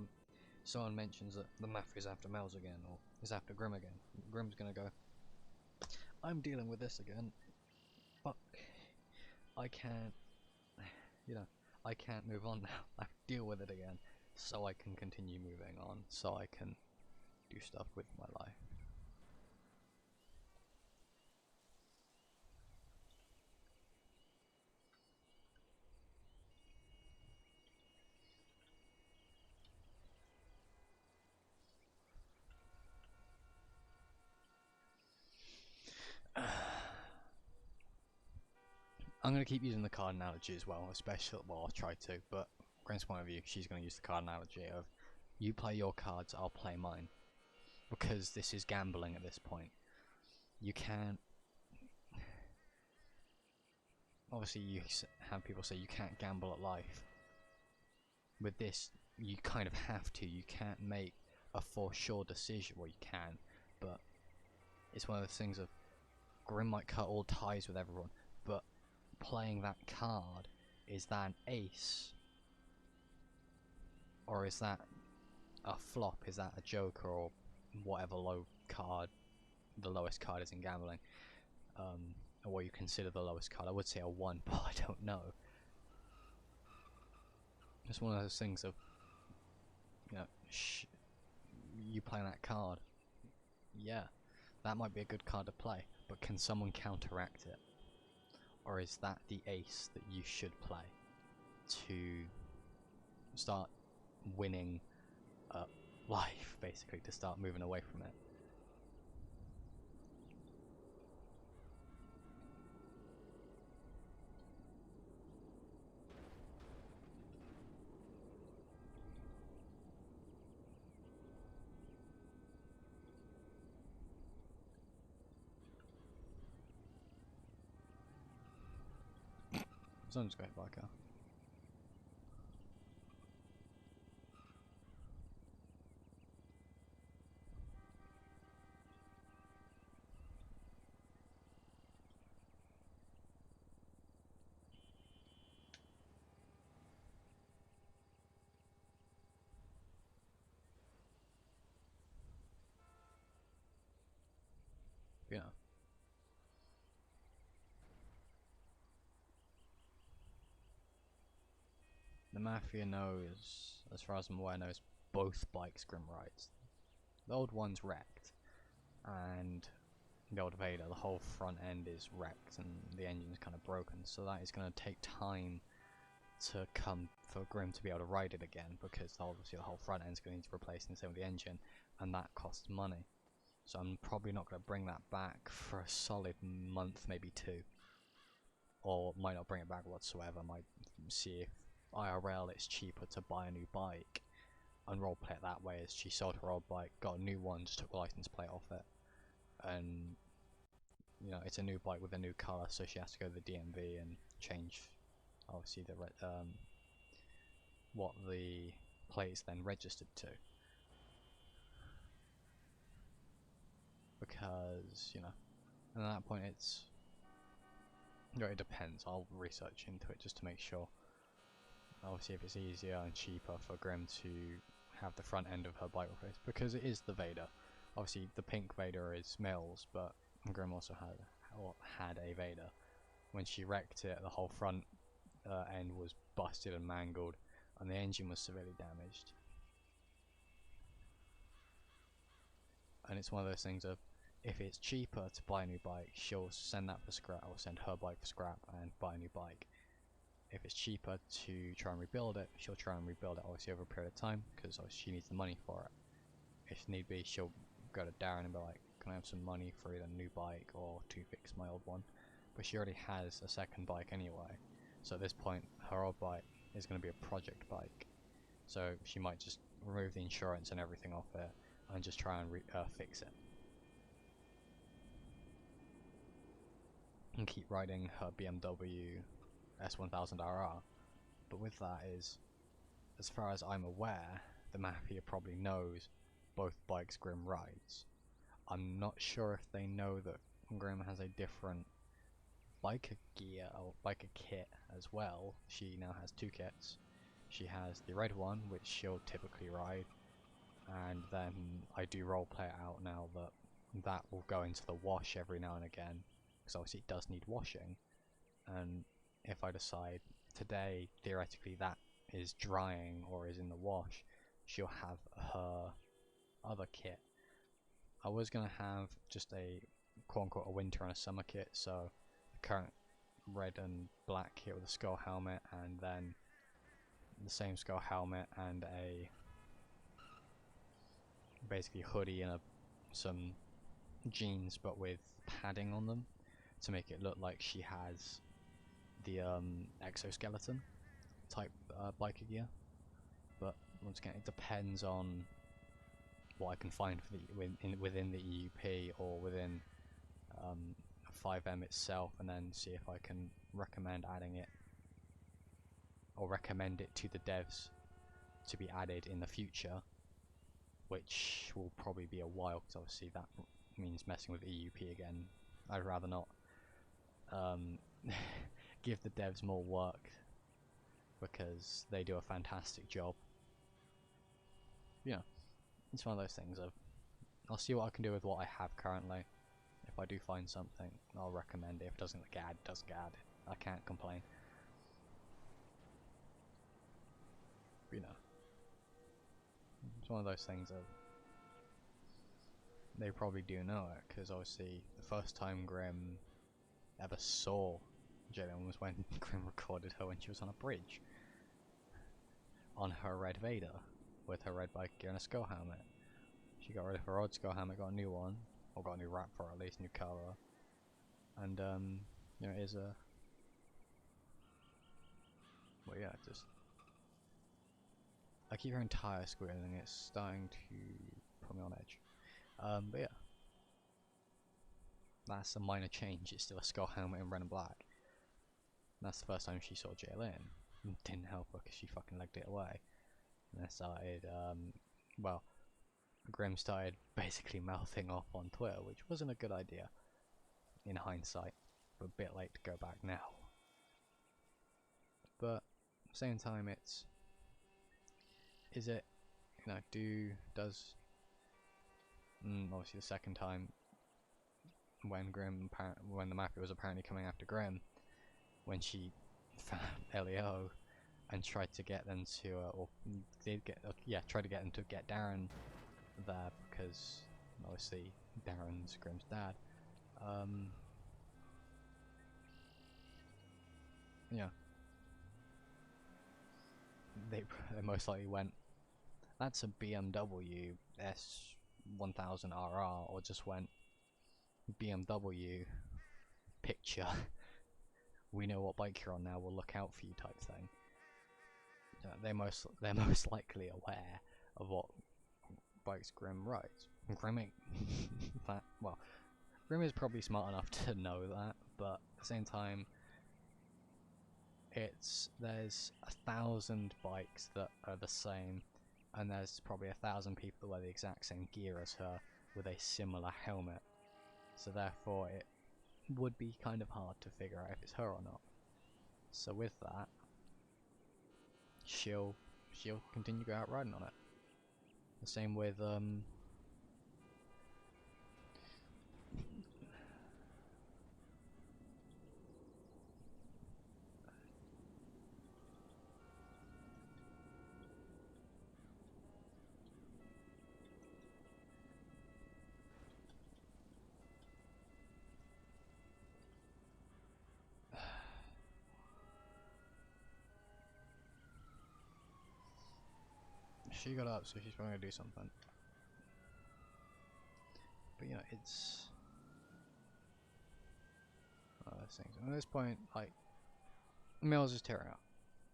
someone mentions that the mafia's after Mel's again or is after Grim again, Grim's gonna go, I'm dealing with this again, fuck, I can't I can't move on now. I have to deal with it again so I can continue moving on, so I can do stuff with my life. I'm going to keep using the card analogy as well, especially, well, I'll try to, but Grim's point of view, she's going to use the card analogy of, you play your cards, I'll play mine. Because this is gambling at this point. You can't... Obviously you have people say you can't gamble at life. With this, you kind of have to. You can't make a for sure decision. Well, you can, but it's one of those things of Grim might cut all ties with everyone, but playing that card, is that an ace? Or is that a flop? Is that a joker or whatever low card the lowest card is in gambling? Or what you consider the lowest card. I would say a 1, but I don't know. It's one of those things of, you know, you playing that card, yeah, that might be a good card to play, but can someone counteract it? Or is that the ace that you should play to start winning life, basically, to start moving away from it? Someone's got hit by a car. Yeah. The Mafia knows, as far as I'm aware, knows both bikes Grim rides. The old one's wrecked, and the old Vader, the whole front end is wrecked and the engine's kind of broken, so that is going to take time to come for Grim to be able to ride it again, because obviously the whole front end's going to need to replace the same with the engine, and that costs money. So I'm probably not going to bring that back for a solid month, maybe 2. Or might not bring it back whatsoever, might see if IRL it's cheaper to buy a new bike and roleplay it that way, as she sold her old bike, got a new one, just took the license plate off it, and you know, it's a new bike with a new colour, so she has to go to the DMV and change obviously the what the plate's then registered to, because you know, and at that point it's, you know, it depends. I'll research into it just to make sure. Obviously, if it's easier and cheaper for Grim to have the front end of her bike replaced, because it is the Vader. Obviously, the pink Vader is Mills, but Grim also had a Vader. When she wrecked it, the whole front end was busted and mangled, and the engine was severely damaged. And it's one of those things of, if it's cheaper to buy a new bike, she'll send that for scrap, or send her bike for scrap and buy a new bike. If it's cheaper to try and rebuild it, she'll try and rebuild it, obviously over a period of time, because she needs the money for it. If need be, she'll go to Darren and be like, can I have some money for either a new bike or to fix my old one? But she already has a second bike anyway, so at this point her old bike is going to be a project bike, so she might just remove the insurance and everything off it and just try and fix it and keep riding her BMW S1000RR. But with that is, as far as I'm aware, the Mafia probably knows both bikes Grim rides. I'm not sure if they know that Grim has a different biker gear or biker kit as well. She now has 2 kits. She has the red one, which she'll typically ride, and then I do roleplay it out now that that will go into the wash every now and again, because obviously it does need washing, and if I decide today, theoretically, that is drying or is in the wash, she'll have her other kit. I was going to have just a quote-unquote a winter and a summer kit, so the current red and black kit with a skull helmet, and then the same skull helmet and a basically hoodie and some jeans but with padding on them to make it look like she has the exoskeleton type biker gear. But once again, it depends on what I can find for within the EUP or within 5M itself, and then see if I can recommend adding it or recommend it to the devs to be added in the future, which will probably be a while, because obviously that means messing with EUP again. I'd rather not give the devs more work, because they do a fantastic job. Yeah, it's one of those things of, I'll see what I can do with what I have currently. If I do find something, I'll recommend it. If it doesn't get added, it doesn't get added. I can't complain. But, you know, it's one of those things of, they probably do know it, because obviously the first time Grim ever saw Jalen was when Grim recorded her when she was on a bridge on her red Vader with her red bike gear and a skull helmet. She got rid of her old skull helmet, got a new one, or got a new wrap for it, at least, new colour. And you know, it is a, well, yeah, just, I keep hearing tire squealing, it's starting to put me on edge. But yeah, that's a minor change. It's still a skull helmet in red and black. And that's the first time she saw Jaylin. Didn't help her because she fucking legged it away. And then started, well, Grim started basically mouthing off on Twitter, which wasn't a good idea in hindsight, but a bit late to go back now. But at the same time, it's, is it, you know, does obviously the second time when when the Mafia was apparently coming after Grim, when she found Leo and tried to get them to, or did get, yeah, tried to get them to get Darren there, because obviously Darren's Grim's dad. Yeah, they most likely went, that's a BMW S1000RR, or just went, BMW picture, we know what bike you're on now, we'll look out for you type thing. They're most likely aware of what bikes Grim rides. Grim ain't that, well, Grim is probably smart enough to know that, but at the same time, there's 1,000 bikes that are the same, and there's probably 1,000 people that wear the exact same gear as her with a similar helmet. So therefore, it would be kind of hard to figure out if it's her or not. So with that, she'll continue to go out riding on it. The same with she got up, so she's probably gonna do something. But you know, it's things. And at this point, like, Mills is tearing up.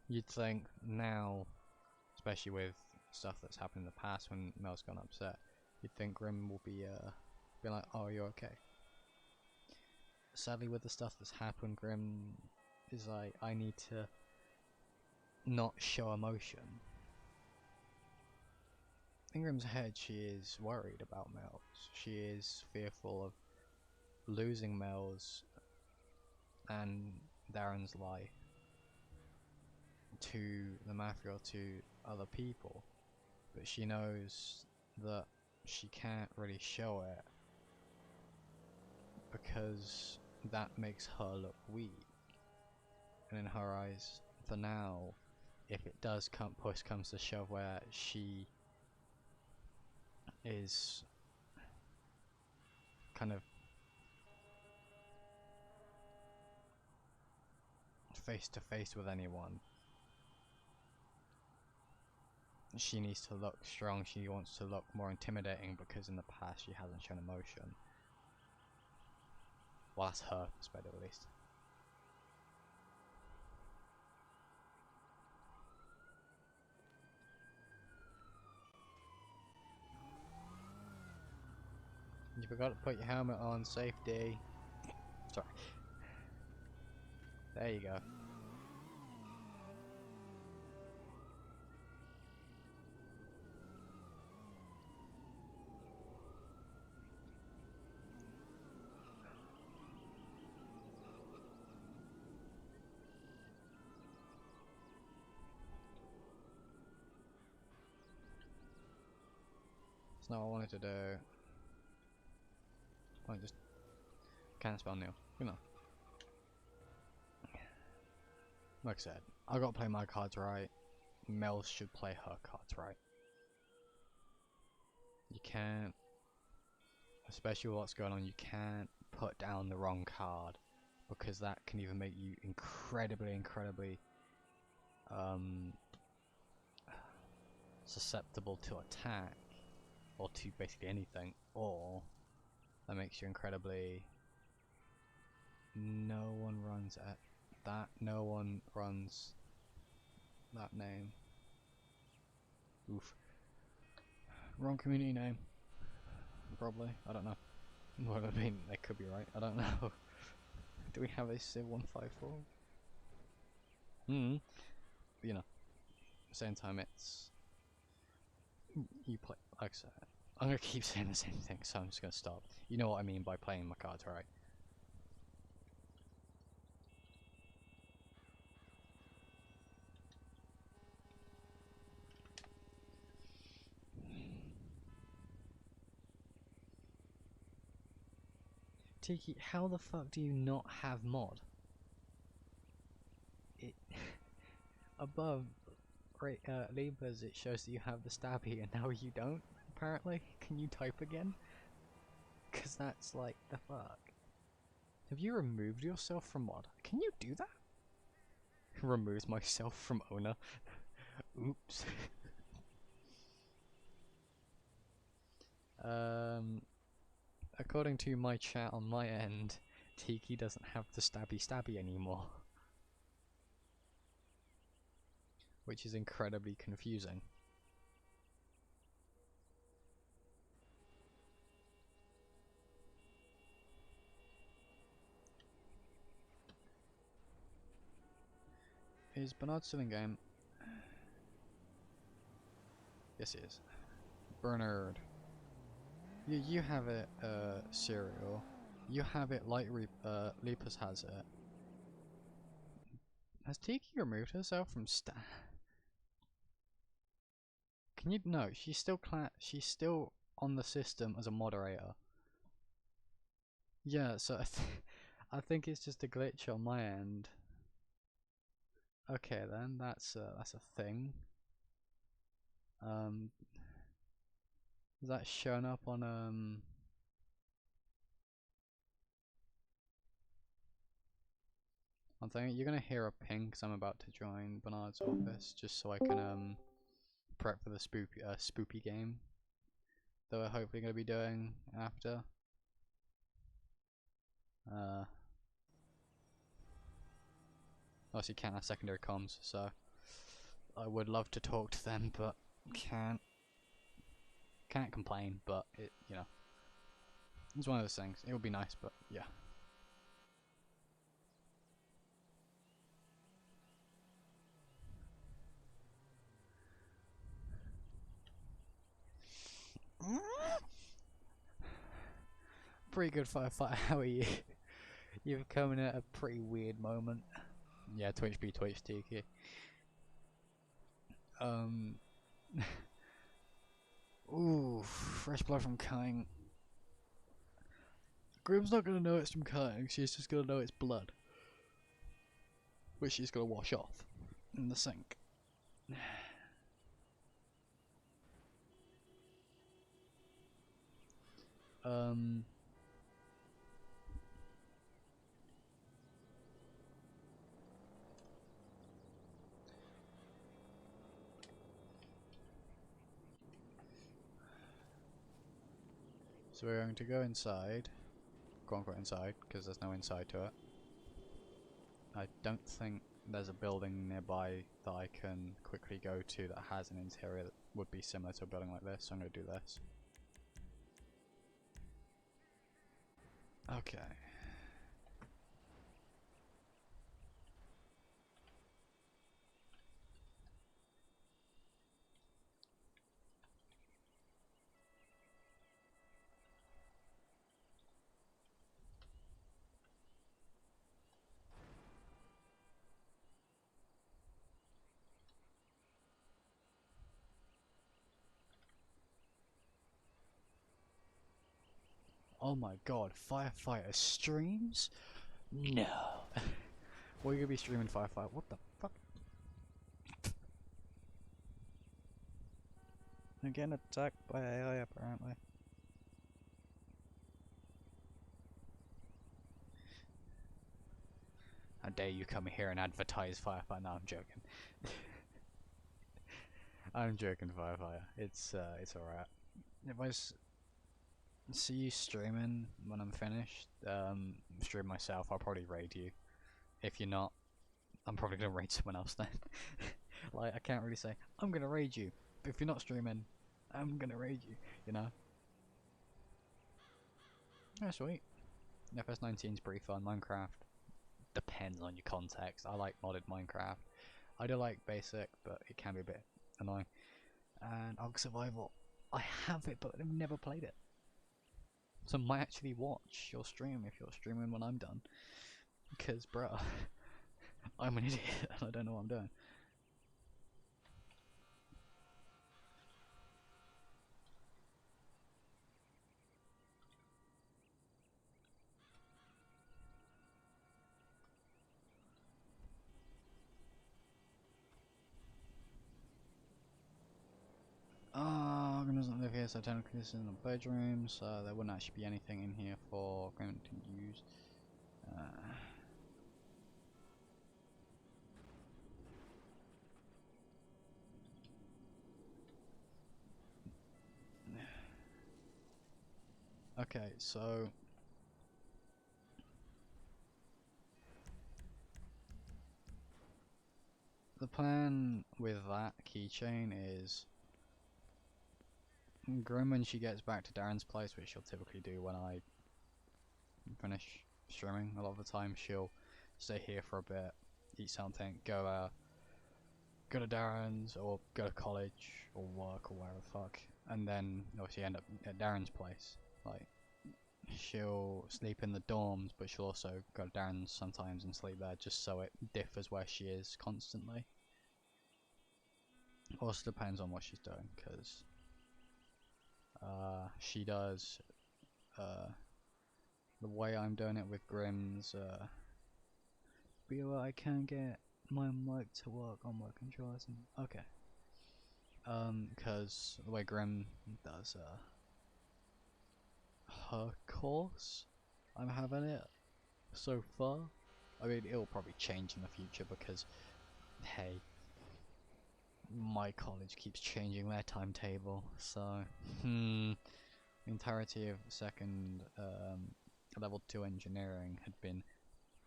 You'd think now, especially with stuff that's happened in the past when Mel's gone upset, you'd think Grim will be like, oh, you're okay. Sadly, with the stuff that's happened, Grim is like, I need to not show emotion. In Grim's head, she is worried about Mel's. She is fearful of losing Mel's and Darren's life to the Mafia, or to other people. But she knows that she can't really show it, because that makes her look weak. And in her eyes, for now, if it does push comes to shove where she is kind of face to face with anyone, she needs to look strong. She wants to look more intimidating, because in the past she hasn't shown emotion. Well, that's her perspective, at least. You forgot to put your helmet on, safety. Sorry. There you go. not what I wanted to do. I just can't spell new. You know. Like I said, I gotta play my cards right. Mel should play her cards right. You can't, especially with what's going on, you can't put down the wrong card, because that can either make you incredibly susceptible to attack, or to basically anything, or that makes you incredibly... No one runs at that, no one runs that name. Oof. Wrong community name. Probably, I don't know. Well, I mean, they could be right, I don't know. Do we have a Civ 154? You know, same time it's... You play, like I said, I'm gonna keep saying the same thing, so I'm just gonna stop. You know what I mean by playing my cards right. Tiki, how the fuck do you not have mod? It above Libras it shows that you have the stabby and now you don't, apparently. Can you type again? Cause that's like the fuck. Have you removed yourself from mod? Can you do that? Removes myself from owner. Oops. According to my chat on my end, Tiki doesn't have the stabby anymore. Which is incredibly confusing. Is Bernard still in game? Yes, he is. Bernard. You have it, Serial. You have it like Lepus has it. Has Tiki removed herself from Can you... No, she's still on the system as a moderator. Yeah, so I think it's just a glitch on my end. Okay then, that's a thing. Is that shown up on I'm thinking you're gonna hear a ping because I'm about to join Bernard's office just so I can prep for the Spoopy game that we're hopefully gonna be doing after. Obviously can't have secondary comms, so I would love to talk to them, but can't complain. But it, you know, it's one of those things. It would be nice, but yeah. Pretty good firefighter. How are you? You've come in at a pretty weird moment. Yeah, Twitch Tiki. Ooh, fresh blood from King. Grim's not gonna know it's from King, she's just gonna know it's blood. Which she's gonna wash off in the sink. So we're going to go inside, quote unquote inside, because there's no inside to it. I don't think there's a building nearby that I can quickly go to that has an interior that would be similar to a building like this, so I'm going to do this. Okay. Oh my god, Firefighter streams? No. We're gonna be streaming Firefighter. What the fuck? I'm getting attacked by AI apparently. How dare you come here and advertise Firefighter? No, I'm joking. I'm joking, Firefighter. It's alright. If I see you streaming when I'm finished, stream myself, I'll probably raid you. If you're not, I'm probably gonna raid someone else then. Like, I can't really say, I'm gonna raid you. But if you're not streaming, I'm gonna raid you, you know? Yeah, sweet. FS19 is pretty fun. Minecraft depends on your context. I like modded Minecraft. I do like basic, but it can be a bit annoying. And Ark Survival, I have it, but I've never played it. So I might actually watch your stream if you're streaming when I'm done. Because, bruh, I'm an idiot and I don't know what I'm doing. Organisms don't live here, so technically this isn't a bedroom, so there wouldn't actually be anything in here for Graham to use. Okay, so the plan with that keychain is Grim, when she gets back to Darren's place, which she'll typically do when I finish streaming, a lot of the time she'll stay here for a bit, eat something, go to Darren's or go to college or work or whatever the fuck, and then obviously end up at Darren's place. Like, she'll sleep in the dorms, but she'll also go to Darren's sometimes and sleep there, just so it differs where she is constantly. Also depends on what she's doing, because she does the way I'm doing it with Grimm's I can't get my mic to work on my controllers. Okay. Because the way Grim does her course, I'm having it so far. I mean, it'll probably change in the future because, hey, my college keeps changing their timetable. So, the entirety of second level 2 engineering had been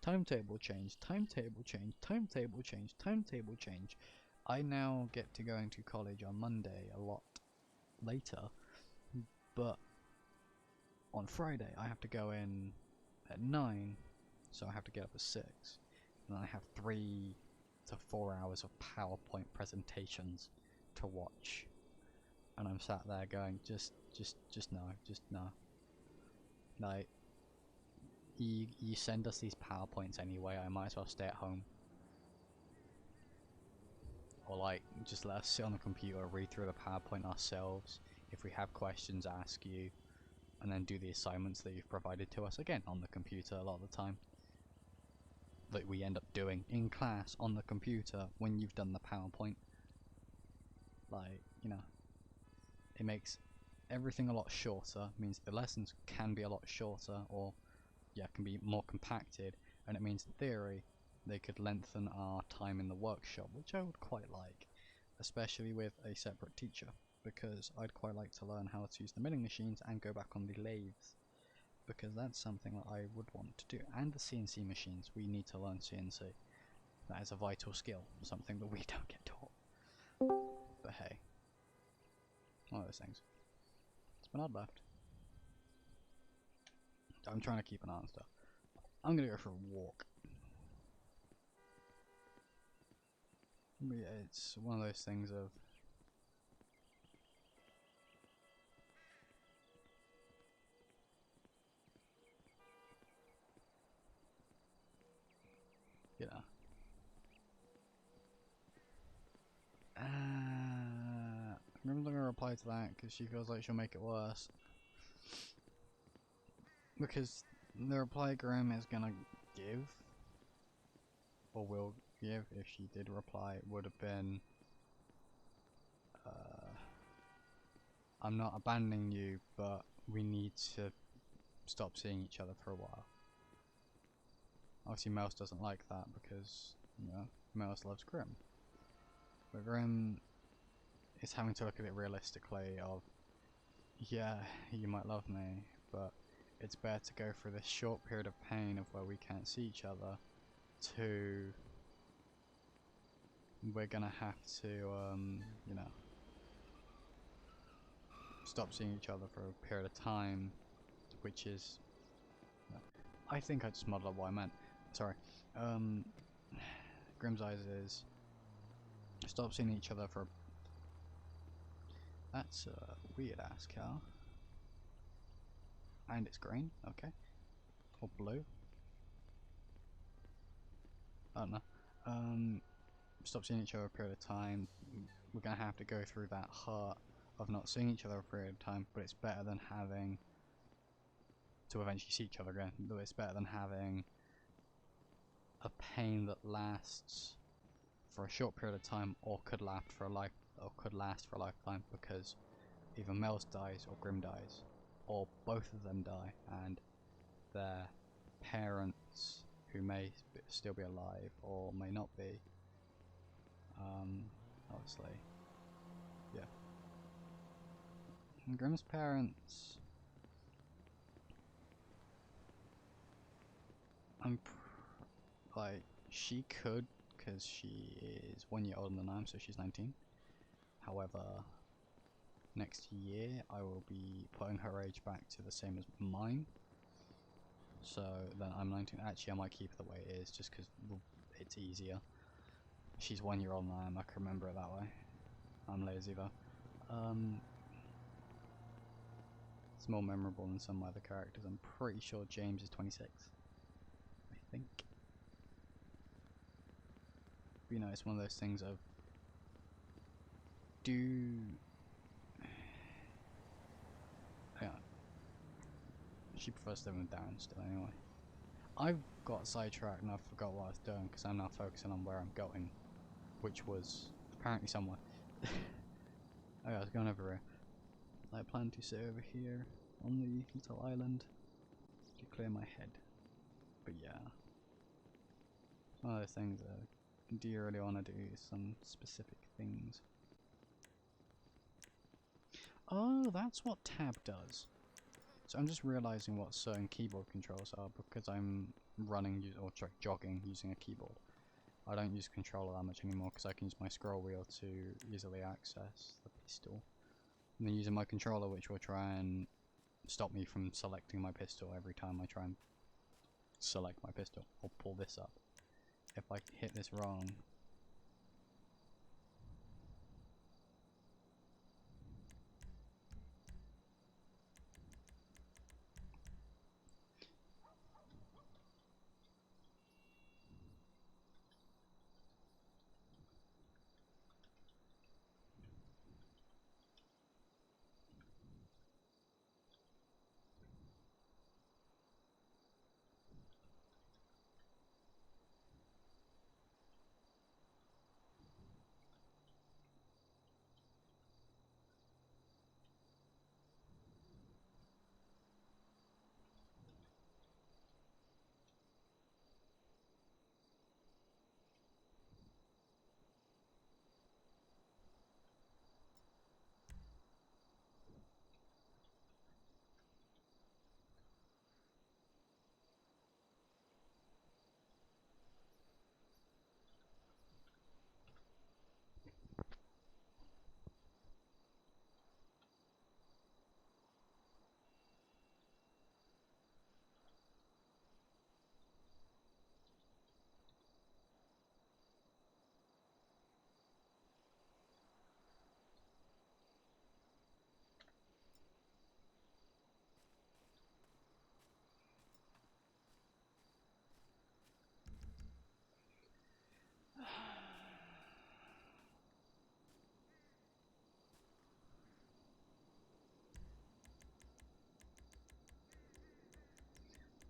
timetable change, timetable change, timetable change, timetable change. I now get to going to college on Monday a lot later, but on Friday I have to go in at 9, so I have to get up at 6, and I have 3 to 4 hours of PowerPoint presentations to watch, and I'm sat there going, just no. Like, you send us these PowerPoints anyway, I might as well stay at home. Or like, just let us sit on the computer, read through the PowerPoint ourselves, if we have questions ask you, and then do the assignments that you've provided to us, again on the computer a lot of the time. That we end up doing in class on the computer when you've done the PowerPoint. Like, you know, it makes everything a lot shorter, means the lessons can be a lot shorter, or yeah, can be more compacted, and it means in theory they could lengthen our time in the workshop, which I would quite like, especially with a separate teacher, because I'd quite like to learn how to use the milling machines and go back on the lathes, because that's something that I would want to do. And the CNC machines, we need to learn CNC. That is a vital skill, something that we don't get taught. But hey, one of those things. It's been odd left. I'm trying to keep an eye on stuff. I'm gonna go for a walk. But yeah, it's one of those things of you know. I'm not gonna reply to that because she feels like she'll make it worse. Because the reply Grim is gonna give, or will give if she did reply, would have been, I'm not abandoning you, but we need to stop seeing each other for a while. Obviously Mouse doesn't like that because, you know, Mouse loves Grim. But Grim is having to look at it realistically of, yeah, you might love me, but it's better to go through this short period of pain of where we can't see each other to we're gonna have to, you know, stop seeing each other for a period of time, which is, I think I just muddled up what I meant. Sorry. Grim's eyes is stop seeing each other for. That's a weird ass car. And it's green, okay. Or blue. I don't know. Stop seeing each other a period of time. We're gonna have to go through that hurt of not seeing each other for a period of time, but it's better than having to eventually see each other again. But it's better than having a pain that lasts for a short period of time, or could last for a lifetime, because either Mel's dies or Grim dies, or both of them die, and their parents, who may still be alive or may not be, obviously, yeah. And Grim's parents, like, she could, because she is 1 year older than I am, so she's 19. However, next year I will be putting her age back to the same as mine. So then I'm 19. Actually, I might keep it the way it is, just because it's easier. She's 1 year older than I am. I can remember it that way. I'm lazy though. It's more memorable than some other characters. I'm pretty sure James is 26. I think. But, you know, it's one of those things of yeah. She prefers living with Darren still anyway. I've got sidetracked and I forgot what I was doing because I'm now focusing on where I'm going, which was apparently somewhere. Oh yeah, I was going over here. I plan to sit over here on the little island to clear my head. But yeah, it's one of those things that do you really want to do some specific things? Oh, that's what tab does. So I'm just realizing what certain keyboard controls are because I'm running or jogging using a keyboard. I don't use controller that much anymore because I can use my scroll wheel to easily access the pistol. And then using my controller, which will try and stop me from selecting my pistol every time I try and select my pistol. Or pull this up. If I hit this wrong,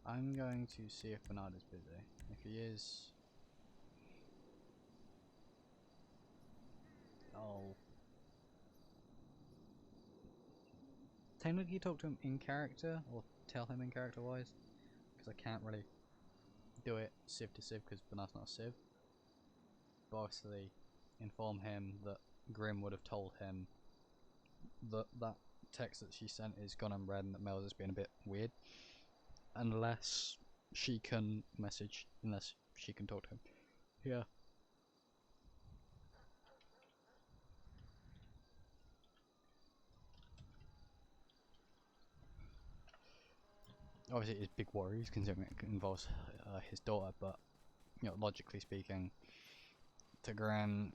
I'm going to see if Bernard is busy. If he is, I'll technically talk to him in character, or tell him in character wise, because I can't really do it civ to civ because Bernard's not a civ. But obviously inform him that Grim would have told him that that text that she sent is gone unread and that Mel's has been a bit weird. Unless she can talk to him. Yeah. Obviously it's big worries considering it involves his daughter, but you know, logically speaking, to Graham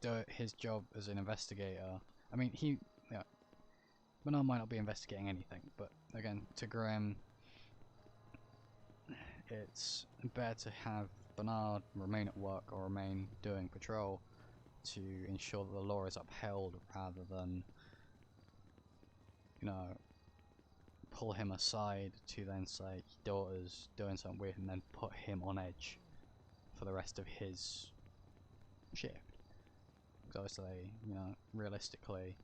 do his job as an investigator. I mean, Bernard might not be investigating anything, but again, to Graham, it's better to have Bernard remain at work or remain doing patrol to ensure that the law is upheld rather than, you know, pull him aside to then say his daughter's doing something weird and then put him on edge for the rest of his shift. Because obviously, you know, realistically,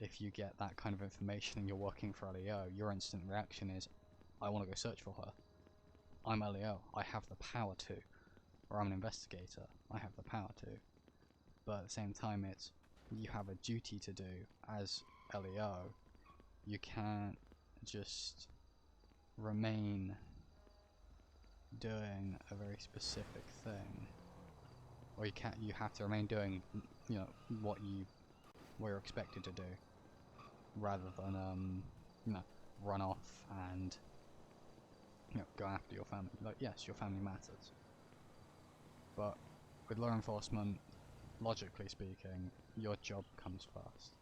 if you get that kind of information and you're working for LEO, your instant reaction is, I want to go search for her. I'm LEO, I have the power to. Or I'm an investigator, I have the power to. But at the same time, it's, you have a duty to do as LEO. You can't just remain doing a very specific thing. Or you have to remain doing, you know, what you're expected to do. Rather than, you know, run off and, you know, go after your family. Like, yes, your family matters. But with law enforcement, logically speaking, your job comes first.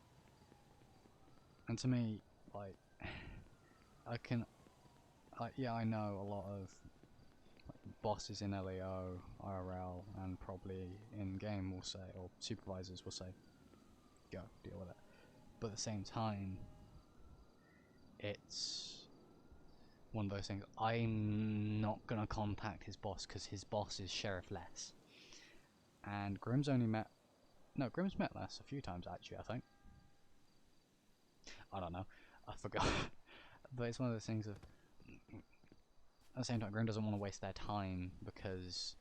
And to me, like, I know a lot of bosses in LEO, IRL, and probably in game will say, or supervisors will say, go, deal with it. But at the same time, it's one of those things, I'm not gonna contact his boss because his boss is Sheriff Les. And Grim's met Les a few times actually, I think. I don't know, I forgot. But it's one of those things of, at the same time, Grim doesn't want to waste their time because,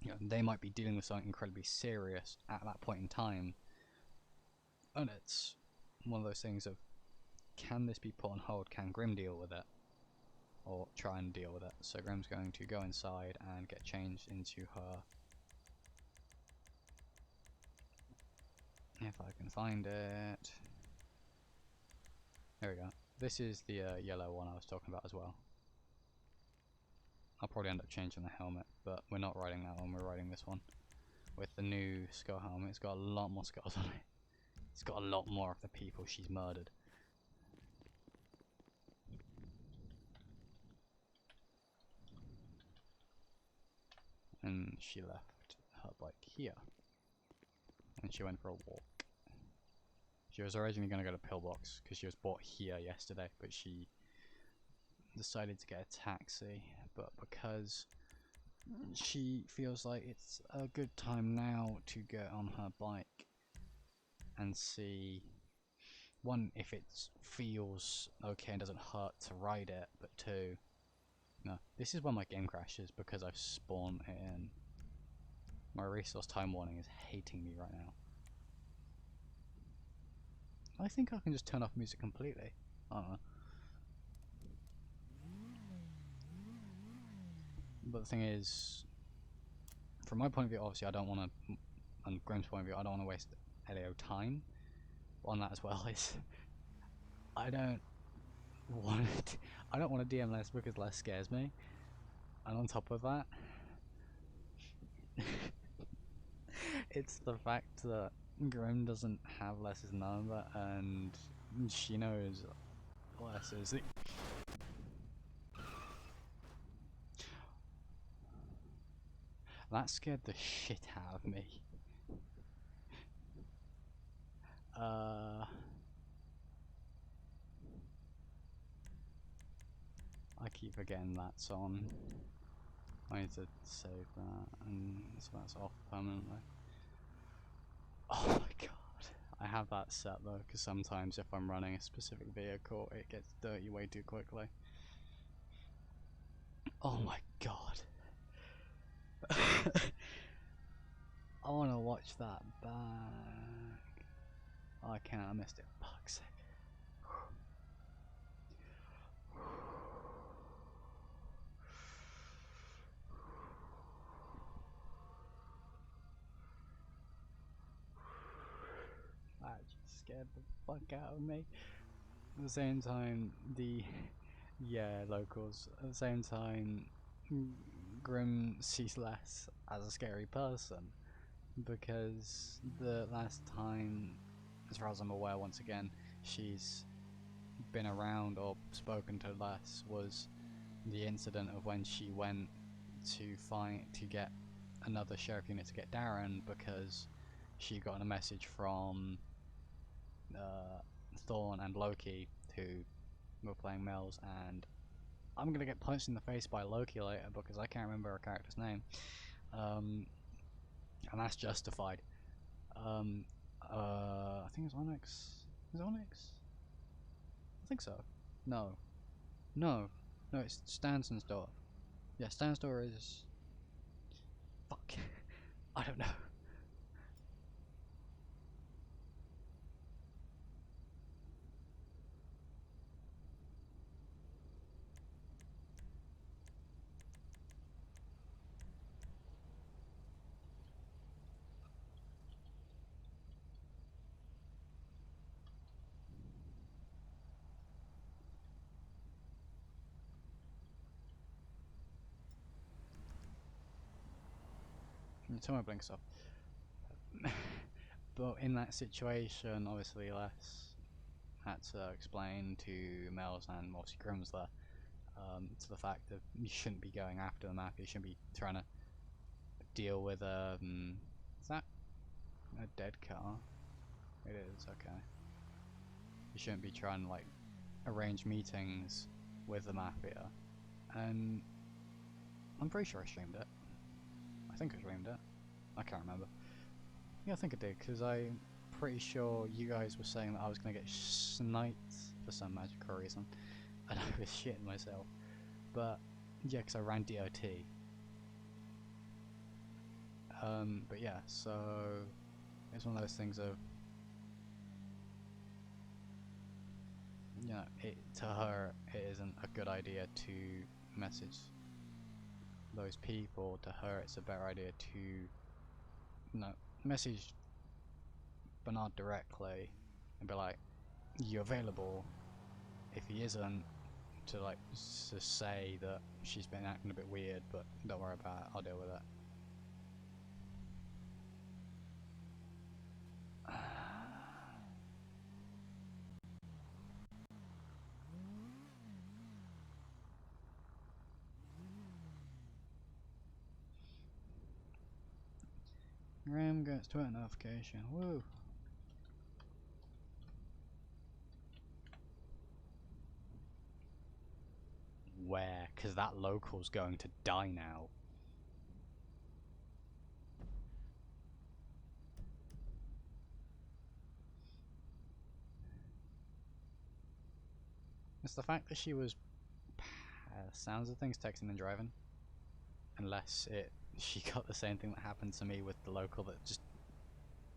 you know, they might be dealing with something incredibly serious at that point in time. And it's one of those things of, can this be put on hold? Can Grim deal with it? Or try and deal with it? So Grim's going to go inside and get changed into her. If I can find it. There we go. This is the yellow one I was talking about as well. I'll probably end up changing the helmet, but we're not riding that one, we're riding this one. With the new skull helmet, it's got a lot more skulls on it. It's got a lot more of the people she's murdered. And she left her bike here. And she went for a walk. She was originally going to go to Pillbox because she was bought here yesterday, but she decided to get a taxi. But because she feels like it's a good time now to get on her bike and see, one, if it feels okay and doesn't hurt to ride it, but two, no, this is when my game crashes because I've spawned it in. My resource time warning is hating me right now. I think I can just turn off music completely. I don't know. But the thing is, from my point of view, obviously I don't want to, and Grim's point of view, I don't want to waste LEO time on that as well. Is I don't want to DM Les because Les scares me, and on top of that, it's the fact that Grim doesn't have Les's number, and she knows Les is the. That scared the shit out of me. I keep forgetting that's on. I need to save that, and so that's off permanently. Oh my god. I have that set though, because sometimes if I'm running a specific vehicle, it gets dirty way too quickly. Oh my god. I want to watch that back. Oh, I can't, I missed it. Fuck's sake. That just scared the fuck out of me. At the same time, yeah, locals. At the same time, Grim sees less as a scary person because the last time, as far as I'm aware, once again, she's been around or spoken to less was the incident of when she went to get another sheriff unit to get Darren because she got a message from Thorn and Loki, who were playing Mills, and I'm gonna get punched in the face by Loki later because I can't remember her character's name, and that's justified. I think it's Onyx. Is it Onyx? I think so. No, no, no. It's Stanson's daughter. Yeah, Stan's daughter is. Fuck. I don't know. Tell my blinks off. But in that situation, obviously, Les had to explain to Mel's and obviously Grimm's there, to the fact that you shouldn't be going after the mafia, you shouldn't be trying to deal with is that a dead car? It is, okay. You shouldn't be trying to like arrange meetings with the mafia. And I'm pretty sure I streamed it. I think I streamed it. I can't remember. Yeah, I think I did, because I'm pretty sure you guys were saying that I was going to get sniped for some magical reason. And I was shitting myself. But, yeah, because I ran DOT. But yeah, so it's one of those things of, you know, to her, it isn't a good idea to message those people. To her, it's a better idea to, you know, message Bernard directly and be like, you available? If he isn't, to like to say that she's been acting a bit weird, but don't worry about it, I'll deal with it. Graham gets Twitter notification. Woo! Where? Because that local's going to die now. It's the fact that she was, sounds of things, texting and driving. Unless she got the same thing that happened to me with the local that just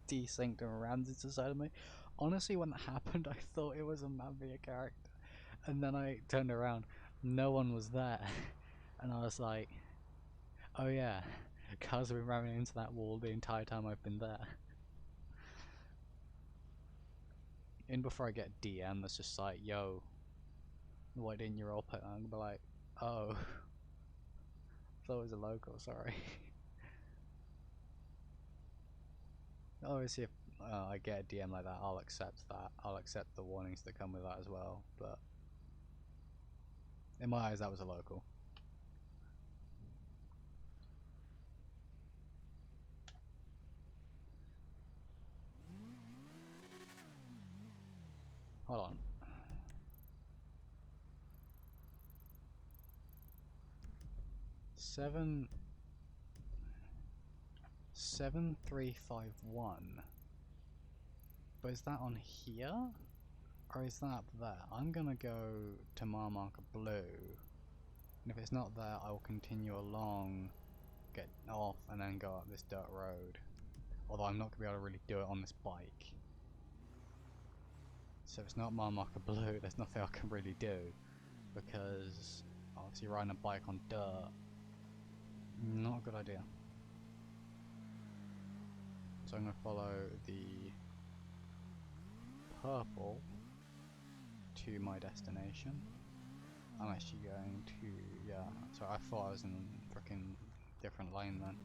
desynced and rammed into the side of me. Honestly, when that happened, I thought it was a Mavia character. And then I turned around, no one was there. And I was like, oh yeah, cars have been ramming into that wall the entire time I've been there. And before I get DM that's just like, yo, why didn't you roll put on? I'm gonna be like, oh, thought it was a local, sorry. Obviously, if I get a DM like that, I'll accept that. I'll accept the warnings that come with that as well, but in my eyes, that was a local. Hold on. 7351. But is that on here? Or is that up there? I'm gonna go to mile marker blue. And if it's not there, I will continue along, get off, and then go up this dirt road. Although I'm not gonna be able to really do it on this bike. So if it's not mile marker blue, there's nothing I can really do. Because obviously riding a bike on dirt, not a good idea. So I'm going to follow the purple to my destination. I'm actually going to, yeah, so I thought I was in a freaking different lane then.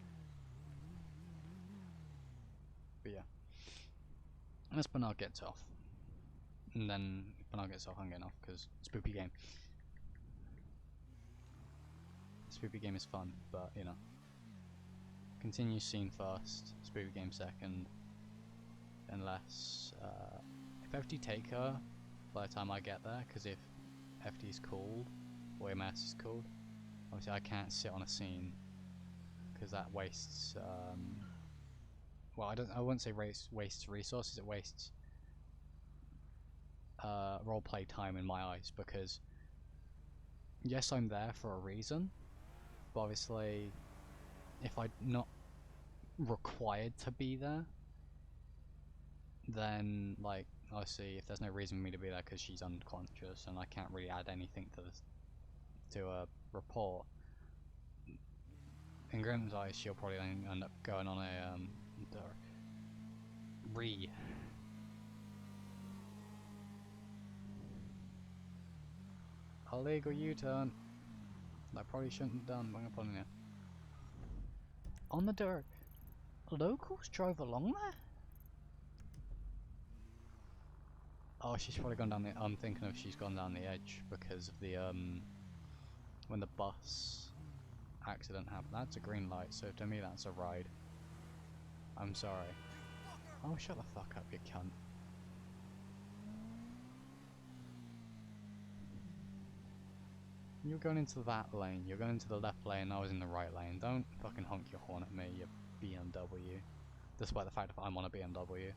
But yeah. Unless Bernard gets off. And then if Bernard gets off, I'm getting off because Spoopy game. Spoopy game is fun, but you know. Continue scene first, Spoopy game second. Unless, if FD take her by the time I get there, because if FD's called, or EMS is called, obviously I can't sit on a scene, because that wastes, well I wouldn't say wastes resources, it wastes roleplay time in my eyes, because yes I'm there for a reason, but obviously if I'm not required to be there, then like obviously if there's no reason for me to be there because she's unconscious and I can't really add anything to this, to a report, in Graham's eyes she'll probably then end up going on a illegal U-turn that I probably shouldn't have done going up on here. On the dirt. Locals drove along there? Oh, she's probably gone down the, I'm thinking of she's gone down the edge because of the when the bus accident happened. That's a green light, so to me that's a ride. I'm sorry. Oh, shut the fuck up, you cunt. You're going into that lane, you're going into the left lane, I was in the right lane. Don't fucking honk your horn at me, you BMW. Despite the fact that I'm on a BMW.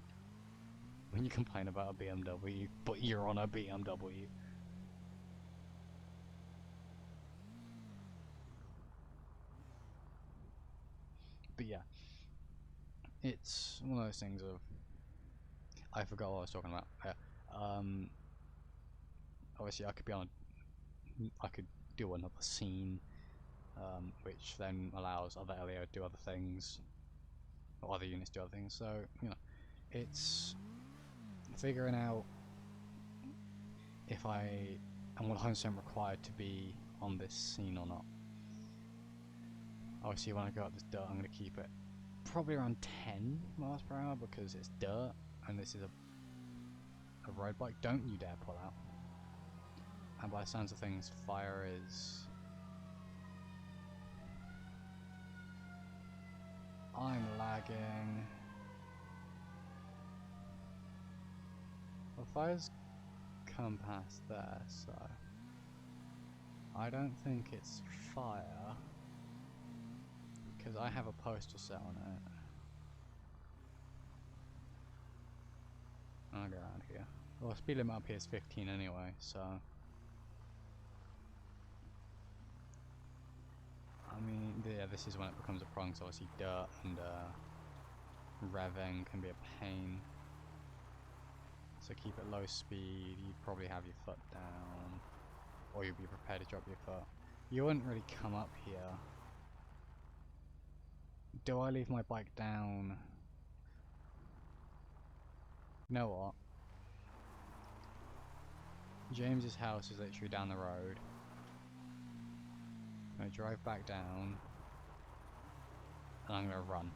When you complain about a BMW, but you're on a BMW. But yeah. It's one of those things of... I forgot what I was talking about. Obviously I could be on I could do another scene, which then allows other LEO to do other things, or other units to do other things, so, you know, it's figuring out if I am 100% required to be on this scene or not. Obviously when I go up this dirt I'm going to keep it probably around 10 miles per hour because it's dirt and this is a road bike. Don't you dare pull out. And by the sounds of things, fire is... I'm lagging. Well, fire's come past there, so... I don't think it's fire. Because I have a poster set on it. I'll go around here. Well, speed limit up here is 15 anyway, so... I mean, yeah, this is when it becomes a problem, so obviously dirt and revving can be a pain. So keep it low speed, you probably have your foot down, or you'll be prepared to drop your foot. You wouldn't really come up here. Do I leave my bike down? You know what? James's house is literally down the road. I'm gonna drive back down, and I'm gonna run.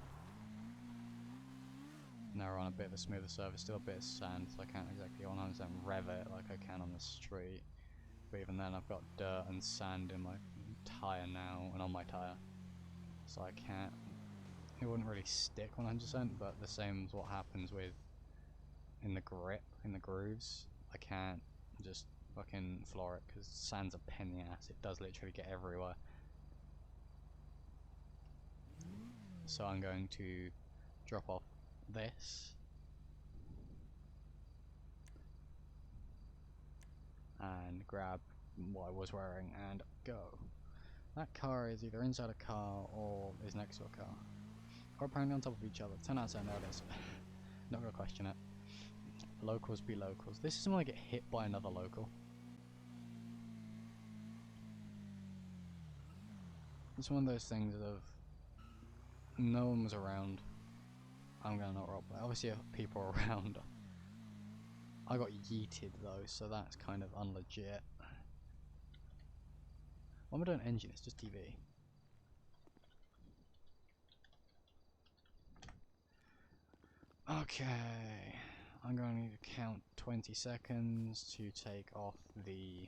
Now we're on a bit of a smoother surface, still a bit of sand, so I can't exactly 100% rev it like I can on the street. But even then I've got dirt and sand in my tyre now, and on my tyre. So I can't, it wouldn't really stick 100%, but the same as what happens with, in the grip, in the grooves, I can't just fucking floor it, because sand's a pain in the ass, it does literally get everywhere. So I'm going to drop off this and grab what I was wearing and go. That car is either inside a car or is next to a car. Or apparently on top of each other. 10 out of 10 notice. Not gonna question it. Locals be locals. This is when I get hit by another local. It's one of those things of no one was around. I'm gonna not roll. Obviously, if people are around. I got yeeted though, so that's kind of unlegit. What am I doing? Engine? It's just TV. Okay, I'm going to need to count 20 seconds to take off the...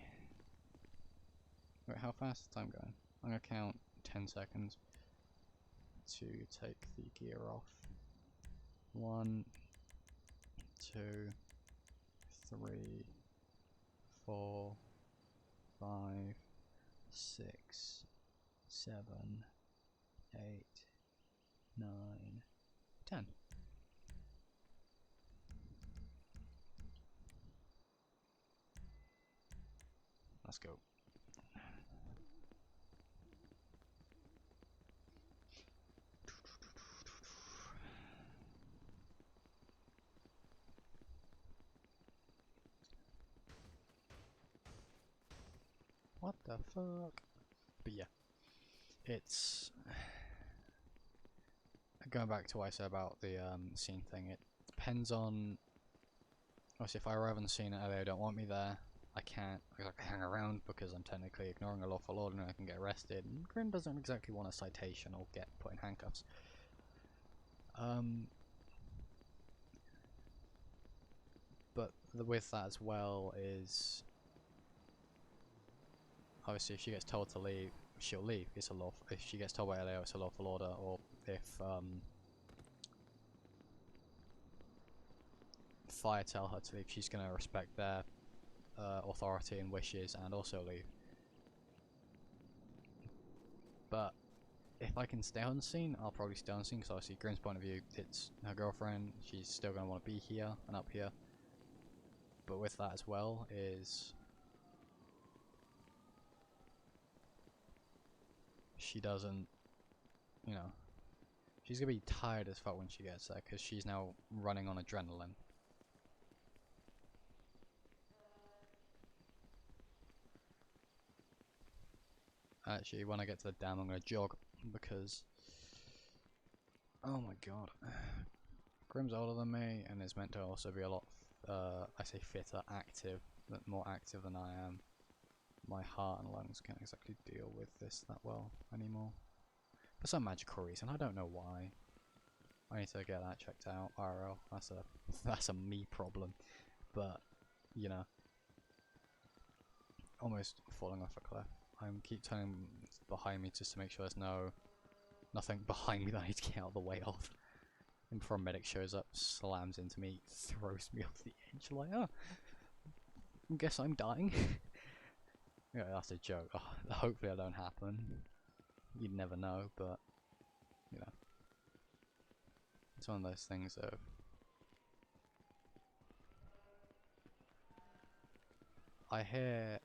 Wait, how fast is time going? I'm going to count 10 seconds to take the gear off. 1, 2, 3, 4, 5, 6, 7, 8, 9, 10. Let's go. What the fuck? But yeah, it's going back to what I said about the scene thing. It depends on. Obviously, if I arrive on the scene and they don't want me there, I can't hang around because I'm technically ignoring a lawful order and I can get arrested. And Grim doesn't exactly want a citation or get put in handcuffs. But with that as well is obviously if she gets told to leave, she'll leave. It's a law. If she gets told by LAO, it's a lawful order. Or if fire tell her to leave, she's going to respect their authority and wishes and also leave. But if I can stay on the scene, I'll probably stay on the scene because obviously Grim's point of view, it's her girlfriend, she's still going to want to be here and up here. But with that as well is she doesn't, you know, she's going to be tired as fuck when she gets there because she's now running on adrenaline. Actually, when I get to the dam, I'm going to jog because, oh my god, Grim's older than me and is meant to also be a lot, I say fitter, active, more active than I am. My heart and lungs can't exactly deal with this that well anymore. For some magical reason, I don't know why. I need to get that checked out. RL, that's a me problem. But, you know, almost falling off a cliff. I keep turning behind me just to make sure there's nothing behind me that I need to get out of the way of. And before a medic shows up, slams into me, throws me off the edge, like, oh, I guess I'm dying. Yeah, that's a joke. Oh, hopefully that don't happen. You'd never know, but, you know. It's one of those things of... I hear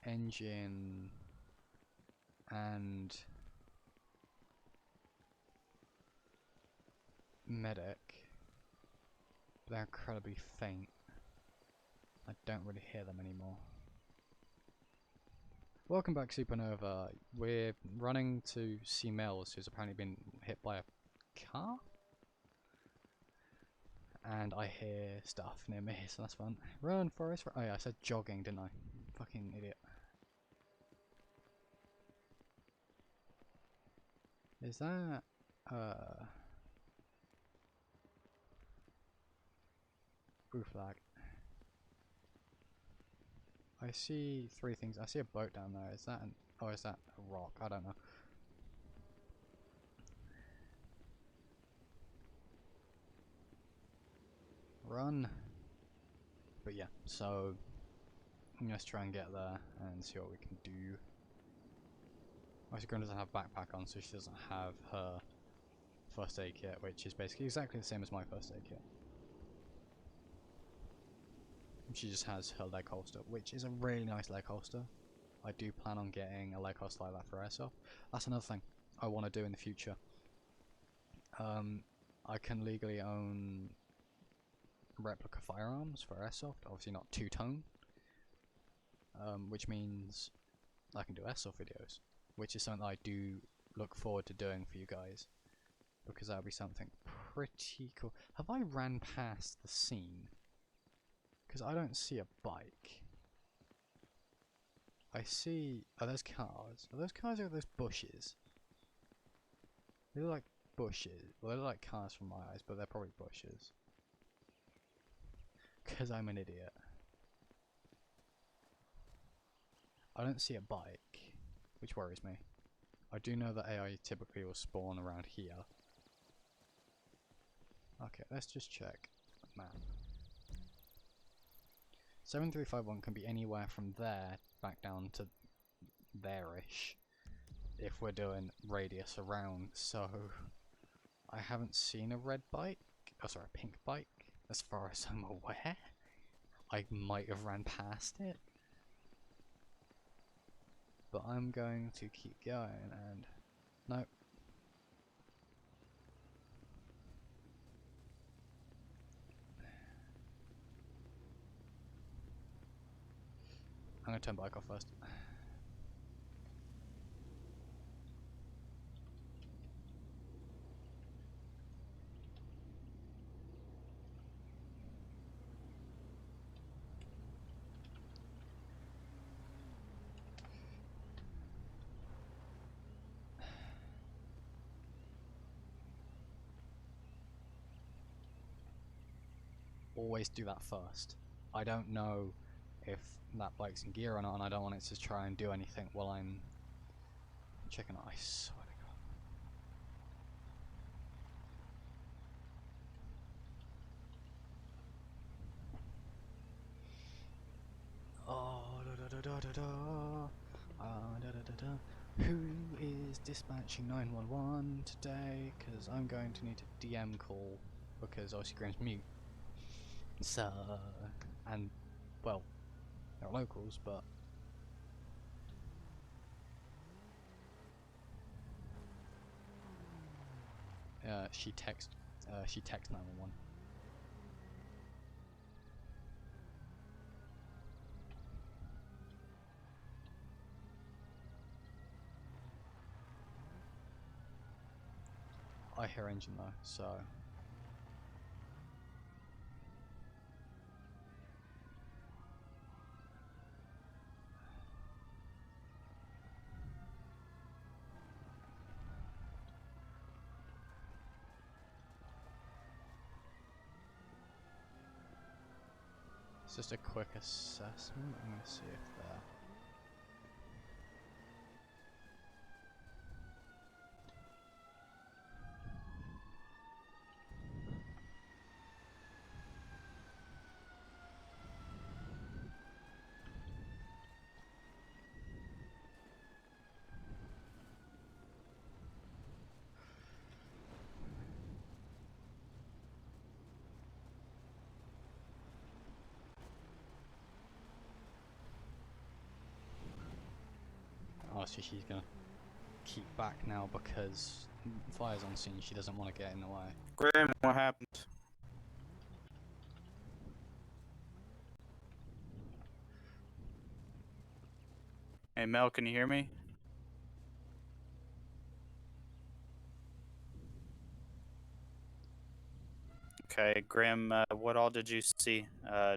engine and medic, but they're incredibly faint. I don't really hear them anymore. Welcome back, Supernova. We're running to see Mills, who's apparently been hit by a car? And I hear stuff near me, so that's fun. Run, Forrest, run. Oh yeah, I said jogging, didn't I? Fucking idiot. Is that... blue flag. I see 3 things. I see a boat down there. Is that an... oh, is that a rock? I don't know. Run. But yeah, so... let's try and get there and see what we can do. Obviously, Grim doesn't have a backpack on, so she doesn't have her first aid kit, which is basically exactly the same as my first aid kit. She just has her leg holster, which is a really nice leg holster. I do plan on getting a leg holster like that for airsoft. That's another thing I want to do in the future. I can legally own replica firearms for airsoft, obviously not two-tone, which means I can do airsoft videos, which is something that I do look forward to doing for you guys, because that'll be something pretty cool. Have I ran past the scene? Because I don't see a bike. I see... Are those cars? Are those cars or are those bushes? They look like bushes. Well, they look like cars from my eyes, but they're probably bushes. Because I'm an idiot. I don't see a bike, which worries me. I do know that AI typically will spawn around here. Okay, let's just check the map. 7351 can be anywhere from there back down to there-ish if we're doing radius around, so I haven't seen a red bike, oh sorry, a pink bike, as far as I'm aware. I might have ran past it, but I'm going to keep going and no. I'm going to turn bike off first. Always do that first. I don't know if that bike's in gear or not, and I don't want it to try and do anything while I'm checking it. I swear to God. Oh, da da da da da. Da da da da. Who is dispatching 911 today? Because I'm going to need a DM call because obviously Graham's mute. So, and well, they're locals, but she text 911. I hear engine though, so it's just a quick assessment. I'm gonna see if they're oh, so she's gonna keep back now because fire's on scene. She doesn't want to get in the way. Graham, what happened? Hey Mel, can you hear me? Okay, Graham, what all did you see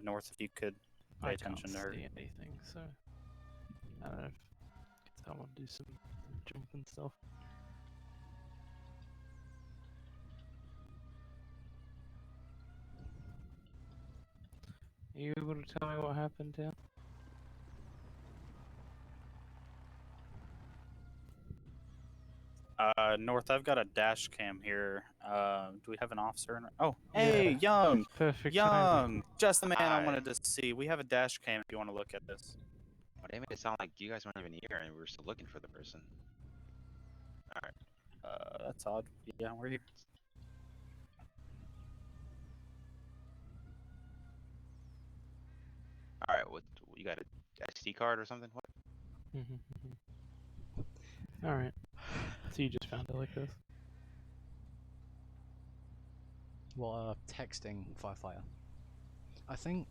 north if you could pay attention to her? I can't see anything, so I don't know if someone do some jumping stuff. Are you able to tell me what happened here? North, I've got a dash cam here. Do we have an officer? Oh, hey, Yeah, Young! that's perfect Young! timing. Just the man I Hi. wanted to see. We have a dash cam if you want to look at this. They made it sound like you guys weren't even here and we were still looking for the person. Alright. That's odd. Yeah, we're here. All right, what you got a SD card or something? What? Alright. So you just found it like this? Well, texting firefighter. I think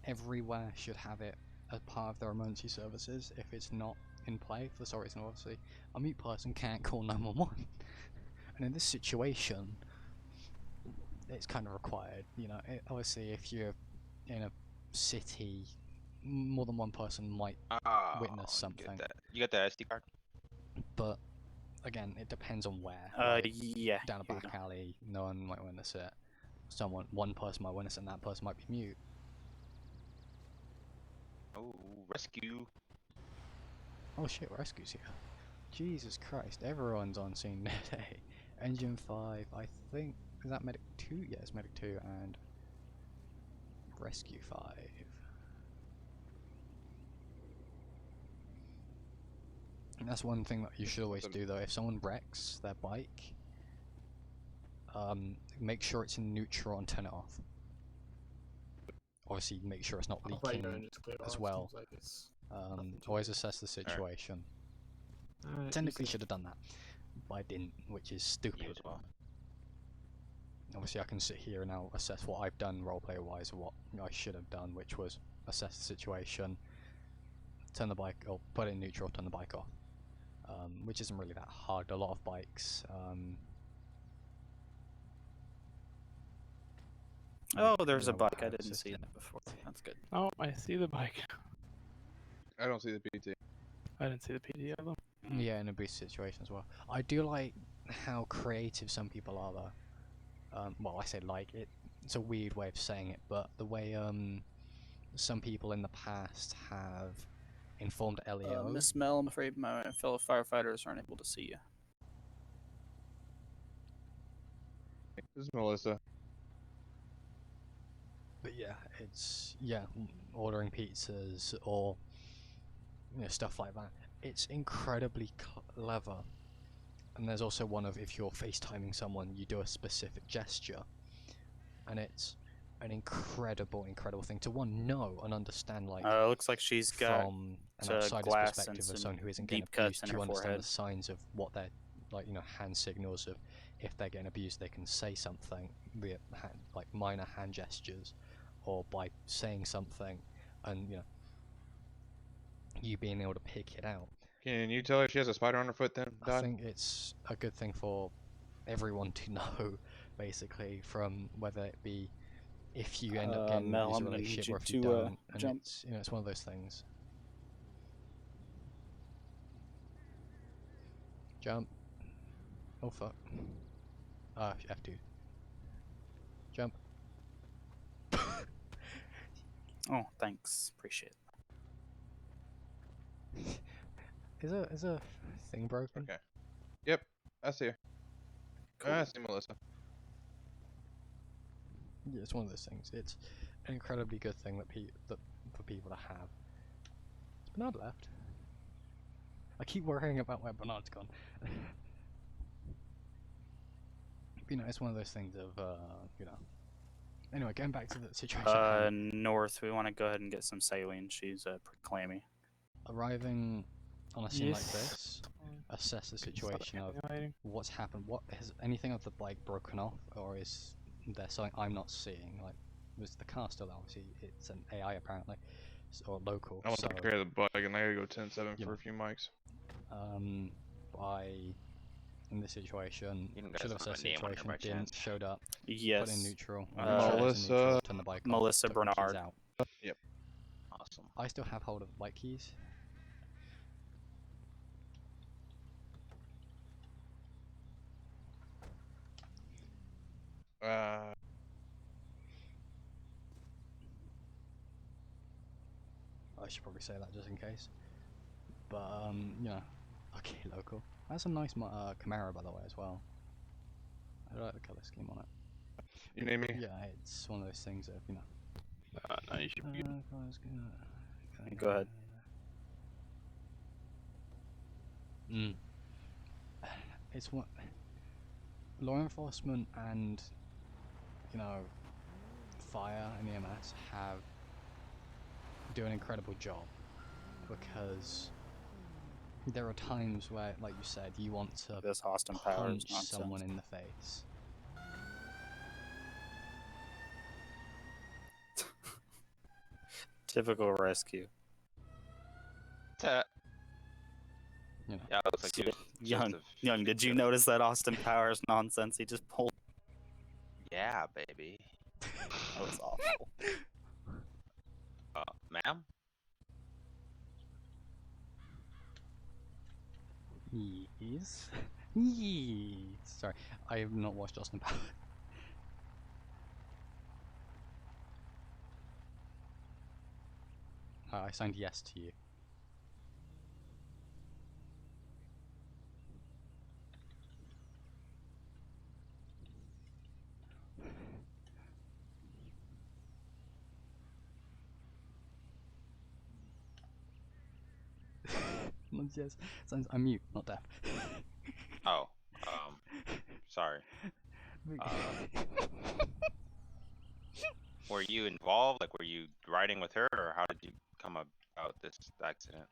everywhere should have it as part of their emergency services if it's not in play for some reason. Obviously, a mute person can't call 911, and in this situation, it's kind of required. You know, obviously, if you're in a city, more than one person might witness something. You got the SD card? But again, it depends on where. Yeah. Down a back alley, no one might witness it. One person might witness it, and that person might be mute. Oh, rescue. Oh shit, rescue's here. Jesus Christ, everyone's on scene today. Engine 5, I think, is that Medic 2? Yeah, it's Medic 2 and Rescue 5. And that's one thing that you should always do though. If someone wrecks their bike, make sure it's in neutral and turn it off. Obviously, make sure it's not leaking as well. Always assess the situation. Technically should have done that, but I didn't, which is stupid. Obviously I can sit here and now assess what I've done roleplay wise and what I should have done, which was assess the situation, turn the bike, or put it in neutral, turn the bike off, which isn't really that hard. A lot of bikes Oh, there's a bike. I didn't see that before. That's good. Oh, I see the bike. I don't see the PT. I didn't see the PD of them. Yeah, in a boost situation as well. I do like how creative some people are though. Well, I say like it. It's a weird way of saying it, but the way some people in the past have informed LEO. Miss Mel, I'm afraid my fellow firefighters aren't able to see you. This is Melissa. But yeah, it's ordering pizzas or stuff like that. It's incredibly clever. And there's also one of if you're FaceTiming someone, you do a specific gesture, and it's an incredible thing to know and understand. Like, looks like she's got from an outsider's glass perspective and of someone who isn't deep getting cuts abused, in you her understand forehead. the signs of what they're like. Hand signals of if they're getting abused, they can say something via like minor hand gestures, or by saying something, and you being able to pick it out. Can you tell her she has a spider on her foot then, Don? I think it's a good thing for everyone to know, basically, from whether it be if you end up getting Mel, a I'm gonna relationship need or if you you to, don't. And jump. it's one of those things. Jump. Oh fuck. F2. Jump. Oh, thanks. Appreciate it. Is a thing broken? Okay. Yep, I see her. Cool. I see Melissa. Yeah, it's one of those things. It's an incredibly good thing that for people to have. Is Bernard left? I keep worrying about where Bernard's gone. It's one of those things of Anyway, going back to the situation. North. We want to go ahead and get some saline. She's pretty clammy. Arriving on a scene like this, assess the situation of what's happened. What has anything of the bike broken off, or is there something I'm not seeing? Like, was the car still? Obviously, it's an AI apparently, or local. I want to take care of the bug, and I gotta go 10-7 for a few mics. In this situation, should have assessed the situation. Didn't showed up. Yes. Put in neutral. Melissa. Turn the bike off. Melissa took the keys Bernard. Out. Yep. Awesome. I still have hold of the bike keys. I should probably say that just in case. But okay, local. That's a nice Camaro, by the way, as well. I like the color scheme on it. You name me? Yeah, it's one of those things of No, you should be good. Go ahead. it's what law enforcement and, you know, fire and EMS do an incredible job, because there are times where, like you said, you want to This Austin Powers punch nonsense. someone in the face. Typical rescue. Ta- You know. Yeah, it looks like you. Young, did you notice that Austin Powers nonsense he just pulled? Yeah, baby. That was awful. Ma'am? Yes. Yes. Sorry, I have not watched Austin Powers. I signed yes to you. Yes, I'm mute, not deaf. Oh, sorry. Were you involved? Like, were you riding with her, or how did you come about this accident?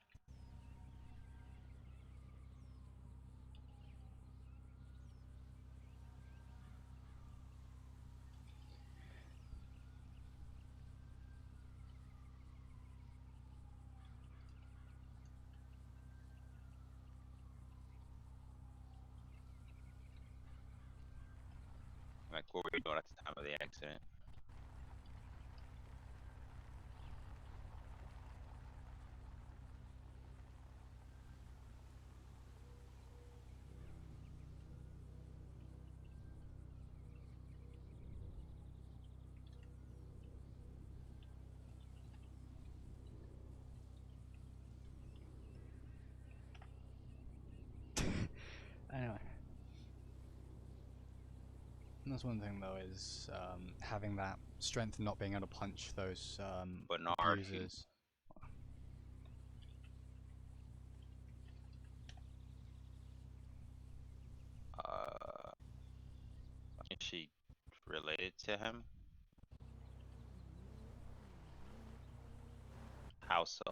Like, what were you doing at the time of the accident? Anyway. And that's one thing though, is having that strength and not being able to punch those Bernard, abusers. Is she related to him? How so?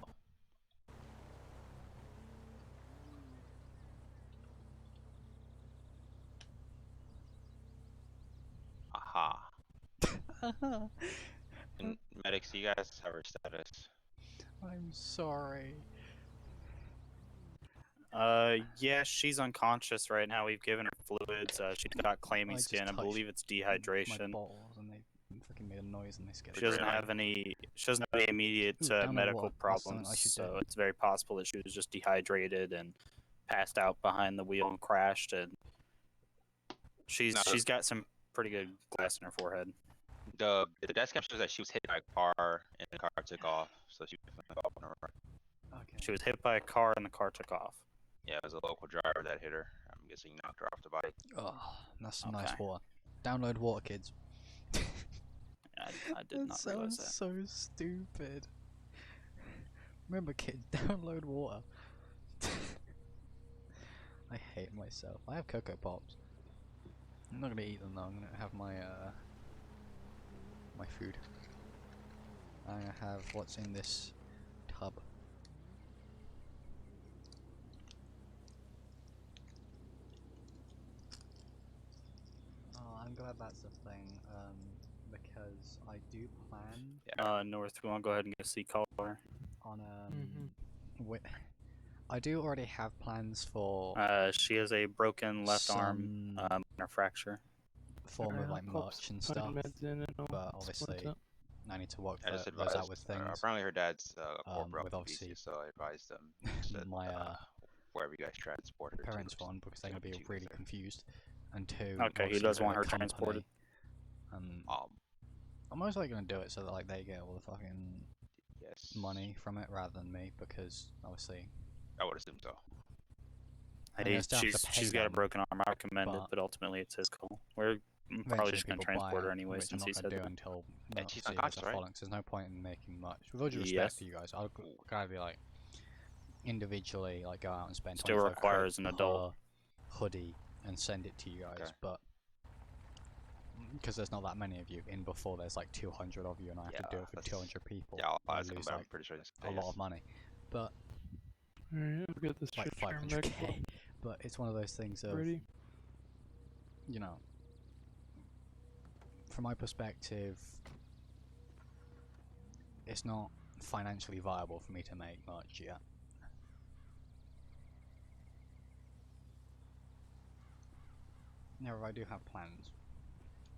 Aha. And medics, you guys have her status. I'm sorry. Yeah, she's unconscious right now. We've given her fluids. She's got clammy skin. I believe it's dehydration. My balls, and they fucking made a noise and they scared She doesn't have any. She doesn't have any immediate medical problems, so it's very possible that she was just dehydrated and passed out behind the wheel and crashed. And she's got some pretty good glass in her forehead. The death cam shows that she was hit by a car and the car took off, so she fell off on her right. Okay. She was hit by a car and the car took off. Yeah, it was a local driver that hit her. I'm guessing he knocked her off the bike. Oh, that's some nice water. Download water, kids. I did not realize that. So stupid. Remember, kids, download water. I hate myself. I have Cocoa Pops. I'm not gonna eat them though. I'm gonna have my my food. I'm gonna have what's in this tub. Oh, I'm glad that's a thing. Because I do plan. North, we want to go ahead and get a sea color. On I do already have plans for. She has a broken left arm, and a fracture. Form of like merch and stuff, but obviously I need to work those out with things. Apparently her dad's core broke, with obviously so I advised them that my wherever you guys transport her parents, to, one, because they're gonna be really confused, and two, okay, he does want her transported. I'm most likely gonna do it so that like they get all the fucking money from it rather than me, because obviously I would assume so. Hey, she's got a broken arm. I recommend it, but ultimately it's his call. We're probably just gonna transport her anyway, since he said that. Until she's unconscious, right? There's no point in making much. With all due respect to you guys, I'll kind of be like individually, like go out and spend. Still requires an adult hoodie and send it to you guys, Okay. but because there's not that many of you, in before there's like 200 of you, and I have to do it for 200 people, Yeah, I'll I ask him, lose but I'm like pretty sure it's a lot of money. But Alright, I'll get this like shit turned back 500k. But it's one of those things of, ready. you know, from my perspective, it's not financially viable for me to make much yet. Now, I do have plans,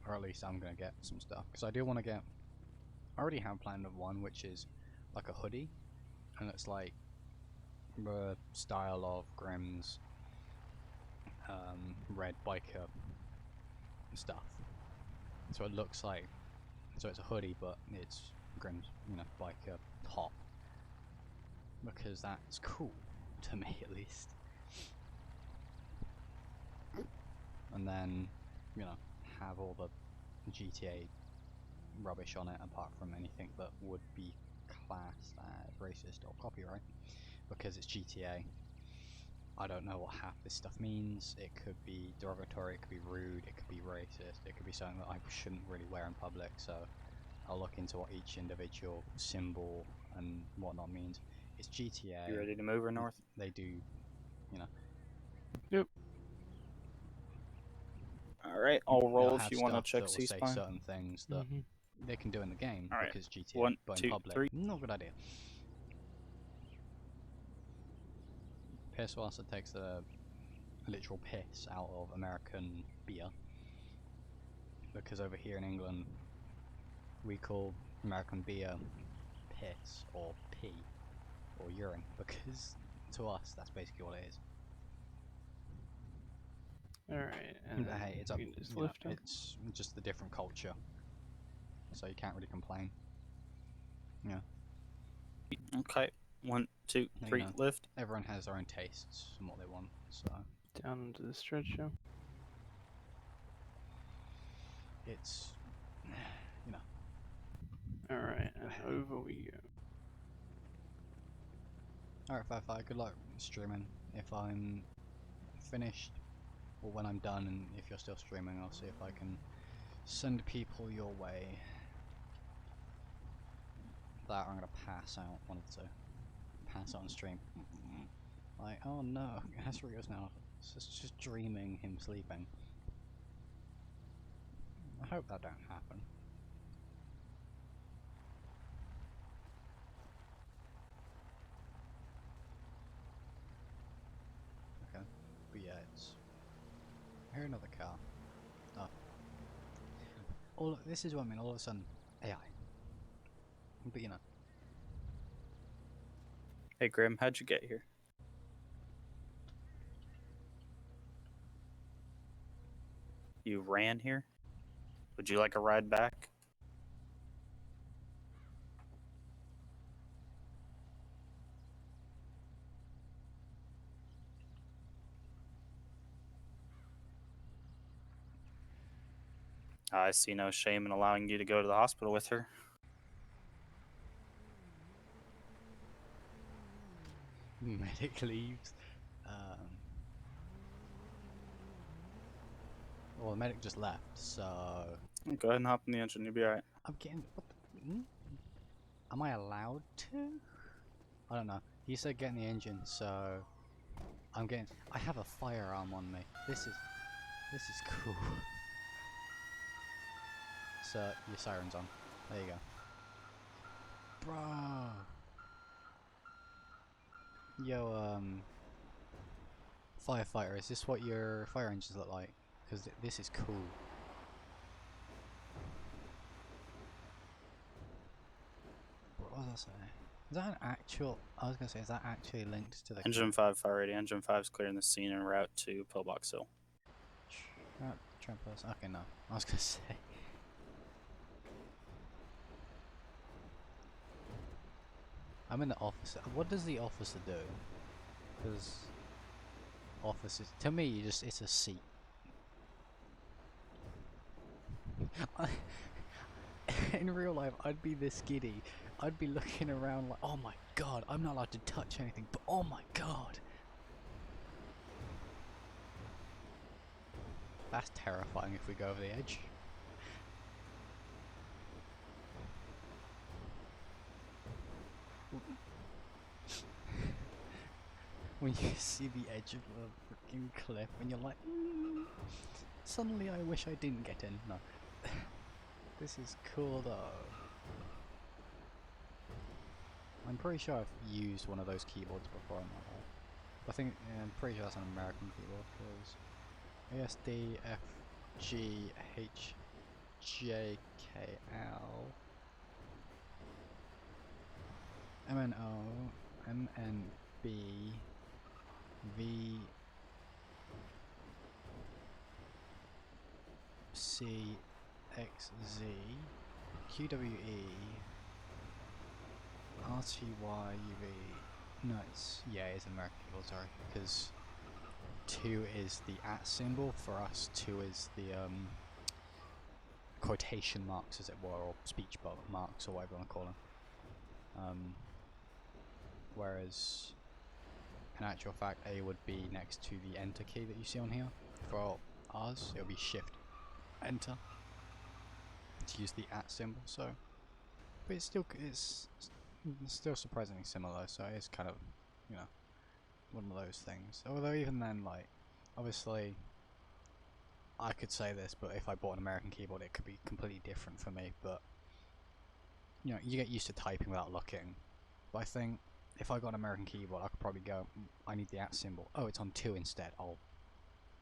or at least I'm gonna get some stuff, because I do want to get. I already have planned of one, which is like a hoodie, and it's like the style of Grimm's red biker stuff. So it looks like, so it's a hoodie, but it's Grimm's, you know, biker top, because that's cool to me at least. And then, you know, have all the GTA rubbish on it, apart from anything that would be classed as racist or copyright, because it's GTA. I don't know what half this stuff means. It could be derogatory, it could be rude, it could be racist, it could be something that I shouldn't really wear in public, so I'll look into what each individual symbol and whatnot means. It's GTA. You ready to move or north? They do, you know. Yep. Alright, I'll roll They'll if have you want to stuff check that will say C-Spine. certain things that they can do in the game Alright, because GTA, 1, but 2, in public, 3. not a good idea. Piss also takes the literal piss out of American beer, because over here in England we call American beer piss or pee or urine, because to us that's basically what it is. Alright, But hey, it's up, you can just you know, lift him. it's just the different culture, so you can't really complain. Yeah. Okay, 1, 2, You 3, know, lift. everyone has their own tastes and what they want, so Down into the stretch show. it's, you know. Alright, and over we go. Alright, Fi-Fi, good luck streaming. If I'm finished, or when I'm done, and if you're still streaming, I'll see if I can send people your way. That, I'm gonna pass out, one of the two. Pass out on stream. Like, oh no, Hasrigo's now just dreaming him sleeping. I hope that don't happen. Okay, but yeah, it's... I hear another car. Oh. This is what I mean, all of a sudden, AI. But you know. Hey Grim, how'd you get here? You ran here? Would you like a ride back? I see no shame in allowing you to go to the hospital with her. Medic leaves. Well, the medic just left, so... Go ahead and hop in the engine, you'll be alright. I'm getting... What the... Am I allowed to? I don't know. He said get in the engine, so... I'm getting... I have a firearm on me. This is cool. So, your siren's on. There you go. Bro! Yo, firefighter, is this what your fire engines look like? Because this is cool. What was I saying? Is that an actual... I was going to say, is that actually linked to the... Engine 5 fire ready. Engine 5's clearing the scene en route to Pillbox Hill. Trampers. Okay, no. I was going to say... I'm in the officer. What does the officer do? Because... officers... To me, it's a seat. In real life, I'd be this giddy. I'd be looking around like, oh my god, I'm not allowed to touch anything, but oh my god. That's terrifying if we go over the edge. When you see the edge of the freaking cliff and you're like, suddenly I wish I didn't get in. No. This is cool though. I'm pretty sure I've used one of those keyboards before in my life. I think, yeah, I'm pretty sure that's an American keyboard, because ASD, F, G, H, J, K, L, M, N, O, M, N, B, V, C, X, Z, Q, W, E, R, T, Y, U, V. No, it's, yeah, it's an American keyboard, sorry, because 2 is the @ symbol, for us 2 is the quotation marks, as it were, or speech marks, or whatever you want to call them. Whereas, in actual fact, A would be next to the enter key that you see on here. For ours, it'll be shift enter to use the @ symbol. So, but it's still surprisingly similar. So it's kind of, you know, one of those things. Although even then, like, obviously, I could say this, but if I bought an American keyboard, it could be completely different for me. But you know, you get used to typing without looking. But I think if I got an American keyboard, I could probably go, I need the @ symbol. Oh, it's on 2 instead.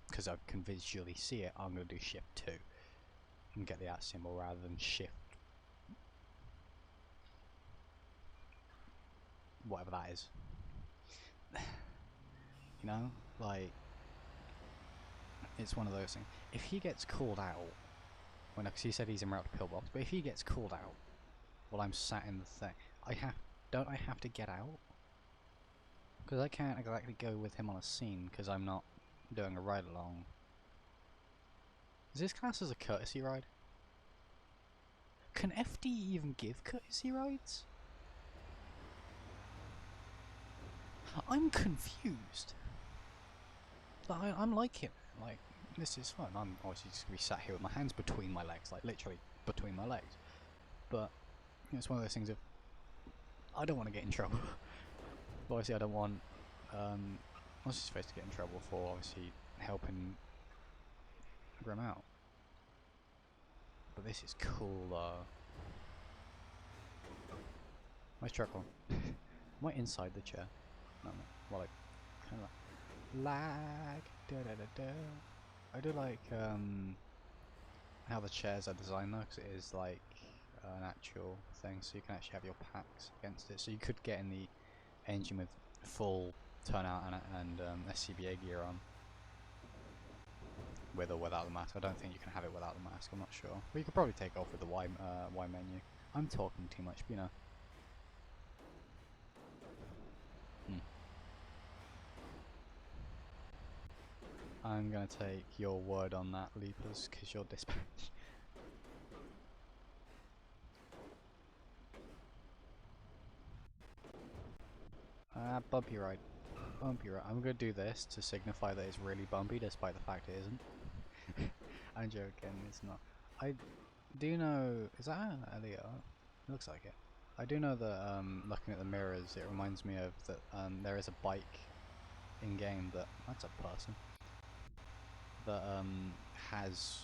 Because I can visually see it, I'm going to do shift 2 and get the @ symbol rather than shift whatever that is. You know, like, it's one of those things. If he gets called out, because he said he's en route to pillbox, but if he gets called out while I'm sat in the thing, don't I have to get out? Because I can't exactly go with him on a scene because I'm not doing a ride along. Is this class as a courtesy ride? Can FD even give courtesy rides? I'm confused. I'm liking it. Like, this is fun. I'm obviously just going to be sat here with my hands between my legs, like literally between my legs. But you know, it's one of those things of, I don't want to get in trouble. But obviously I don't want what's his face to get in trouble for obviously helping Grim out. But this is cool though. Nice chuckle. Am I inside the chair? No, no. Well, like, kind of like lag. Da da da da. I do like how the chairs are designed though, because it is like an actual thing, so you can actually have your packs against it. So you could get in the engine with full turnout and SCBA gear on, with or without the mask. I don't think you can have it without the mask. I'm not sure. But you could probably take off with the Y menu. I'm talking too much, but you know. I'm gonna take your word on that, Leapers, because you're dispatched. Bumpy ride. Bumpy ride. I'm gonna do this to signify that it's really bumpy, despite the fact it isn't. I'm joking, it's not. I do know. Is that Elliot? It looks like it. I do know that looking at the mirrors, it reminds me of that there is a bike in game that's a person that has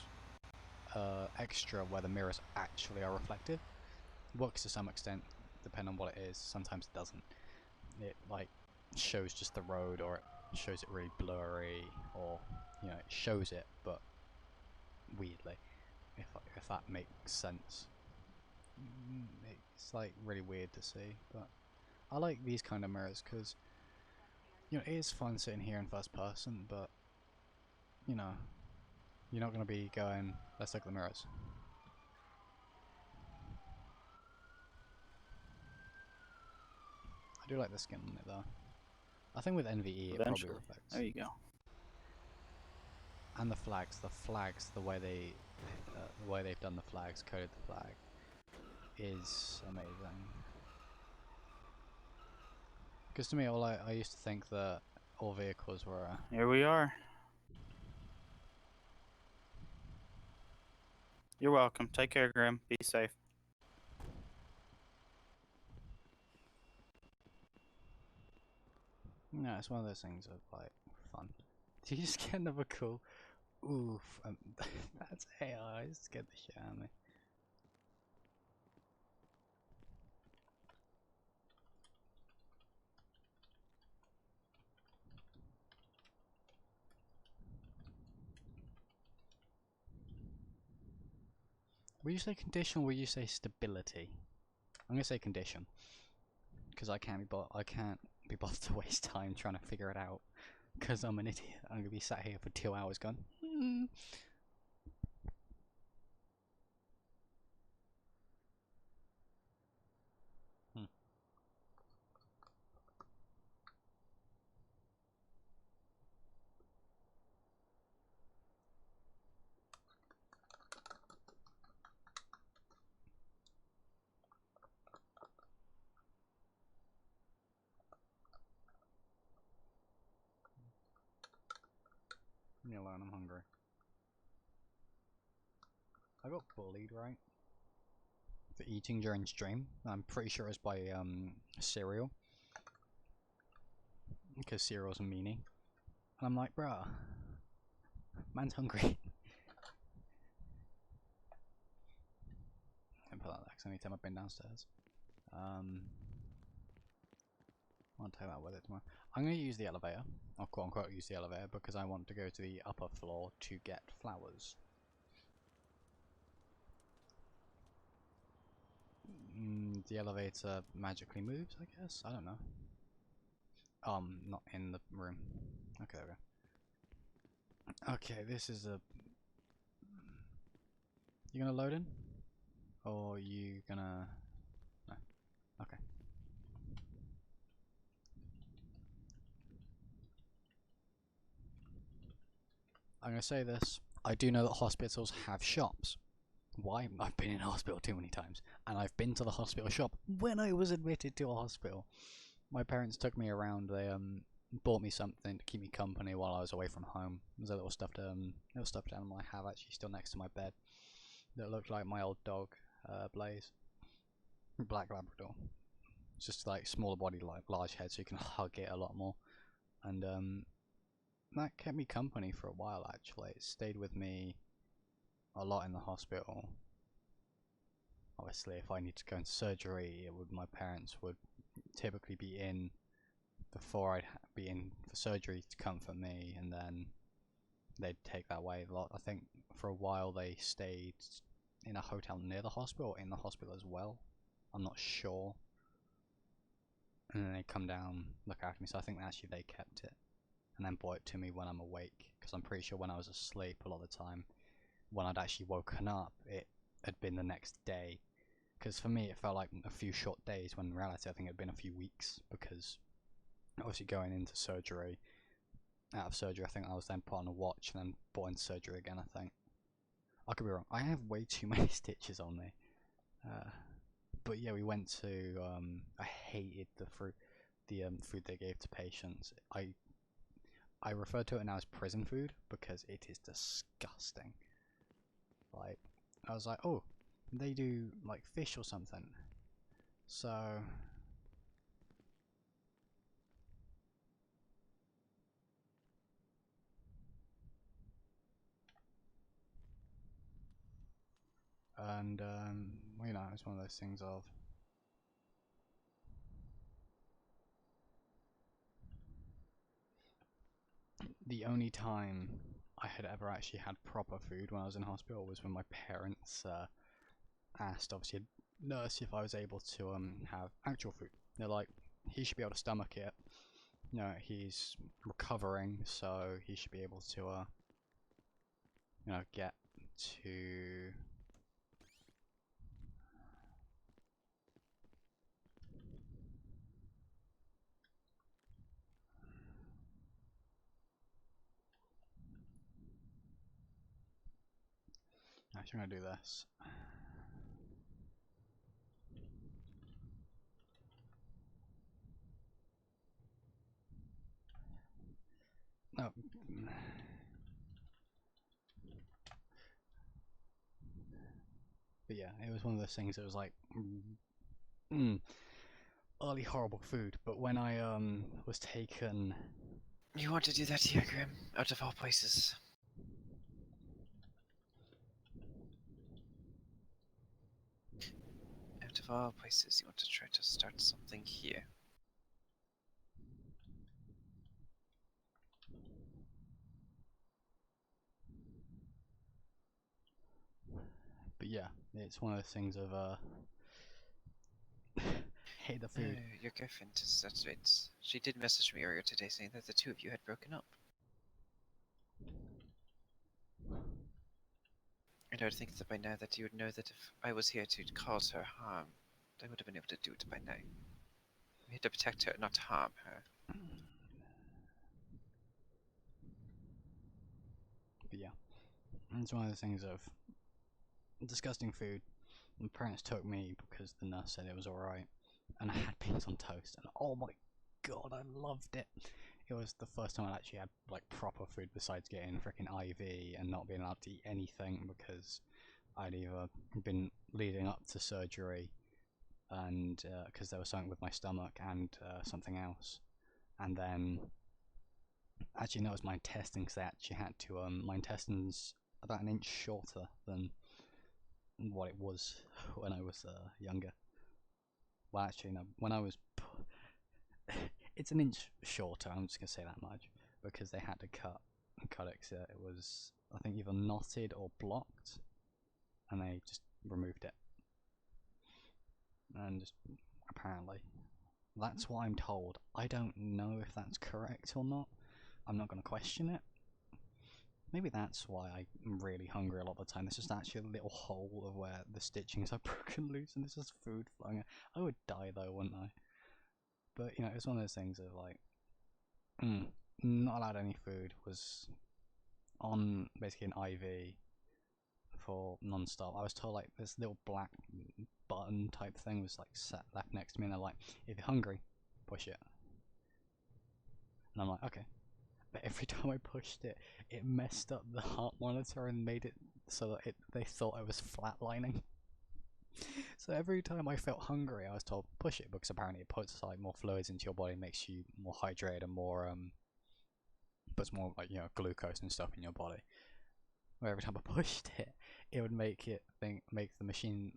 extra where the mirrors actually are reflective. It works to some extent, depending on what it is. Sometimes it doesn't. It like shows just the road, or it shows it really blurry, or you know, it shows it but weirdly. If that makes sense. It's like really weird to see, but I like these kind of mirrors because you know, it is fun sitting here in first person, but you know, you're not going to be going, let's look at the mirrors. I do like the skin on it though. I think with NVE it probably reflects. There you go. And the flags, the way they've done the flags, coded the flag, is amazing. Because to me, I used to think that all vehicles were. Here we are. You're welcome. Take care, Grim. Be safe. No, it's one of those things of like fun. Do you just get another call? Oof, that's AI. It scared the shit out of me. Will you say condition or will you say stability? I'm gonna say condition because I can't be bothered to waste time trying to figure it out because I'm an idiot. I'm gonna be sat here for 2 hours going. Leave me alone, I'm hungry. I got bullied, right? For eating during stream. I'm pretty sure it's by cereal. Because cereal's a meanie. And I'm like, bruh, man's hungry. I put that there because I need to have my bin downstairs. I'll take that with it tomorrow. I'm going to use the elevator. I'll quote unquote use the elevator because I want to go to the upper floor to get flowers. The elevator magically moves, I guess? I don't know. Not in the room. Okay, there we go. Okay, this is a... You gonna load in? Or you gonna... No. Okay. I'm gonna say this. I do know that hospitals have shops. Why? I've been in hospital too many times. And I've been to the hospital shop when I was admitted to a hospital. My parents took me around. They bought me something to keep me company while I was away from home. There's a little stuffed animal I have actually still next to my bed that looked like my old dog, Blaze, Black Labrador. It's just like smaller body, like large head, so you can hug it a lot more. And that kept me company for a while. Actually, it stayed with me a lot in the hospital. Obviously, if I need to go into surgery, my parents would typically be in before I'd be in for surgery to comfort me, and then they'd take that away a lot. I think for a while they stayed in a hotel near the hospital, or in the hospital as well. I'm not sure. And then they'd come down, look after me, so I think actually they kept it. And then brought it to me when I'm awake, because I'm pretty sure when I was asleep a lot of the time, when I'd actually woken up, it had been the next day. Because for me it felt like a few short days, when in reality I think it had been a few weeks, because obviously going into surgery, out of surgery, I think I was then put on a watch and then brought into surgery again, I think. I could be wrong. I have way too many stitches on me. But yeah, we went to, I hated the food they gave to patients. I refer to it now as prison food because it is disgusting. Like, I was like, oh, they do like fish or something. So and you know, it's one of those things of the only time I had ever actually had proper food when I was in hospital was when my parents asked, obviously, a nurse if I was able to have actual food. They're like, he should be able to stomach it. You know, he's recovering, so he should be able to you know, get to actually, I'm gonna do this. No. yeah, it was one of those things that was like, early horrible food. But when I was taken, You want to do that here, Grim? Out of all places. Out of all places, you want to try to start something here. but yeah, it's one of those things of hate the food. Your girlfriend is, that's right. She did message me earlier today saying that the two of you had broken up. And I would think that by now that you would know that if I was here to cause her harm, I would have been able to do it by now. We had to protect her, not harm her. But yeah, it's one of those things of disgusting food. My parents took me because the nurse said it was alright, and I had beans on toast, and oh my god, I loved it. It was the first time I actually had like proper food besides getting freaking IV and not being allowed to eat anything because I'd either been leading up to surgery and because there was something with my stomach and something else, and then actually no, it was my intestines. Because they actually had to my intestines about an inch shorter than what it was when I was younger. Well, actually, no. When I was, it's an inch shorter. I'm just gonna say that much because they had to cut it because it was, I think, either knotted or blocked, and they just removed it. And just apparently, that's what I'm told. I don't know if that's correct or not. I'm not gonna question it. Maybe that's why I'm really hungry a lot of the time. There's just actually a little hole of where the stitchings are broken loose and there's just food flying out. I would die though, wouldn't I? But, you know, it's one of those things of like, not allowed any food, was on basically an IV for non-stop. I was told like this little black button type thing was like set left next to me and they're like, if you're hungry, push it. And I'm like, okay. But every time I pushed it, it messed up the heart monitor and made it so that they thought I was flatlining. So every time I felt hungry, I was told push it because apparently it puts like more fluids into your body, makes you more hydrated and more puts more like, you know, glucose and stuff in your body. Where every time I pushed it, it would make the machine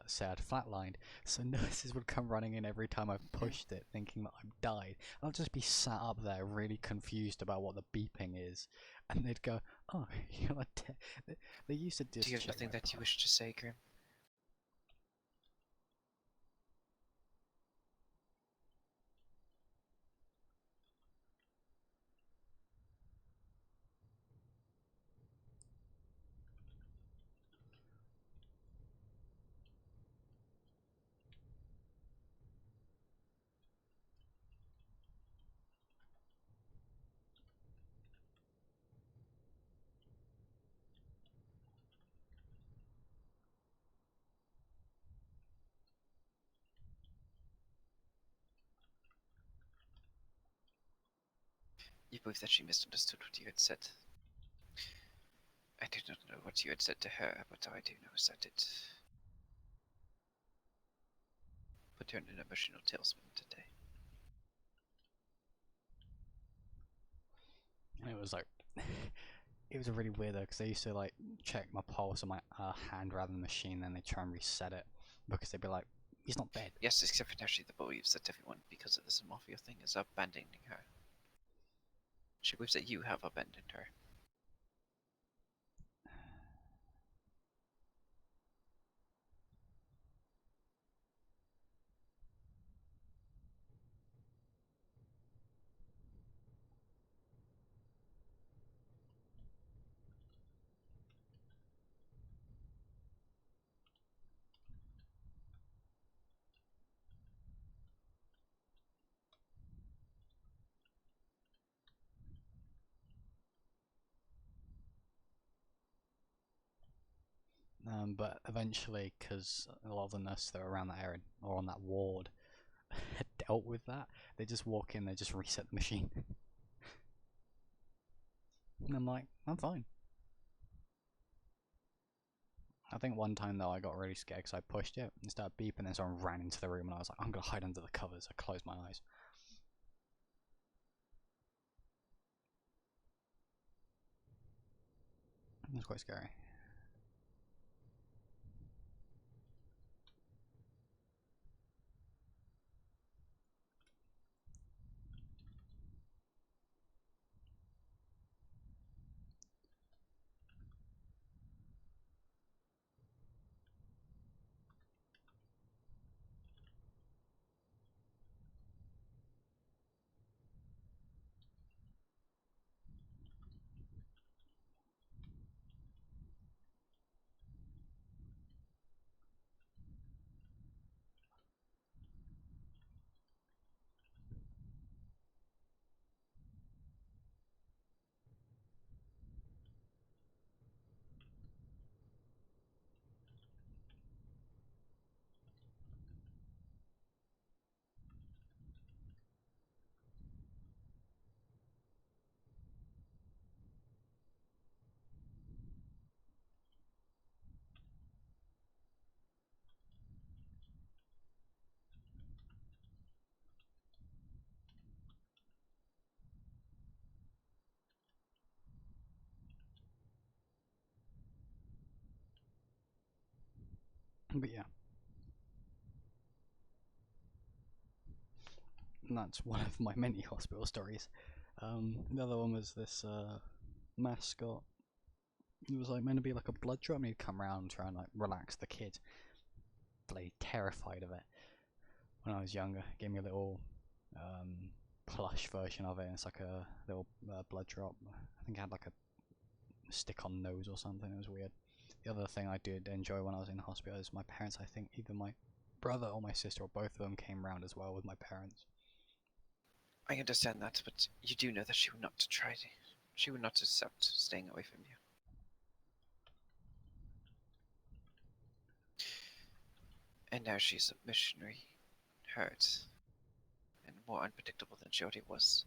say I'd flatlined. So nurses would come running in every time I pushed it, thinking that I'd died. I'll just be sat up there, really confused about what the beeping is, and they'd go, "Oh, you're dead." They used to just. Do you have nothing that you wish to say, Grim? You believe that she misunderstood what you had said. I do not know what you had said to her, but all I do know is that it put her in an emotional tailspin today. And it was like, it was really weird though, because they used to like check my pulse on my hand rather than the machine, then they try and reset it because they'd be like, he's not dead. Yes, except for now she believes that everyone, because of this mafia thing, is abandoning her. She believes that you have abandoned her. But eventually, because a lot of the nurses that are around that area or on that ward had dealt with that, they just walk in, they just reset the machine. And I'm like, I'm fine. I think one time though I got really scared because I pushed it and started beeping, and then someone ran into the room, and I was like, I'm gonna hide under the covers. I closed my eyes. It was quite scary. But yeah. And that's one of my many hospital stories. The other one was this mascot. It was like meant to be like a blood drop, and he'd come around and try and like relax the kid. Bloody terrified of it. When I was younger, gave me a little plush version of it. And it's like a little blood drop. I think it had like a stick-on nose or something. It was weird. The other thing I did enjoy when I was in hospital is my parents. I think either my brother or my sister or both of them came round as well with my parents. I understand that, but you do know that she would not try to. She would not accept staying away from you. And now she's a missionary, hurt, and more unpredictable than she already was.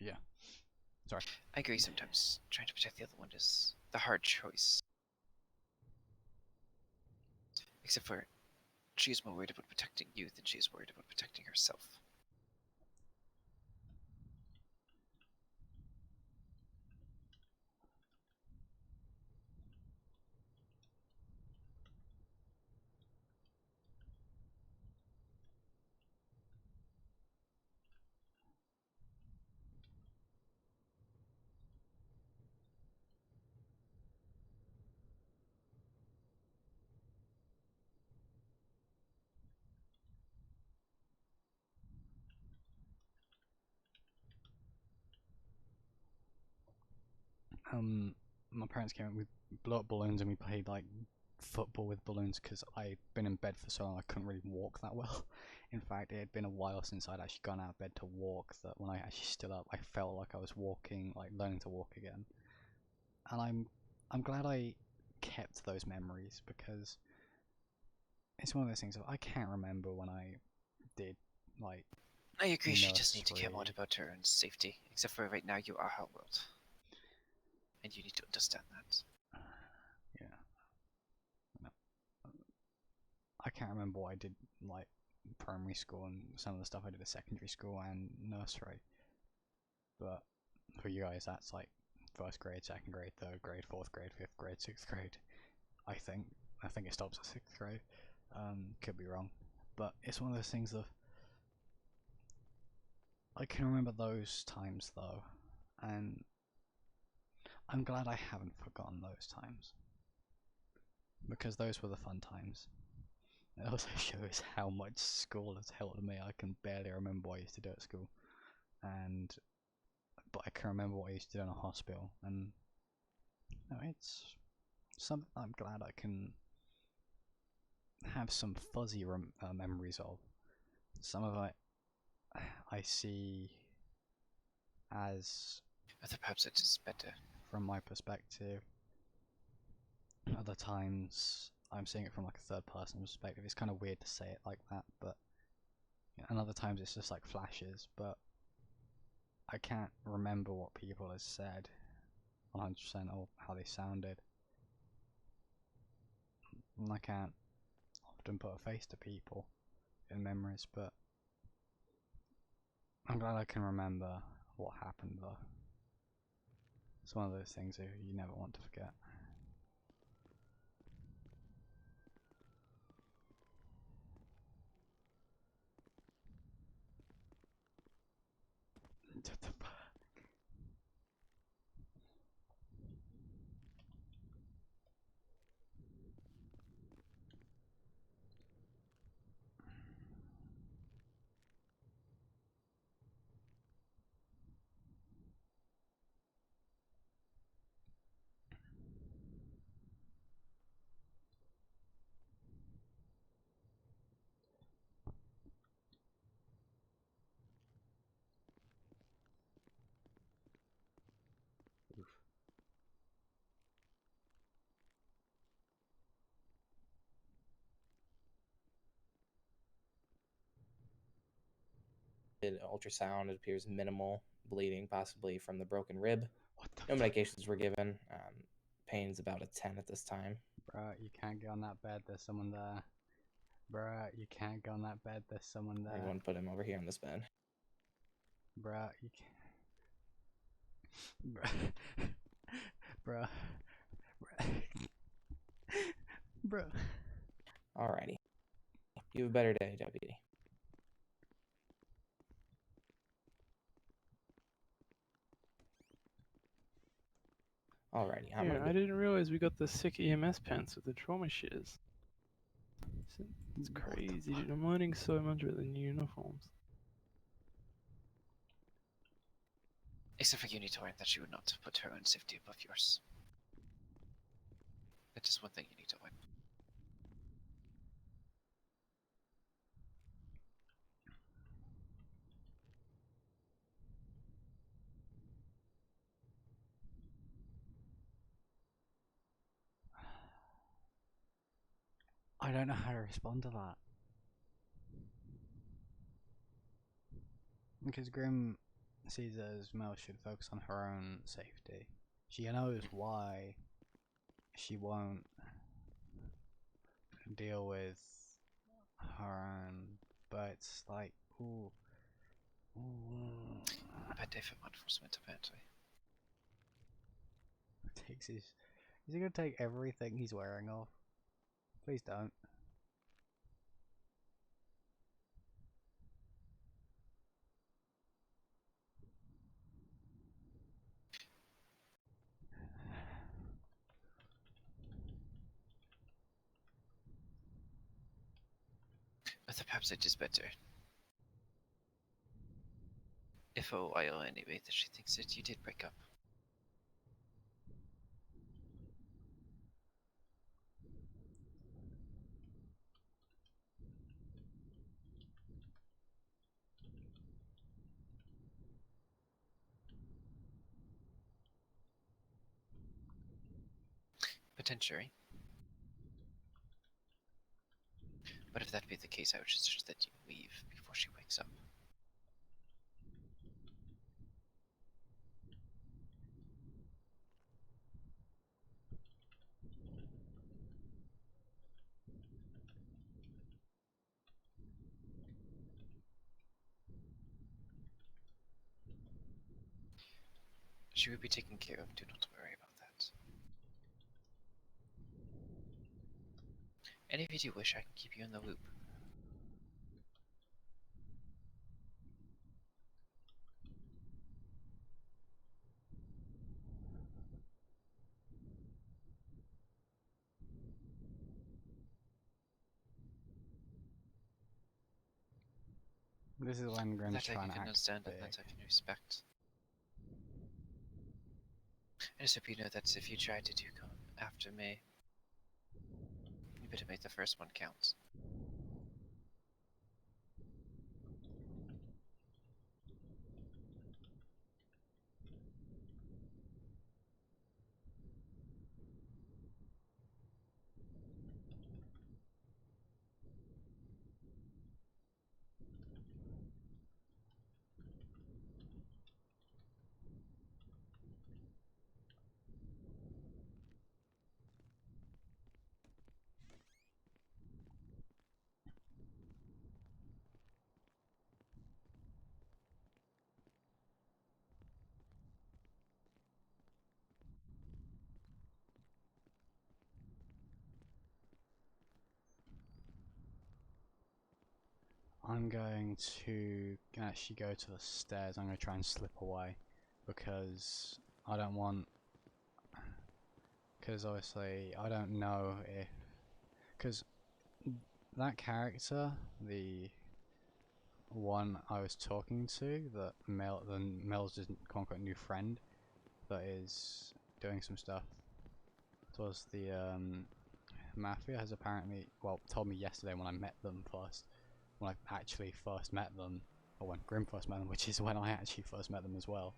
Yeah. Sorry. I agree sometimes trying to protect the other one is the hard choice. Except for she is more worried about protecting you than she is worried about protecting herself. My parents came up with blow up balloons, and we played like football with balloons because I'd been in bed for so long I couldn't really walk that well. In fact, it had been a while since I'd actually gone out of bed to walk, that when I actually stood up I felt like I was walking, like learning to walk again. And I'm glad I kept those memories, because it's one of those things that I can't remember when I did, like, I agree, she just needs to care more nursery. about her own safety. Except for right now, you are her world. And you need to understand that. Yeah. No. I can't remember what I did, like, primary school and some of the stuff I did at secondary school and nursery. But for you guys, that's like first grade, second grade, third grade, fourth grade, fifth grade, sixth grade. I think it stops at sixth grade. Could be wrong, but it's one of those things of I can remember those times though, and I'm glad I haven't forgotten those times, because those were the fun times. It also shows how much school has helped me. I can barely remember what I used to do at school, but I can remember what I used to do in a hospital, and it's something I'm glad I can have some fuzzy memories of. Some of it I see as, Other perhaps it is better. from my perspective. Other times I'm seeing it from like a third person perspective. It's kind of weird to say it like that, but and other times it's just like flashes, but I can't remember what people have said 100% or how they sounded. And I can't often put a face to people in memories, but I'm glad I can remember what happened though. It's one of those things that you never want to forget. Ultrasound, it appears minimal bleeding, possibly from the broken rib. What the No medications were given. Pain's about a 10 at this time. Bruh, you can't get on that bed, there's someone there. Bruh, you can't get on that bed, there's someone there. Everyone put him over here on this bed. Bruh, you can't. Bruh. Bruh. Alrighty. You have a better day, deputy. Alrighty. Yeah, I didn't realize we got the sick EMS pants with the trauma shiz. It's crazy, dude. I'm learning so much about the new uniforms. Except for you need to learn that she would not put her own safety above yours. That is one thing you need to learn. I don't know how to respond to that. Because Grim sees it as Mel should focus on her own safety. She knows why she won't deal with her own, but it's like, ooh. Bad day for law enforcement, apparently. Is he gonna take everything he's wearing off? Please don't. But perhaps it is better. If for a while anyway, that she thinks that you did break up. Potentially. But if that be the case, I would suggest that you leave before she wakes up. She will be taken care of, do not worry about that. And if you do wish, I can keep you in the loop. This is when Grim's That I trying can to act understand big. and that I can respect. I just hope you know that if you try to come after me, you better make the first one count. I'm going to actually go to the stairs. I'm going to try and slip away because I don't want. Because obviously I don't know if. Because that character, the one I was talking to, the Mel's quote unquote new friend that is doing some stuff towards the Mafia, has apparently, well, told me yesterday when I met them first, when I actually first met them, or when Grim first met them, which is when I actually first met them as well,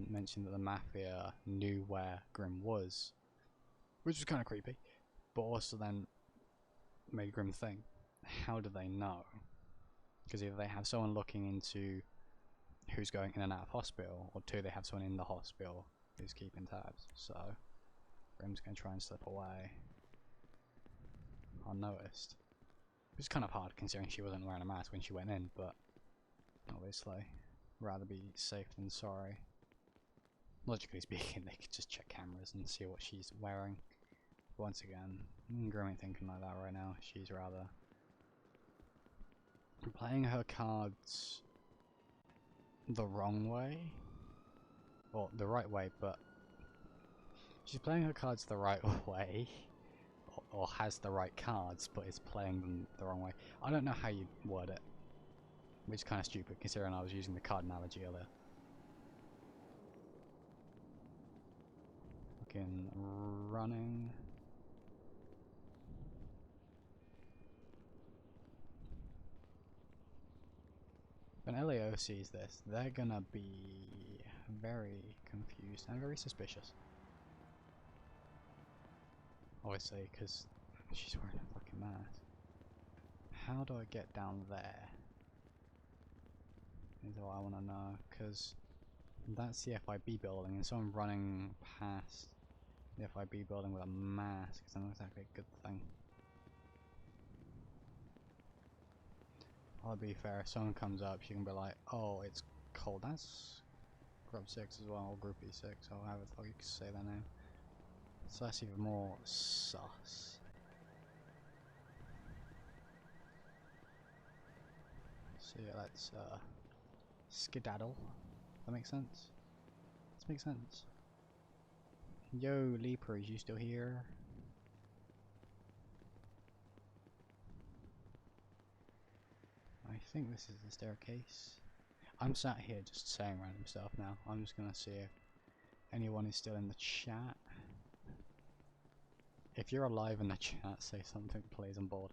mentioned that the Mafia knew where Grim was, which was kind of creepy, but also then made Grim think, how do they know? Because either they have someone looking into who's going in and out of hospital, or two, they have someone in the hospital who's keeping tabs. So Grim's going to try and slip away unnoticed. It was kind of hard considering she wasn't wearing a mask when she went in, but obviously rather be safe than sorry. Logically speaking, they could just check cameras and see what she's wearing. But once again, Grim ain't thinking like that right now. She's rather playing her cards the wrong way, or the right way, but she's playing her cards the right way, or has the right cards, but is playing them the wrong way. I don't know how you word it, which is kind of stupid considering I was using the card analogy earlier. Fucking running. When LAO sees this, they're gonna be very confused and very suspicious. Obviously, because she's wearing a fucking mask. How do I get down there? Is what I want to know, because that's the FIB building, and someone running past the FIB building with a mask is not exactly a good thing. I'll be fair, if someone comes up, she can be like, oh, it's cold. That's Grub 6 as well, or Groupie 6, or however the fuck you can say their name. So that's even more sus. So yeah, let's skedaddle. That makes sense? This makes sense. Yo, Leaper, is you still here? I think this is the staircase. I'm sat here just saying random stuff now. I'm just gonna see if anyone is still in the chat. If you're alive in the chat, say something, please. I'm bored.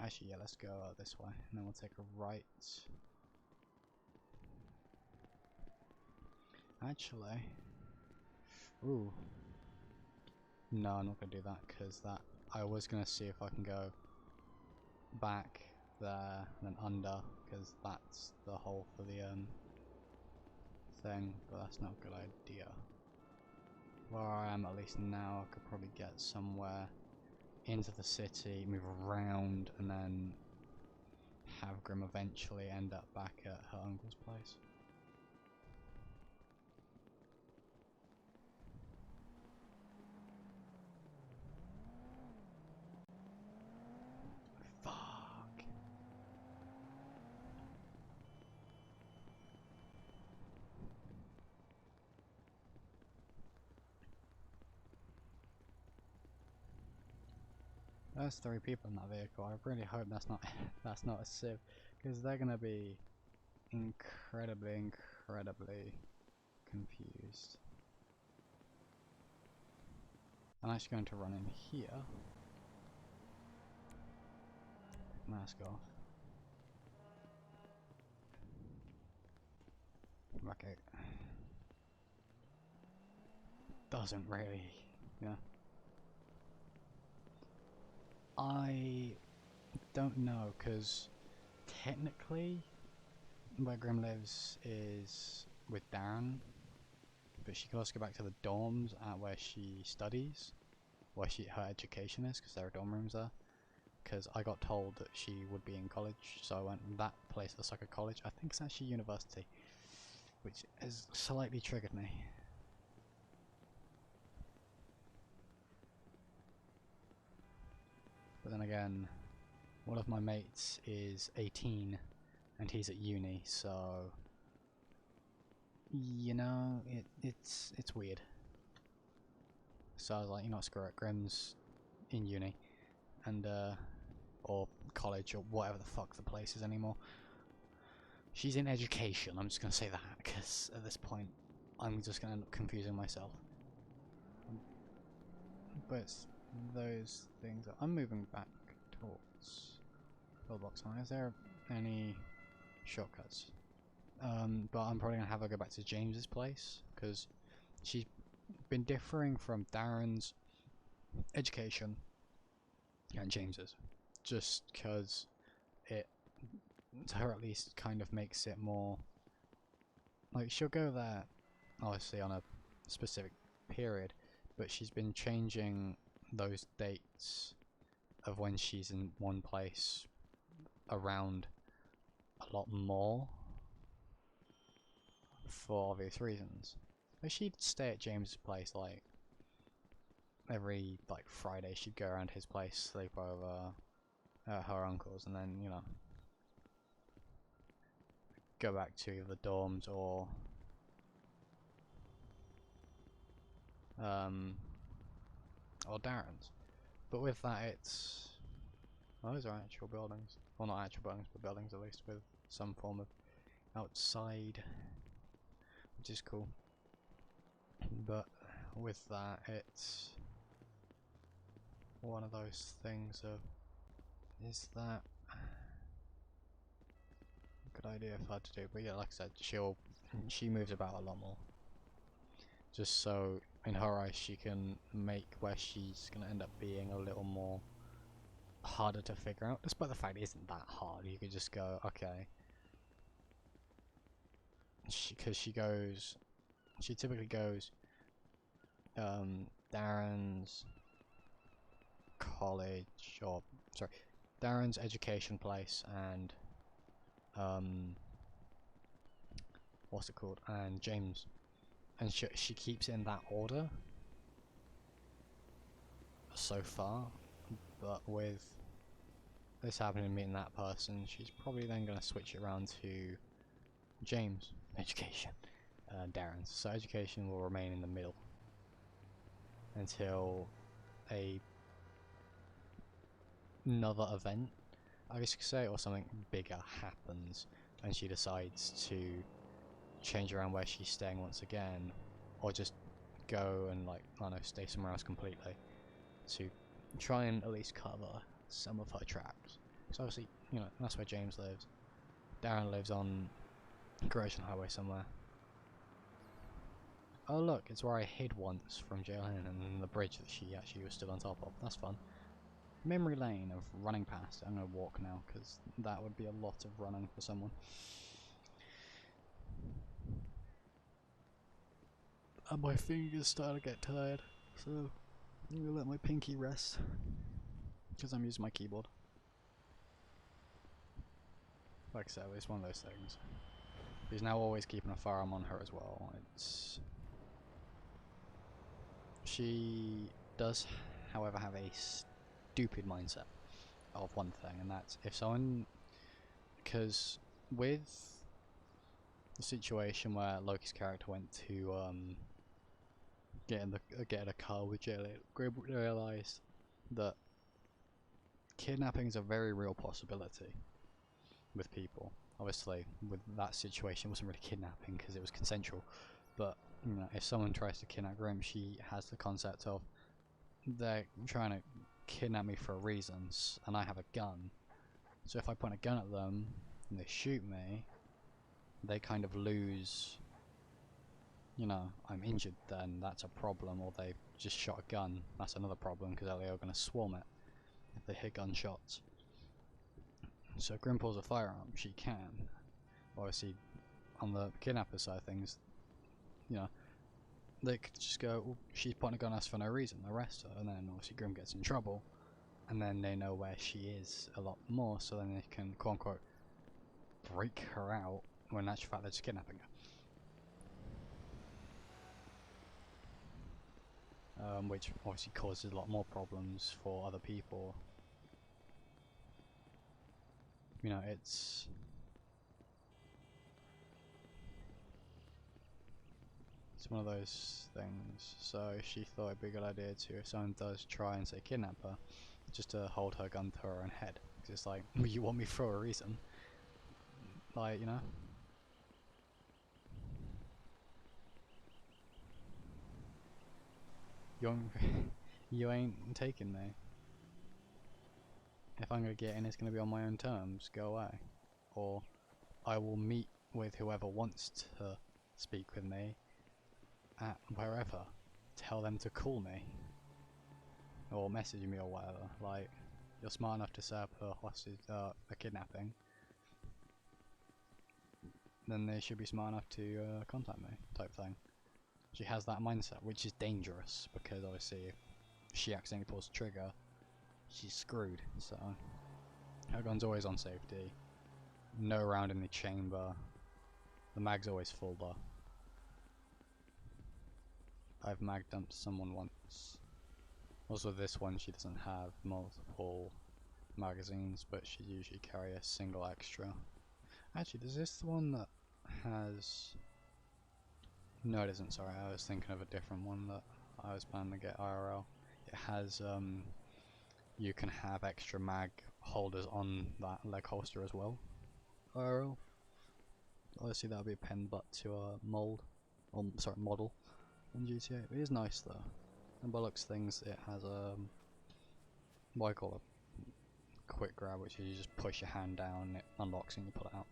Actually, yeah, let's go this way, and then we'll take a right. Actually, ooh, no, I'm not gonna do that because that I was gonna see if I can go back there and then under, because that's the hole for the thing, but that's not a good idea. Where I am at least now, I could probably get somewhere into the city, move around, and then have Grim eventually end up back at her uncle's place. Fuck. There's 3 people in that vehicle. I really hope that's not that's not a civ, because they're gonna be incredibly confused. I'm actually going to run in here. Mask off. Okay. Doesn't really, yeah. I don't know, because technically where Grim lives is with Darren, but she could also go back to the dorms at where she studies, where her education is, because there are dorm rooms there. Because I got told that she would be in college, so I went, that place looks like a college. I think it's actually university, which has slightly triggered me. But then again, one of my mates is 18 and he's at uni, so you know, it's weird. So I was like, you know, screw it, Grim's in uni and or college or whatever the fuck the place is anymore. She's in education, I'm just gonna say that, because at this point I'm just gonna end up confusing myself. But it's those things. I'm moving back towards Pillbox now. Is there any shortcuts? But I'm probably gonna have her go back to James's place, because she's been differing from Darren's, education, and James's, just because it, to her at least, kind of makes it more like she'll go there obviously on a specific period, but she's been changing those dates of when she's in one place around a lot more for obvious reasons. But she'd stay at James's place like every like Friday. She'd go around his place, sleep over at her uncle's, and then, you know, go back to either the dorms or Darren's. But with that, it's, well, those are actual buildings. Well, not actual buildings, but buildings at least with some form of outside, which is cool. But with that, it's one of those things of, is that a good idea if I had to do? But yeah, like I said, she moves about a lot more, just so in her eyes she can make where she's gonna end up being a little more harder to figure out, despite the fact it isn't that hard. You could just go, okay, because she typically goes Darren's college, or sorry, Darren's education place, and what's it called, and James, and she keeps it in that order so far. But with this happening, meeting that person, she's probably then going to switch it around to James, education, Darren's. So education will remain in the middle until another event, I guess you could say, or something bigger happens, and she decides to change around where she's staying once again, or just go and, like, I don't know, stay somewhere else completely to try and at least cover some of her tracks. So obviously, you know, that's where James lives. Darren lives on Gresham Highway somewhere. Oh look, it's where I hid once from Jalen, and the bridge that she actually was still on top of. That's fun. Memory lane of running past. I'm gonna walk now, because that would be a lot of running for someone. And my fingers start to get tired, so I'm gonna let my pinky rest, because I'm using my keyboard. Like I said, it's one of those things. He's now always keeping a firearm on her as well. She does, however, have a stupid mindset of one thing, and that's if someone, because with the situation where Loki's character went to get in a car with Jaylee, Grib realised that kidnapping is a very real possibility with people. Obviously, with that situation, it wasn't really kidnapping because it was consensual, but you know, if someone tries to kidnap Grim, she has the concept of they're trying to kidnap me for reasons, and I have a gun. So if I point a gun at them and they shoot me, they kind of lose, you know, I'm injured, then that's a problem, or they just shot a gun, that's another problem, because they're going to swarm it if they hit gunshots. So if Grim pulls a firearm, she can. Obviously, on the kidnapper side of things, you know, they could just go, well, she's pointing a gun at us for no reason, arrest her, and then obviously Grim gets in trouble, and then they know where she is a lot more, so then they can, quote unquote, break her out, when in actual fact they're just kidnapping her. Which obviously causes a lot more problems for other people. you know, it's one of those things. So she thought it'd be a good idea to, if someone does try and say kidnap her, just to hold her gun to her own head. Because it's like, well, you want me for a reason. Like, you know? You ain't taking me. If I'm gonna get in, it's gonna be on my own terms. Go away. Or I will meet with whoever wants to speak with me at wherever. Tell them to call me. Or message me or whatever. Like, you're smart enough to set up a hostage, a kidnapping. Then they should be smart enough to contact me, type thing. She has that mindset, which is dangerous, because obviously if she accidentally pulls the trigger, she's screwed. So her gun's always on safety, no round in the chamber, the mag's always full though. I've mag dumped someone once. Also this one she doesn't have multiple magazines, but she usually carry a single extra. Actually, is this the one that has... No, it isn't, sorry, I was thinking of a different one that I was planning to get IRL. It has, you can have extra mag holders on that leg holster as well. IRL. Obviously that'll be a pen butt to a mold, or sorry, model on GTA. It is nice though. And by looks things, it has what I call a quick grab, which is you just push your hand down and it unlocks and you pull it out.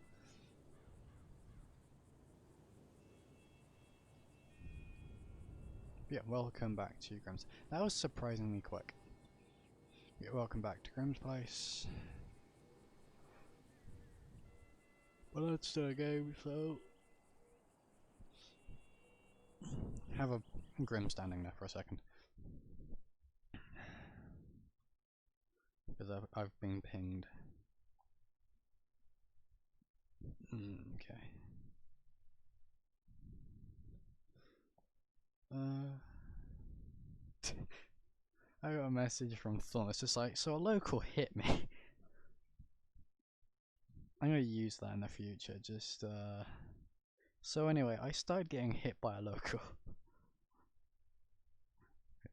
Yeah, welcome back to Grimm's. That was surprisingly quick. Yeah, welcome back to Grimm's place. Well, let's start a game, so... Have a Grimm standing there for a second. Because I've been pinged. Okay. I got a message from Thorn. It's just like, so a local hit me. I'm gonna use that in the future. Just So anyway, I started getting hit by a local.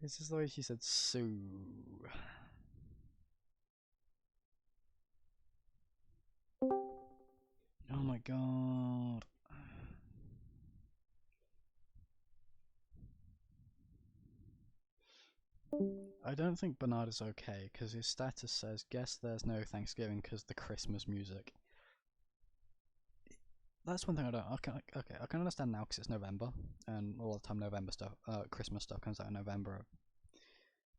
This is the way she said Sue. Oh my god. I don't think Bernard is okay, because his status says, guess there's no Thanksgiving because the Christmas music. That's one thing I don't... Okay, I can understand now because it's November, and all the time November stuff, Christmas stuff comes out in November.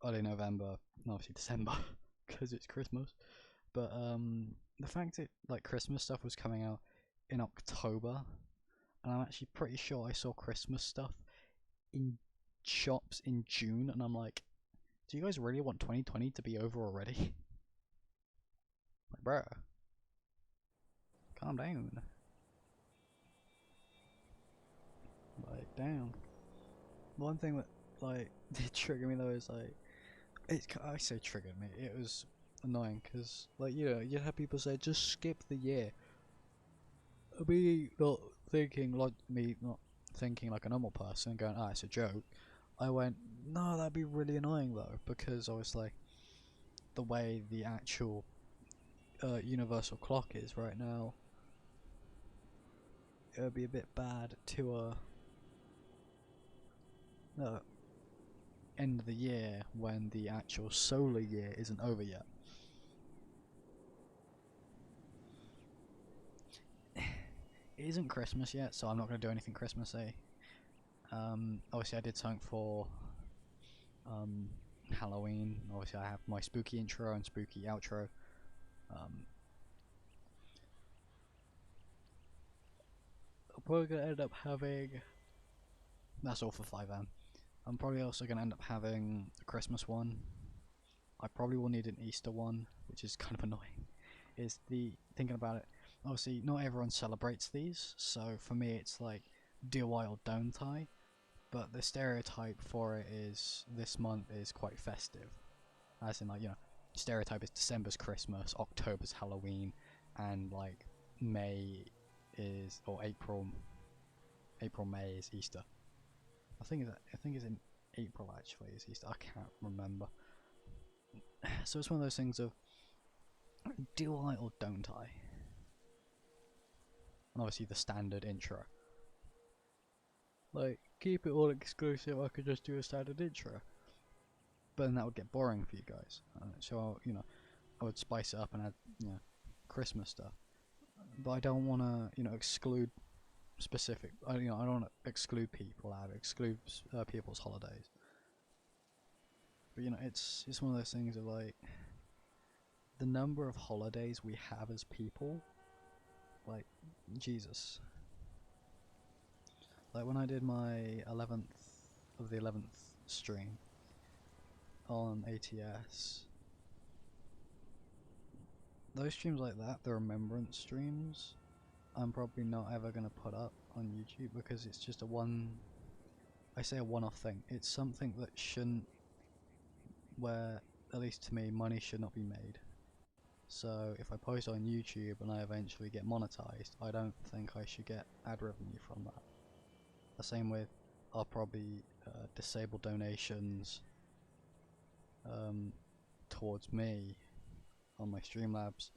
Early November, and obviously December, because it's Christmas. But, the fact that, like, Christmas stuff was coming out in October, and I'm actually pretty sure I saw Christmas stuff in shops in June, and I'm like, do you guys really want 2020 to be over already? Like, bruh. Calm down. Like, damn. One thing that, like, did trigger me though is, like, I say triggered me, it was annoying, because, like, you know, you have people say, just skip the year. Me not thinking like a normal person, going, ah, it's a joke. I went, no, that'd be really annoying though, because obviously the way the actual universal clock is right now, it would be a bit bad to end the year when the actual solar year isn't over yet. It isn't Christmas yet, so I'm not going to do anything Christmassy. Obviously I did something for Halloween. Obviously I have my spooky intro and spooky outro. I'm probably going to end up having... That's all for 5M. I'm probably also going to end up having a Christmas one. I probably will need an Easter one, which is kind of annoying. Thinking about it, obviously not everyone celebrates these, so for me it's like, do I or don't I? But the stereotype for it is, this month is quite festive. As in, like, you know, stereotype is December's Christmas, October's Halloween, and like May is, or April, May is Easter. I think it's in April actually is Easter. I can't remember. So it's one of those things of, do I or don't I? And obviously the standard intro. Like, keep it all exclusive, I could just do a standard intro. But then that would get boring for you guys. So, you know, I would spice it up and add, you know, Christmas stuff. But I don't want to, you know, exclude specific, I don't want to exclude people out, exclude people's holidays. But, you know, it's one of those things of like, the number of holidays we have as people, like, Jesus. Like when I did my 11th of the 11th stream on ATS, those streams like that, the remembrance streams, I'm probably not ever going to put up on YouTube because it's just a one-off thing. It's something that shouldn't, where, at least to me, money should not be made. So if I post on YouTube and I eventually get monetized, I don't think I should get ad revenue from that. The same with, I'll probably disable donations towards me on my Streamlabs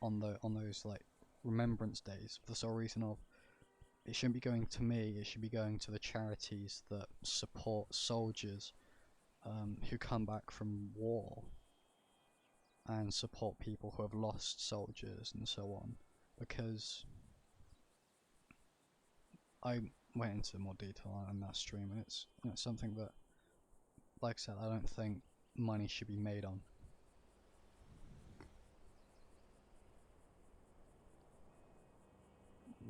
on those like remembrance days, for the sole reason of, it shouldn't be going to me, it should be going to the charities that support soldiers who come back from war and support people who have lost soldiers and so on. Because I went into more detail on that stream, and it's, you know, something that, like I said, I don't think money should be made on.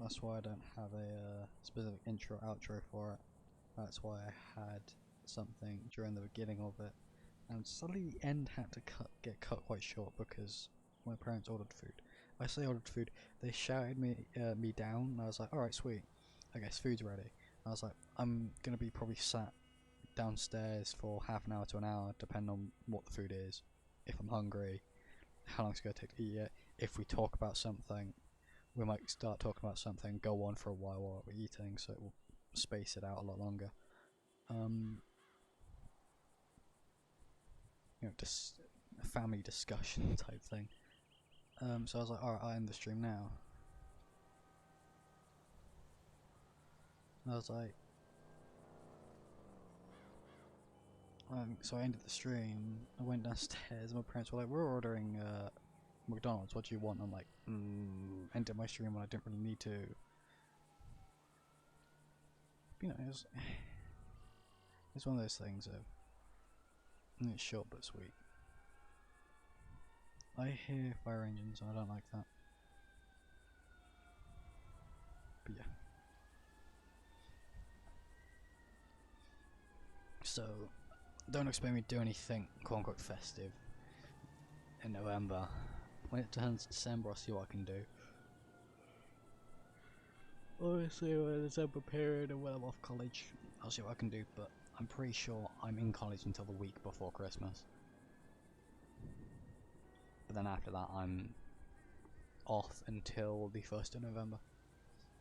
That's why I don't have a specific intro outro for it. That's why I had something during the beginning of it, and suddenly the end had to get cut quite short because my parents ordered food. I say ordered food, they shouted me down, and I was like, alright, sweet, I guess food's ready. I was like, I'm gonna be probably sat downstairs for half an hour to an hour, depending on what the food is, if I'm hungry, how long it's gonna take to eat it. If we talk about something, we might start talking about something, go on for a while we're eating, so it will space it out a lot longer. You know, just a family discussion type thing. So I was like, alright, I'll end the stream now. And I was like, so I ended the stream, I went downstairs, and my parents were like, we're ordering McDonald's, what do you want? I'm like, ended my stream when I didn't really need to. But, you know, it's one of those things of, it's short but sweet. I hear fire engines and I don't like that. But yeah. So, don't expect me to do anything quote unquote festive in November. When it turns December, I'll see what I can do. Obviously, when the December period and when I'm off college, I'll see what I can do, but I'm pretty sure I'm in college until the week before Christmas. But then after that, I'm off until the 1st of November.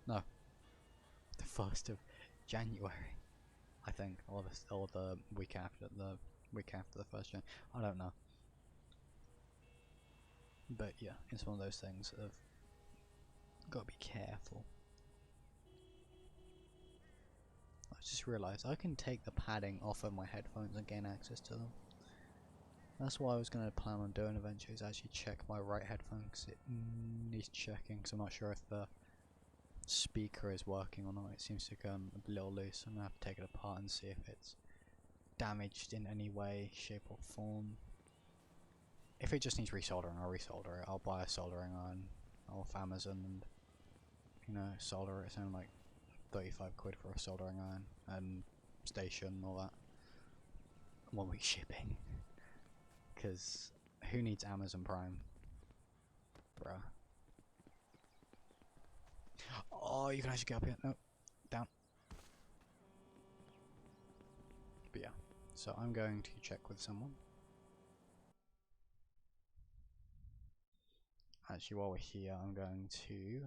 No, the 1st of January, I think, or the week after the 1st Jan. I don't know. But yeah, it's one of those things of gotta be careful. I just realised I can take the padding off of my headphones and gain access to them. That's what I was going to plan on doing eventually, is actually check my right headphone, because it needs checking, because I'm not sure if the speaker is working or not. It seems to go a little loose. I'm going to have to take it apart and see if it's damaged in any way, shape or form. If it just needs resoldering, I'll resolder it. I'll buy a soldering iron off Amazon and, you know, solder it. It's only like 35 quid for a soldering iron and station and all that. 1 week shipping. Because who needs Amazon Prime? Bruh. Oh, you can actually get up here. No, down. But yeah, so I'm going to check with someone. Actually, while we're here, I'm going to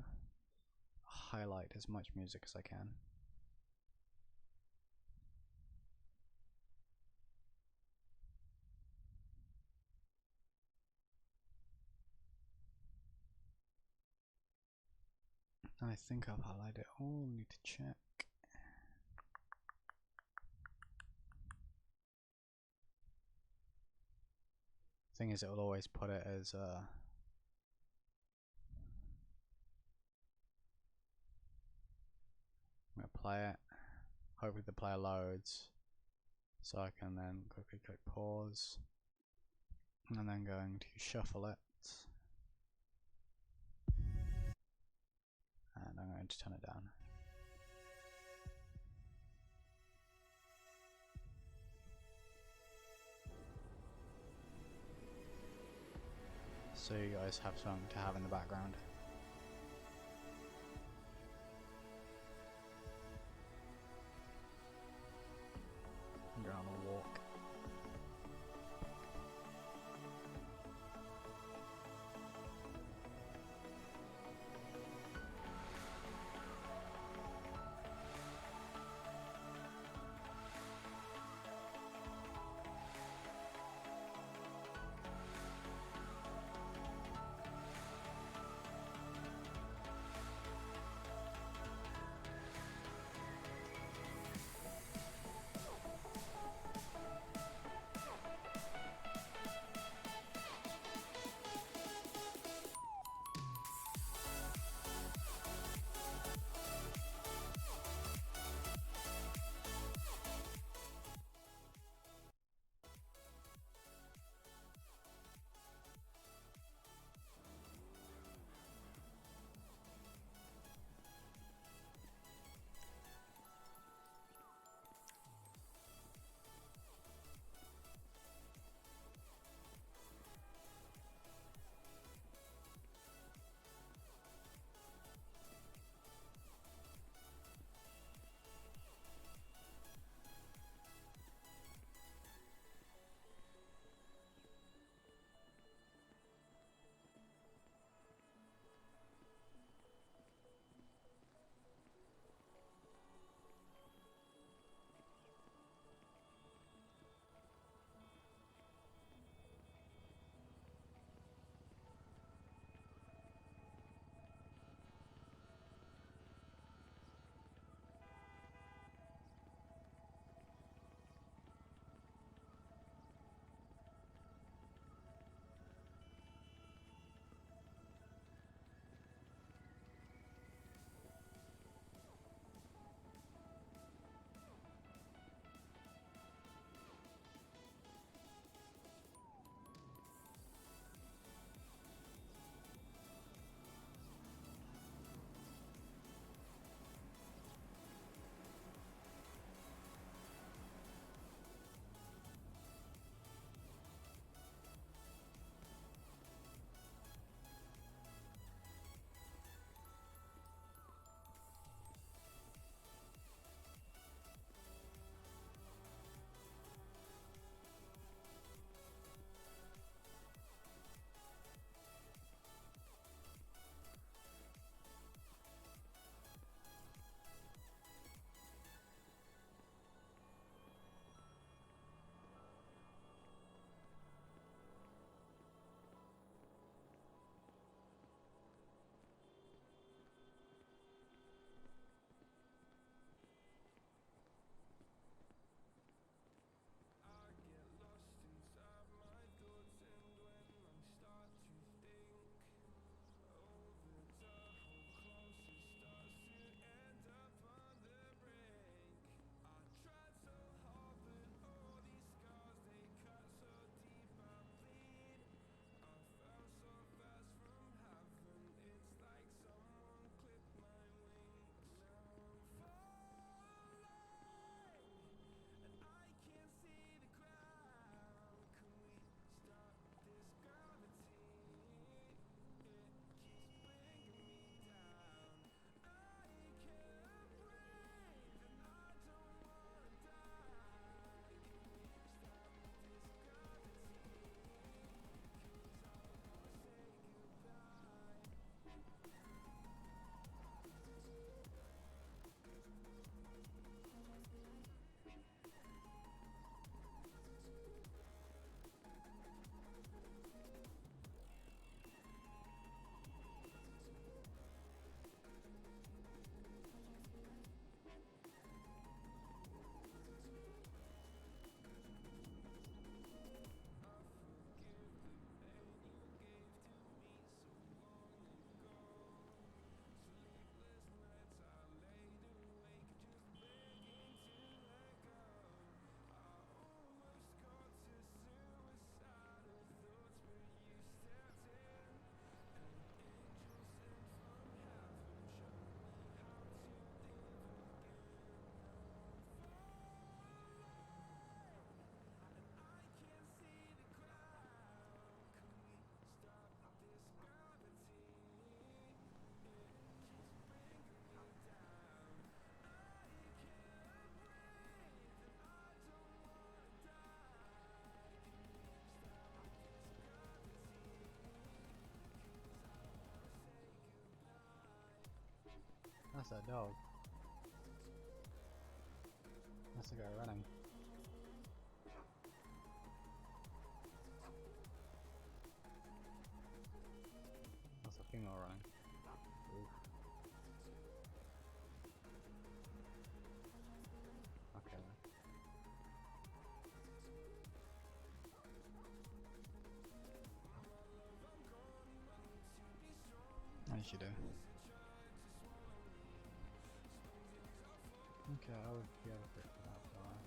highlight as much music as I can. I think I've highlighted it all, need to check. Thing is, it will always put it as I'm gonna play it. Hopefully the player loads, so I can then quickly click pause, and then going to shuffle it, and I'm going to turn it down. So you guys have something to have in the background. I'm going on a walk. That's a dog. That's a guy running. That's a female running. Oof. Okay then. As you do. Okay, I would be able to fit for that for a while.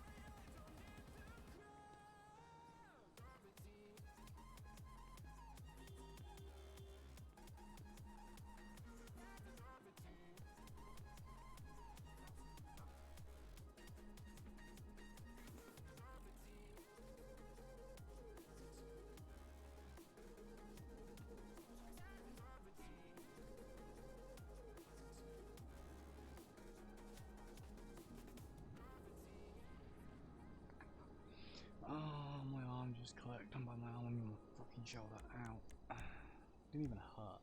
Oh, my arm just clicked, and by my arm I mean my fucking shoulder. Ow. Didn't even hurt.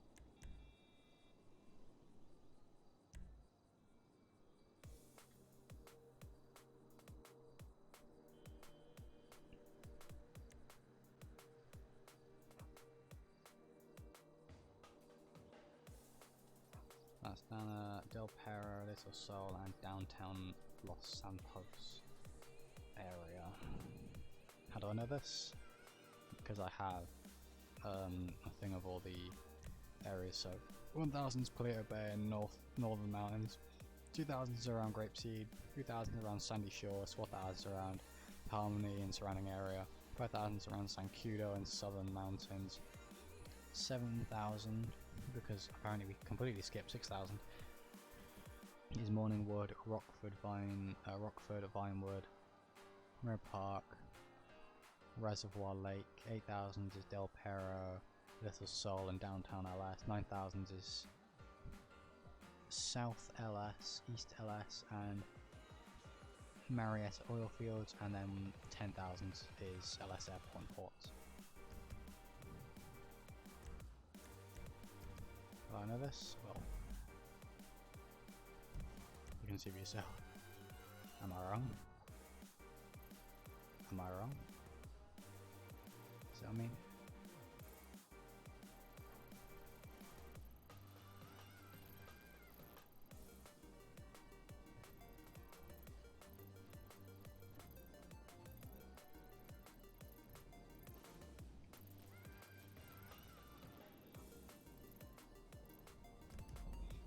That's down at Del Perro, Little Seoul, and downtown Los Santos area. How do I know this? Because I have a thing of all the areas. So 1000's Palito Bay and northern mountains, 2000's around Grapeseed, 2000's around Sandy Shores, 4000's around Harmony and surrounding area, 5000's around San Cudo and southern mountains, 7000, because apparently we completely skipped 6000, is Morningwood, Rockford, Vinewood, Mirror Park, Reservoir Lake. 8000 is Del Perro, Little Seoul and downtown LS. 9000 is South LS, East LS and Marietta oil fields, and then 10,000 is LS Airport and Ports. Do I know this? Well, you can see for yourself. Am I wrong? Am I wrong? See what I mean?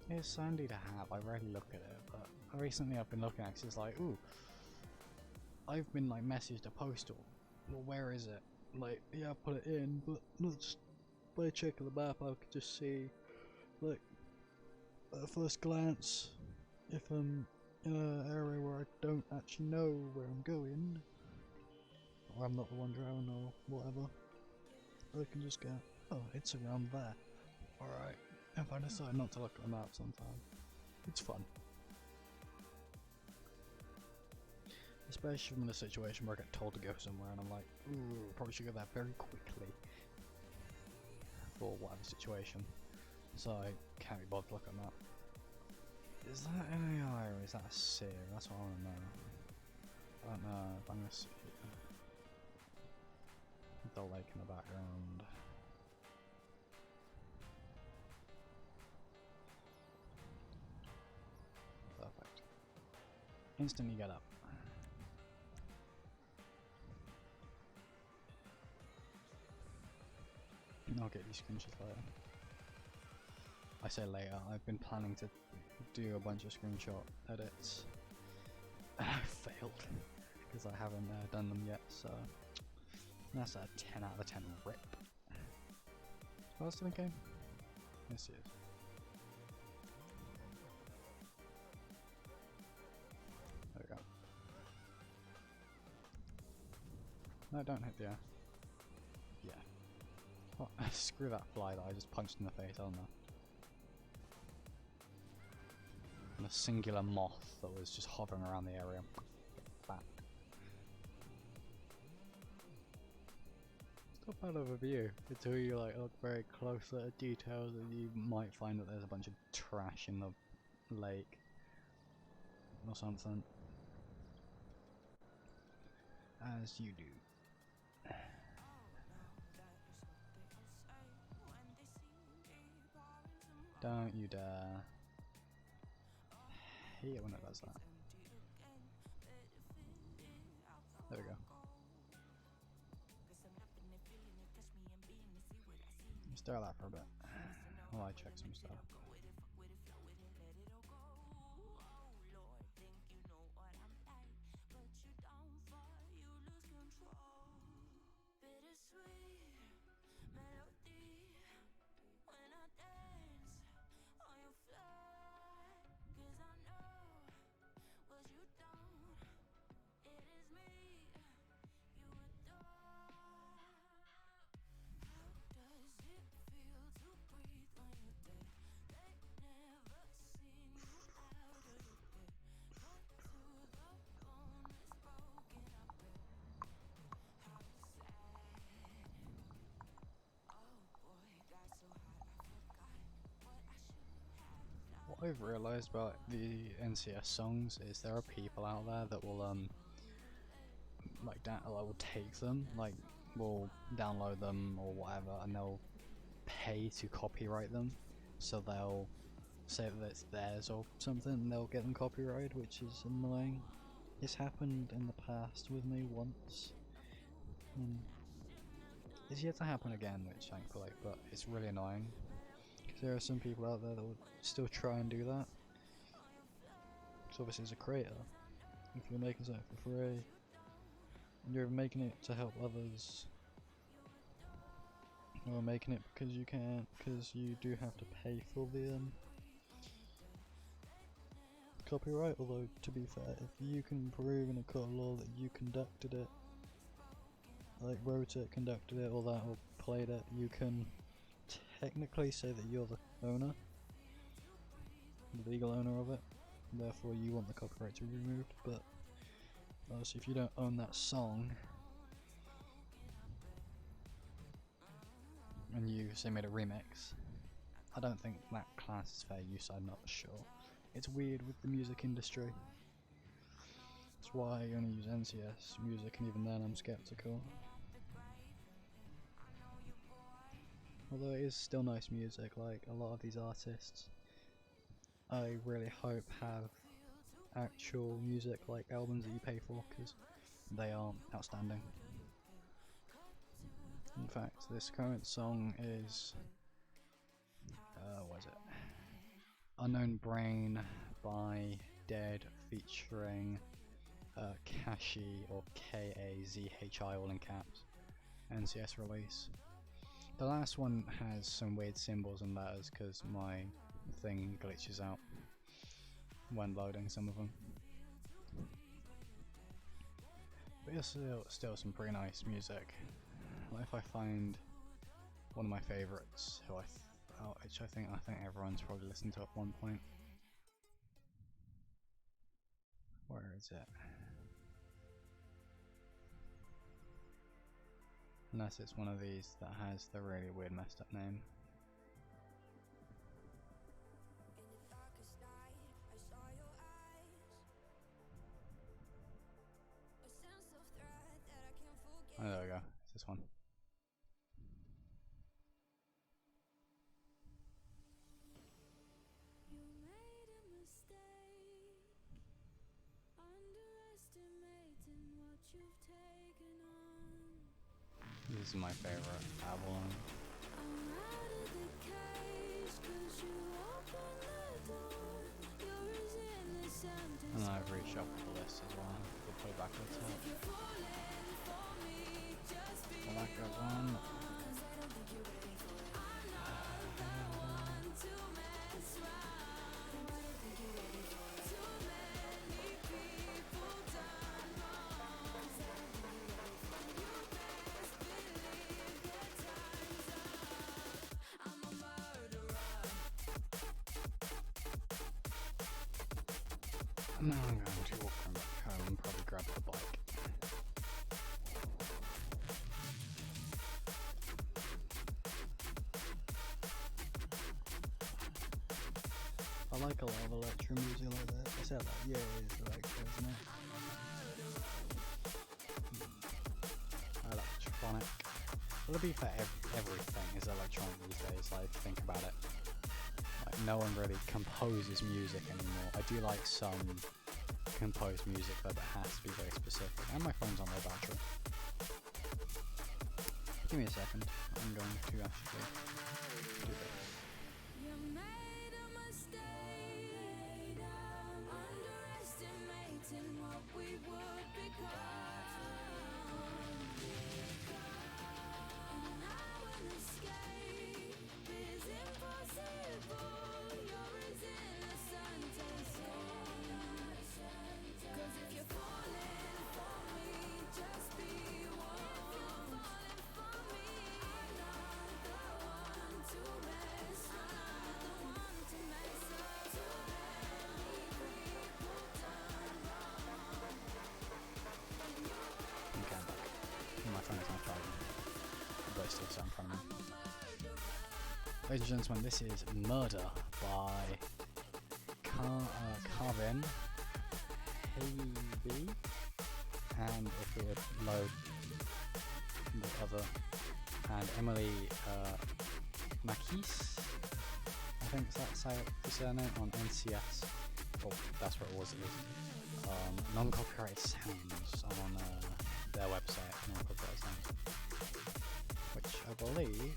It's handy to have, I rarely look at it, but recently I've been looking at it 'cause it's like, ooh, I've been like messaged a postal, well where is it? Like, yeah I put it in, but not just by checking the map I could just see, like, at first glance, if I'm in an area where I don't actually know where I'm going, or I'm not the one driving or whatever, I can just go, oh it's around there, alright. If I decide not to look at the map sometime, it's fun. Especially in a situation where I get told to go somewhere and I'm like, ooh, probably should go there very quickly for whatever situation. So I can't be bothered to look at the map. Is that an AI or is that a Seer? That's what I want to know. I don't know if I'm going to see the lake in the background. Perfect. Instantly get up. I'll get these screenshots later. I say later, I've been planning to do a bunch of screenshot edits. I failed because I haven't done them yet, so that's a 10 out of 10 rip. Oh, still in game? Yes, it is. There we go. No, don't hit the air. Yeah. Oh, screw that fly that I just punched in the face, I don't know. And a singular moth that was just hovering around the area. Back. It's not bad of a view until you like look very close at the details and you might find that there's a bunch of trash in the lake or something. As you do. Don't you dare. Hate it when it does that. There we go. Stare at that for a bit while I check some stuff. What I've realised about the NCS songs is there are people out there that will will take them, like will download them or whatever, and they'll pay to copyright them. So they'll say that it's theirs or something, and they'll get them copyrighted, which is annoying. It's happened in the past with me once. It's yet to happen again, which thankfully, but it's really annoying. Because there are some people out there that would still try and do that. So obviously as a creator, if you're making something for free, and you're making it to help others, or making it because you can, because you do have to pay for the copyright, although to be fair, if you can prove in a court of law that you conducted it, like wrote it, conducted it, all that, or played it, you can technically say that you're the owner, the legal owner of it, therefore you want the copyright to be removed. But obviously if you don't own that song, and you say made a remix, I don't think that class is fair use, I'm not sure. It's weird with the music industry. That's why I only use NCS music, and even then I'm skeptical. Although it is still nice music, like a lot of these artists I really hope have actual music, like albums that you pay for, because they are outstanding. In fact, this current song is what is it? Unknown Brain by Dead featuring Kashi, or K-A-Z-H-I, all in caps. NCS release. The last one has some weird symbols and letters because my thing glitches out when loading some of them. But yeah, still some pretty nice music. What if I find one of my favourites, which I think everyone's probably listened to at one point. Where is it? Unless it's one of these that has the really weird messed up name. Oh, there we go. It's this one. This is my favorite album. And I've reshuffled the list as well. We'll put it back at the top. Well, that goes on. Now I'm going to walk back home and probably grab the bike. I like a lot of electro music like that. I said that, yeah, it's electro, isn't it? Electronic. Well, to be fair, everything is electronic these days, like, think about it. Like, no one really composes music anymore. I do like some composed music, though, but it has to be very specific. And my phone's on low battery. Give me a second. I'm going to actually do this. You made a mistake, underestimating what we would become. And now an escape is impossible. You're as innocent as dawn. 'Cause if you're falling for me, just be warned. Falling for me, I'm not the one to mess up. The one to mess up. Too many people done wrong. Okay, I'm back. My phone is not charging, but it's still set in front of me. Ladies and gentlemen, this is Murder by Carvin Havey, and if we would load the other, and Emily Makis, I think that's how the surname, on NCS. Oh, that's what it was. Non-copyrighted sounds on their website, non-copyrighted sounds, which I believe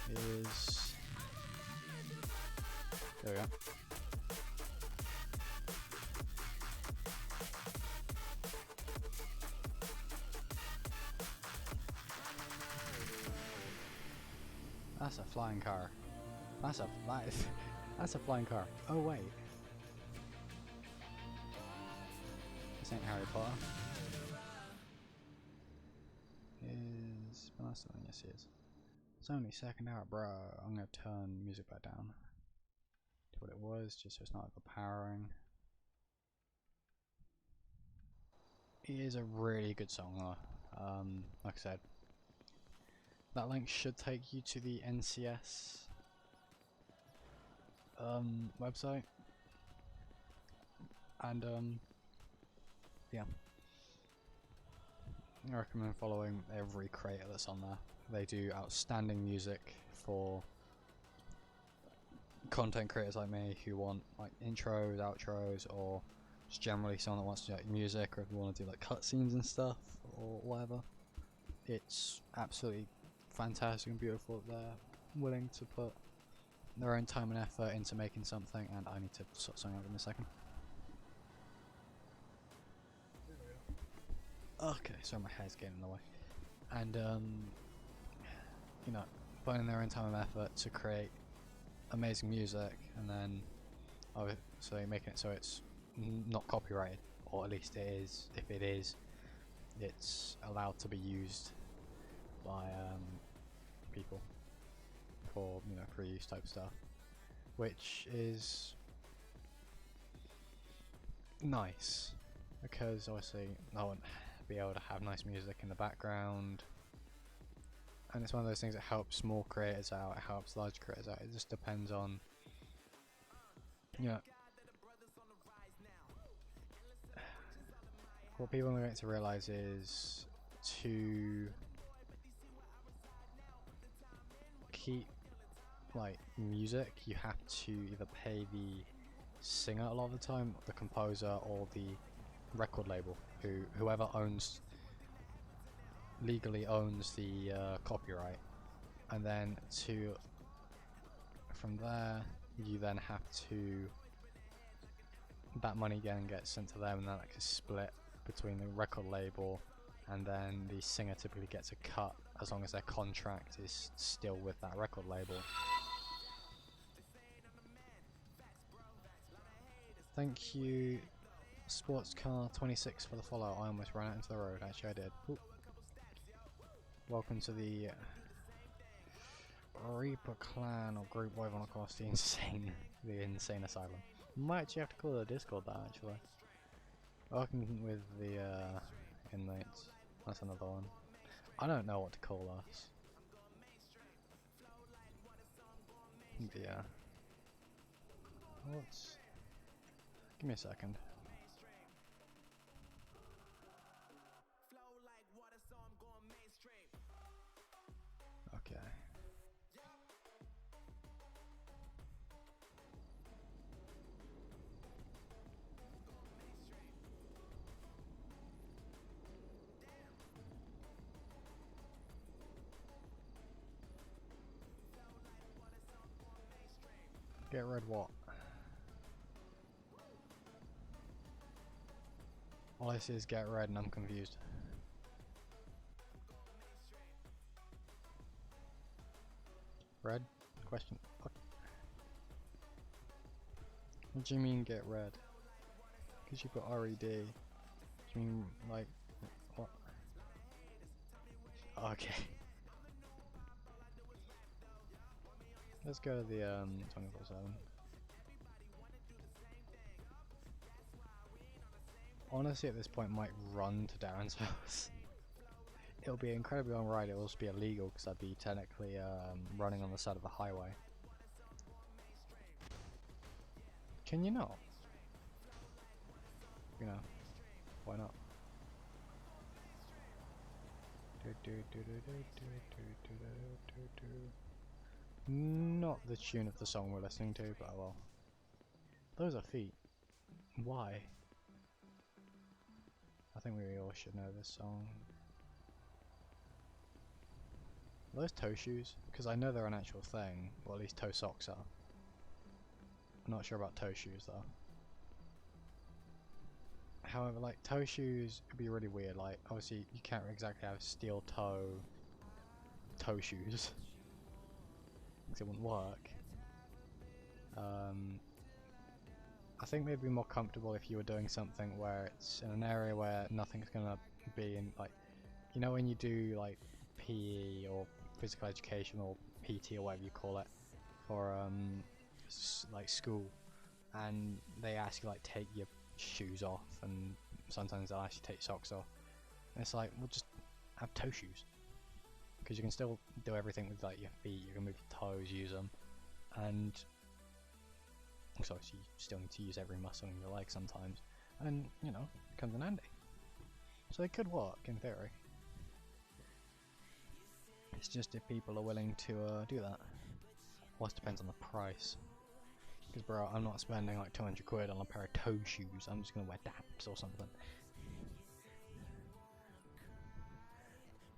is, there we go. That's a flying car. That's a flying car. Oh wait. This ain't Harry Potter. Is Vanessa on? Yes, he is. It's only second hour, bro. I'm gonna turn music back down to what it was, just so it's not overpowering. It is a really good song, though. Like I said, that link should take you to the NCS website, and yeah, I recommend following every creator that's on there. They do outstanding music for content creators like me who want like intros, outros, or just generally someone that wants to do like music, or if you want to do like cutscenes and stuff or whatever. It's absolutely fantastic and beautiful that they're willing to put their own time and effort into making something, and I need to sort something out in a second. Okay, sorry, my hair's getting in the way. And you know, putting their own time and effort to create amazing music, and then obviously making it so it's not copyrighted, or at least it is. If it is, it's allowed to be used by people for, you know, free use type stuff, which is nice, because obviously I wouldn't be able to have nice music in the background, and it's one of those things that helps small creators out, it helps large creators out. It just depends on, you know, what people are going to realise is to keep like music, you have to either pay the singer a lot of the time, the composer, or the record label, whoever legally owns the copyright, and then from there you then have to, that money again gets sent to them, and then like a split between the record label, and then the singer typically gets a cut as long as their contract is still with that record label. Thank you, Sportscar26, for the follow. I almost ran out into the road. Actually, I did. Ooh. Welcome to the Reaper clan, or group, whatever you want to call it, the insane asylum. Might actually have to call it a Discord that, actually. Working with the inmates. That's another one. I don't know what to call us. Yeah. What's... Give me a second. Okay. Get rid what? All I see is get red and I'm confused. Red? Question. What do you mean get red? Because you put RED. Do you mean like what? Okay. Let's go to the 24/7. Honestly, at this point, might run to Darren's house. It'll be incredibly alright. It'll also be illegal because I'd be technically running on the side of the highway. Can you not? You know, why not? Not the tune of the song we're listening to, but well. Those are feet. Why? I think we all should know this song. Are those toe shoes? Because I know they're an actual thing. Well, at least toe socks are. I'm not sure about toe shoes though. However, like toe shoes would be really weird. Like, obviously, you can't exactly have steel toe shoes. Because it wouldn't work. I think maybe more comfortable if you were doing something where it's in an area where nothing's gonna be in, like, you know when you do like PE or physical education or PT or whatever you call it for like school, and they ask you like take your shoes off, and sometimes they'll ask you to take your socks off, and it's like, well, just have toe shoes, because you can still do everything with like your feet. You can move your toes, use them, and so you still need to use every muscle in your leg sometimes, and you know, it comes in handy. So they could work in theory. It's just if people are willing to do that. Well, it depends on the price. Because bro, I'm not spending like 200 quid on a pair of toe shoes. I'm just gonna wear Daps or something.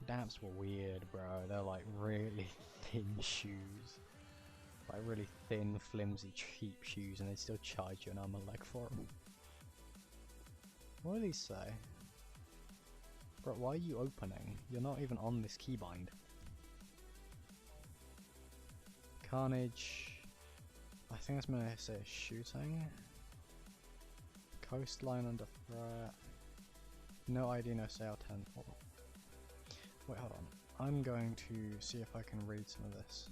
Daps were weird, bro. They're like really thin shoes. Like really thin, flimsy, cheap shoes, and they still charge you an arm and leg for them. What do these say? Bro, why are you opening? You're not even on this keybind. Carnage. I think that's meant to say shooting. Coastline under threat. No ID, no sale 10. Oh. Wait, hold on. I'm going to see if I can read some of this.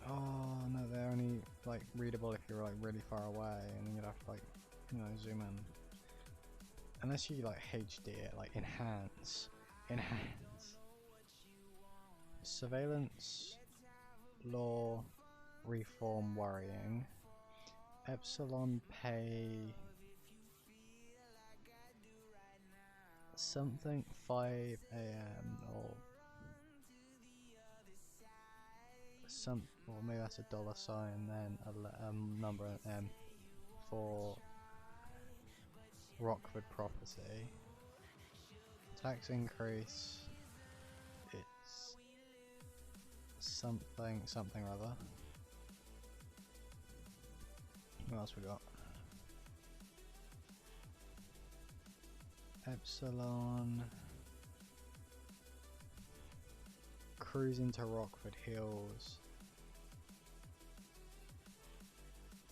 Oh no, they're only like readable if you're like really far away, and then you'd have to like, you know, zoom in. Unless you like HD it, like enhance. Surveillance, law, reform, worrying. Epsilon pay something 5 AM or some, or maybe that's a dollar sign, then a number M for Rockford property. Tax increase, it's something or other. What else we got? Epsilon, cruising to Rockford Hills,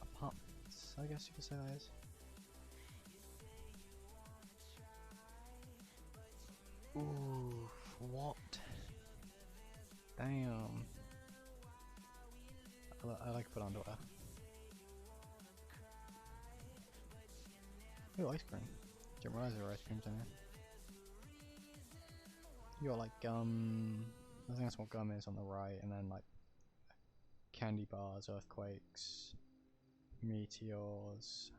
apartments, I guess you could say that is. Ooh, what? Damn. I like to put underwear. Ooh, ice cream. Didn't realize there were ice creams in here. You got like gum. I think that's what gum is on the right, and then like candy bars, earthquakes, meteors.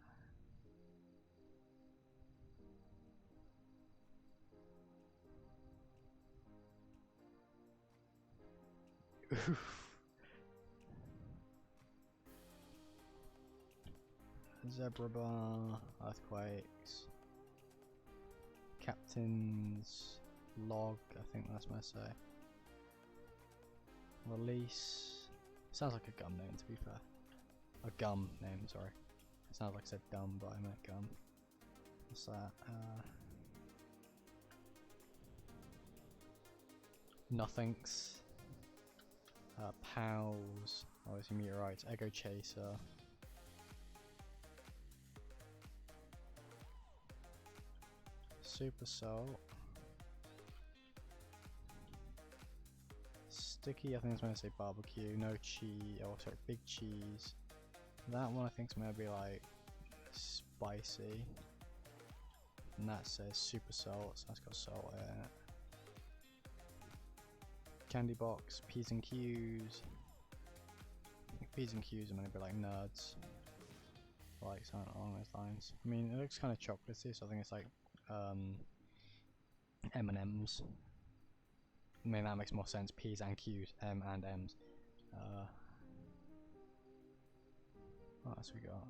Zebra bar, earthquakes, captain's log, I think that's what I say. Release. Sounds like a gum name, to be fair. A gum name, sorry. It sounds like I said dumb, but I meant gum. What's that? Nothings. Pals. Obviously meteorites. Ego chaser. Super salt. Sticky, I think it's going to say barbecue. No cheese. Oh, sorry, big cheese. That one I think is going to be like spicy. And that says super salt, so that's got salt in it. Candy box, P's and Q's. P's and Q's are going to be like nerds. Like something along those lines. I mean, it looks kind of chocolatey, so I think it's like M&M's. I mean, that makes more sense. P's and Q's, M and M's. What else we got?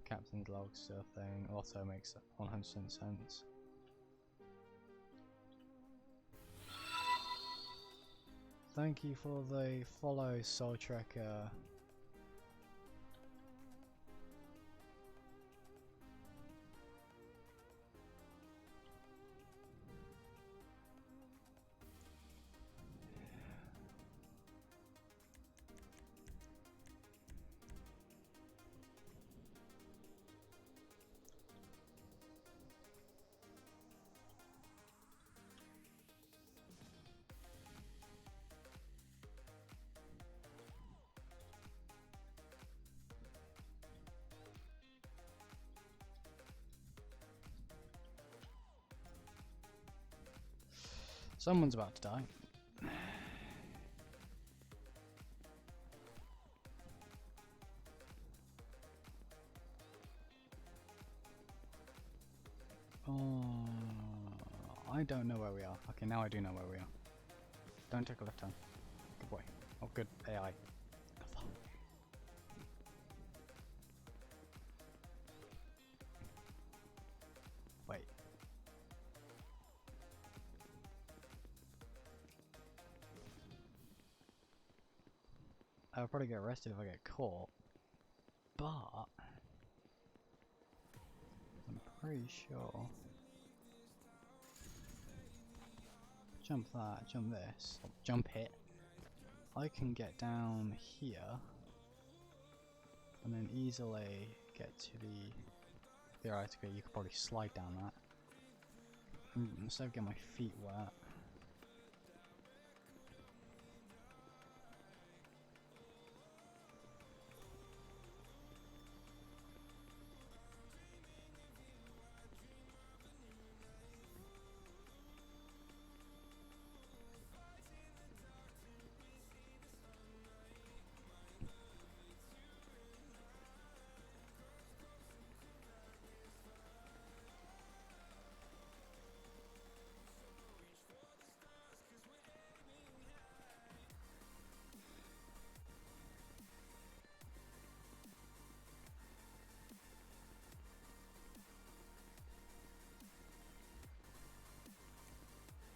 Captain's log still thing. Also makes 100% sense. Thank you for the follow, Soul Trekker. Someone's about to die. Oh, I don't know where we are. Okay, now I do know where we are. Don't take a left turn. Good boy. Oh, good AI. Wait. I'll probably get arrested if I get caught, but I'm pretty sure. Jump that, jump this, jump it. I can get down here and then easily get to the. Theoretically, you could probably slide down that instead of getting my feet wet.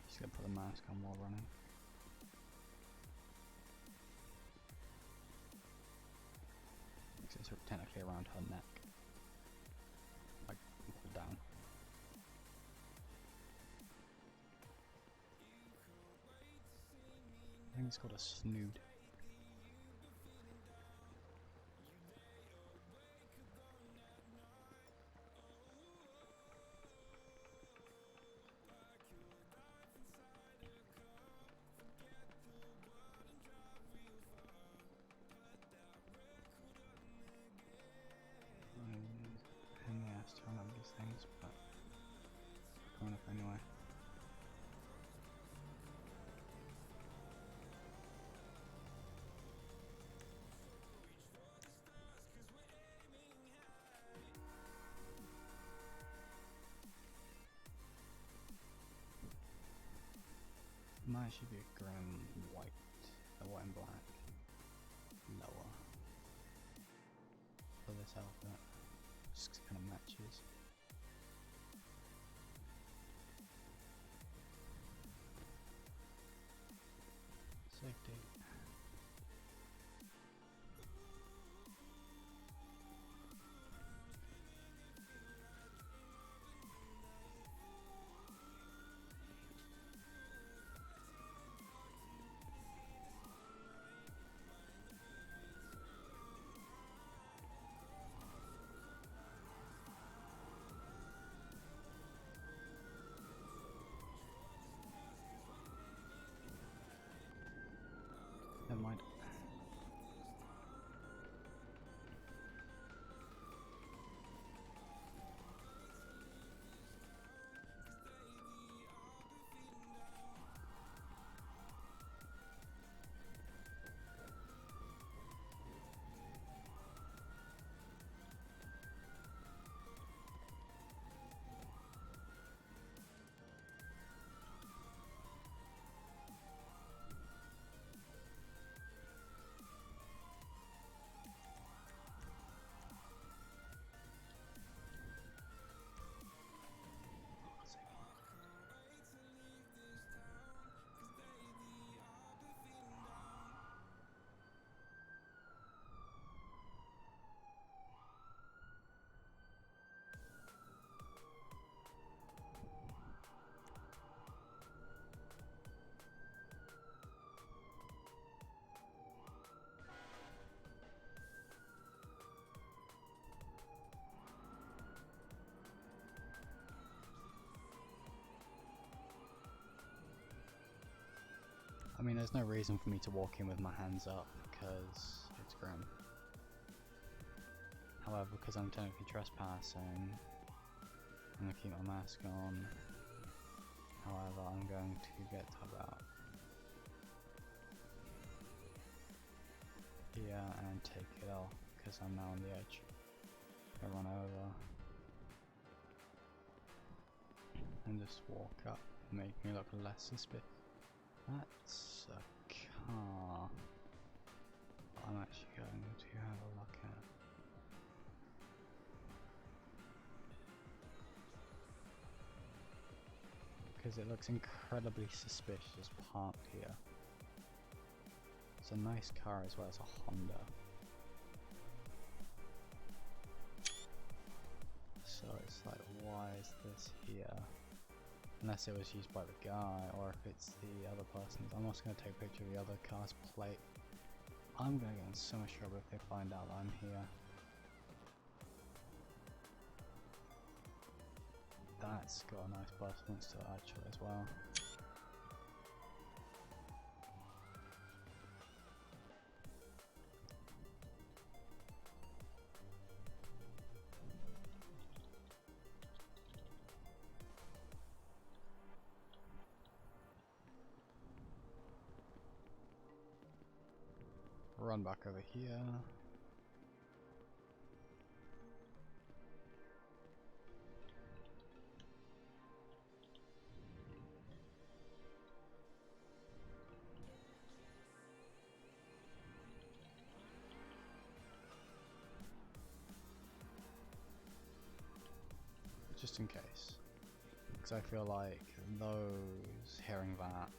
Just gonna put the mask on while running. Because it's sort of technically around her neck. Like, pull down. I think it's called a snood. And they asked to remember these things, but I'm going up anyway. might actually be a grim white, a white and black lower for this outfit. Just kind of matches. Safety. Never mind. I mean, there's no reason for me to walk in with my hands up, because it's grim. However, because I'm technically trespassing, I'm going to keep my mask on. However, I'm going to get about here and take it off, because I'm now on the edge. I run over and just walk up, make me look less suspicious. That's a car. I'm actually going to have a look at. Because it looks incredibly suspicious parked here. It's a nice car as well, as a Honda. So it's like, why is this here? Unless it was used by the guy, or if it's the other person's. I'm also going to take a picture of the other car's plate. I'm going to get in so much trouble if they find out that I'm here. That's got a nice bus links to it actually as well. Run back over here. Just in case, because I feel like those hearing that,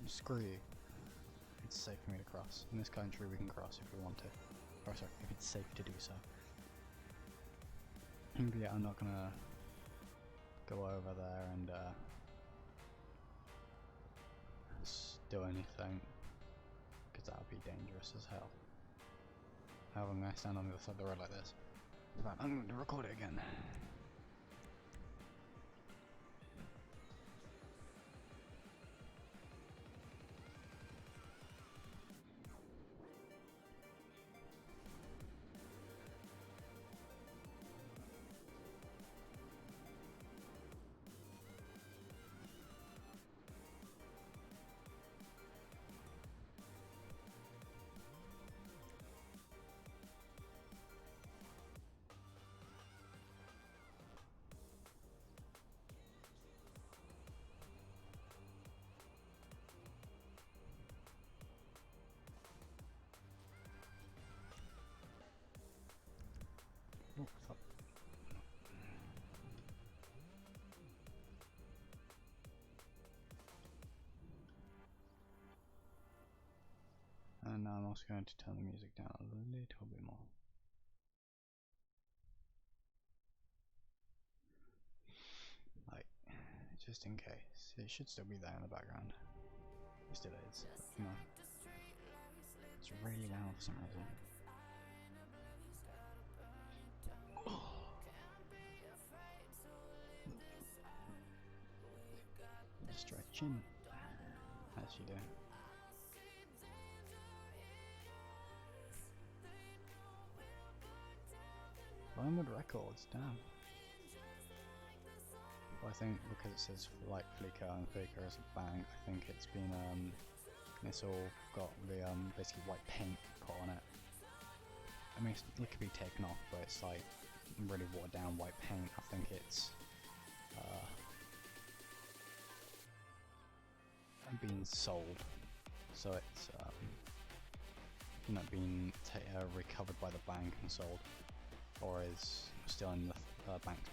screw you. It's safe for me to cross. In this country, we can cross if we want to, or sorry, if it's safe to do so. But yeah, I'm not gonna go over there and do anything, because that would be dangerous as hell. However, I'm gonna stand on the other side of the road like this. Right, I'm going to record it again. And I'm also going to turn the music down a little bit more. Like, just in case. It should still be there in the background. It still is, but, you know. It's really loud for some reason. Stretching, as you do. Vinewood Records, damn. Well, I think because it says like Flickr and Flickr is a bank, I think it's been it's all got the basically white paint put on it. I mean, it could be taken off, but it's like really watered down white paint. I think it's being sold, so it's not being recovered by the bank and sold, or is still in the bank's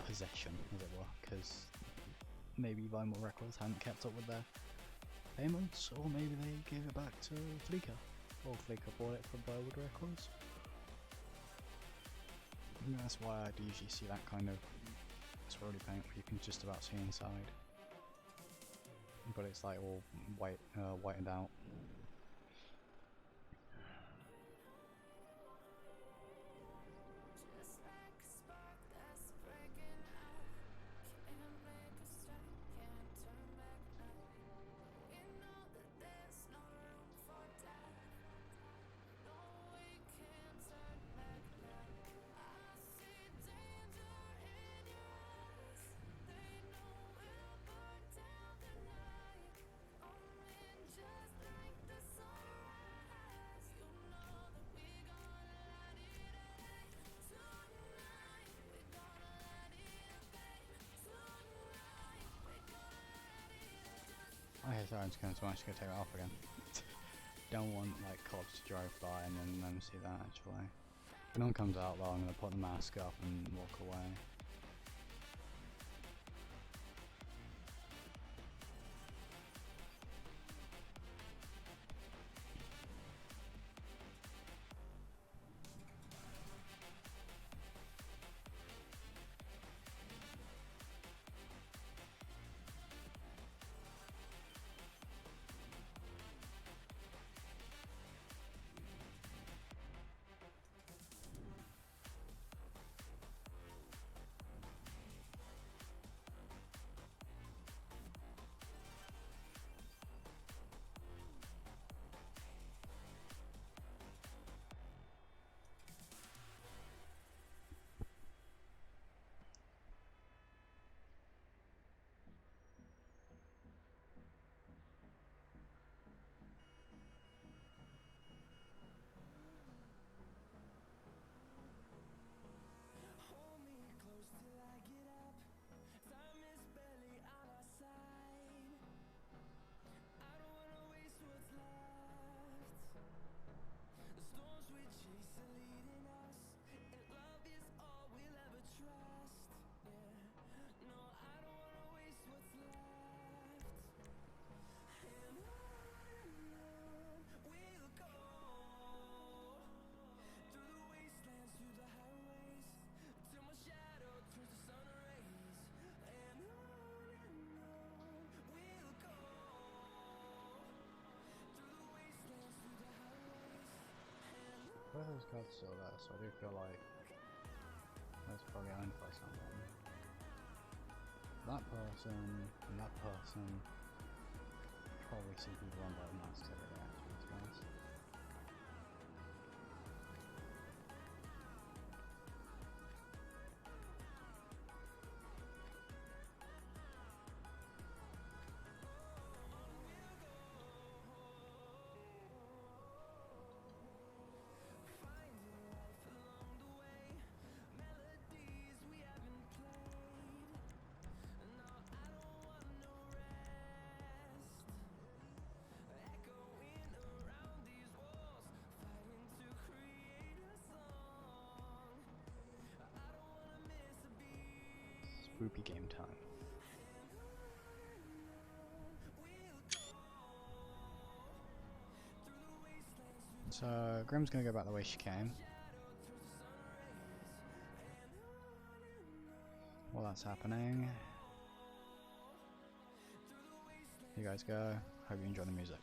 possession, as it were, because maybe Vinyl Records hadn't kept up with their payments, or maybe they gave it back to Flickr, or Flickr bought it from Vinyl Records. And that's why I'd usually see that kind of swirly paint where you can just about see inside. But it's like all white, whitened out. Okay, sorry, I'm just going to take it off again. Don't want like cops to drive by and then them see that actually. If no one comes out though, I'm going to put the mask up and walk away. Both those cards still there, so I do feel like that's probably owned by someone. That person and that person probably see people on their masks every day actually, to be honest. Spoopy game time. So Grim's gonna go back the way she came. While that's happening, you guys go. Hope you enjoy the music.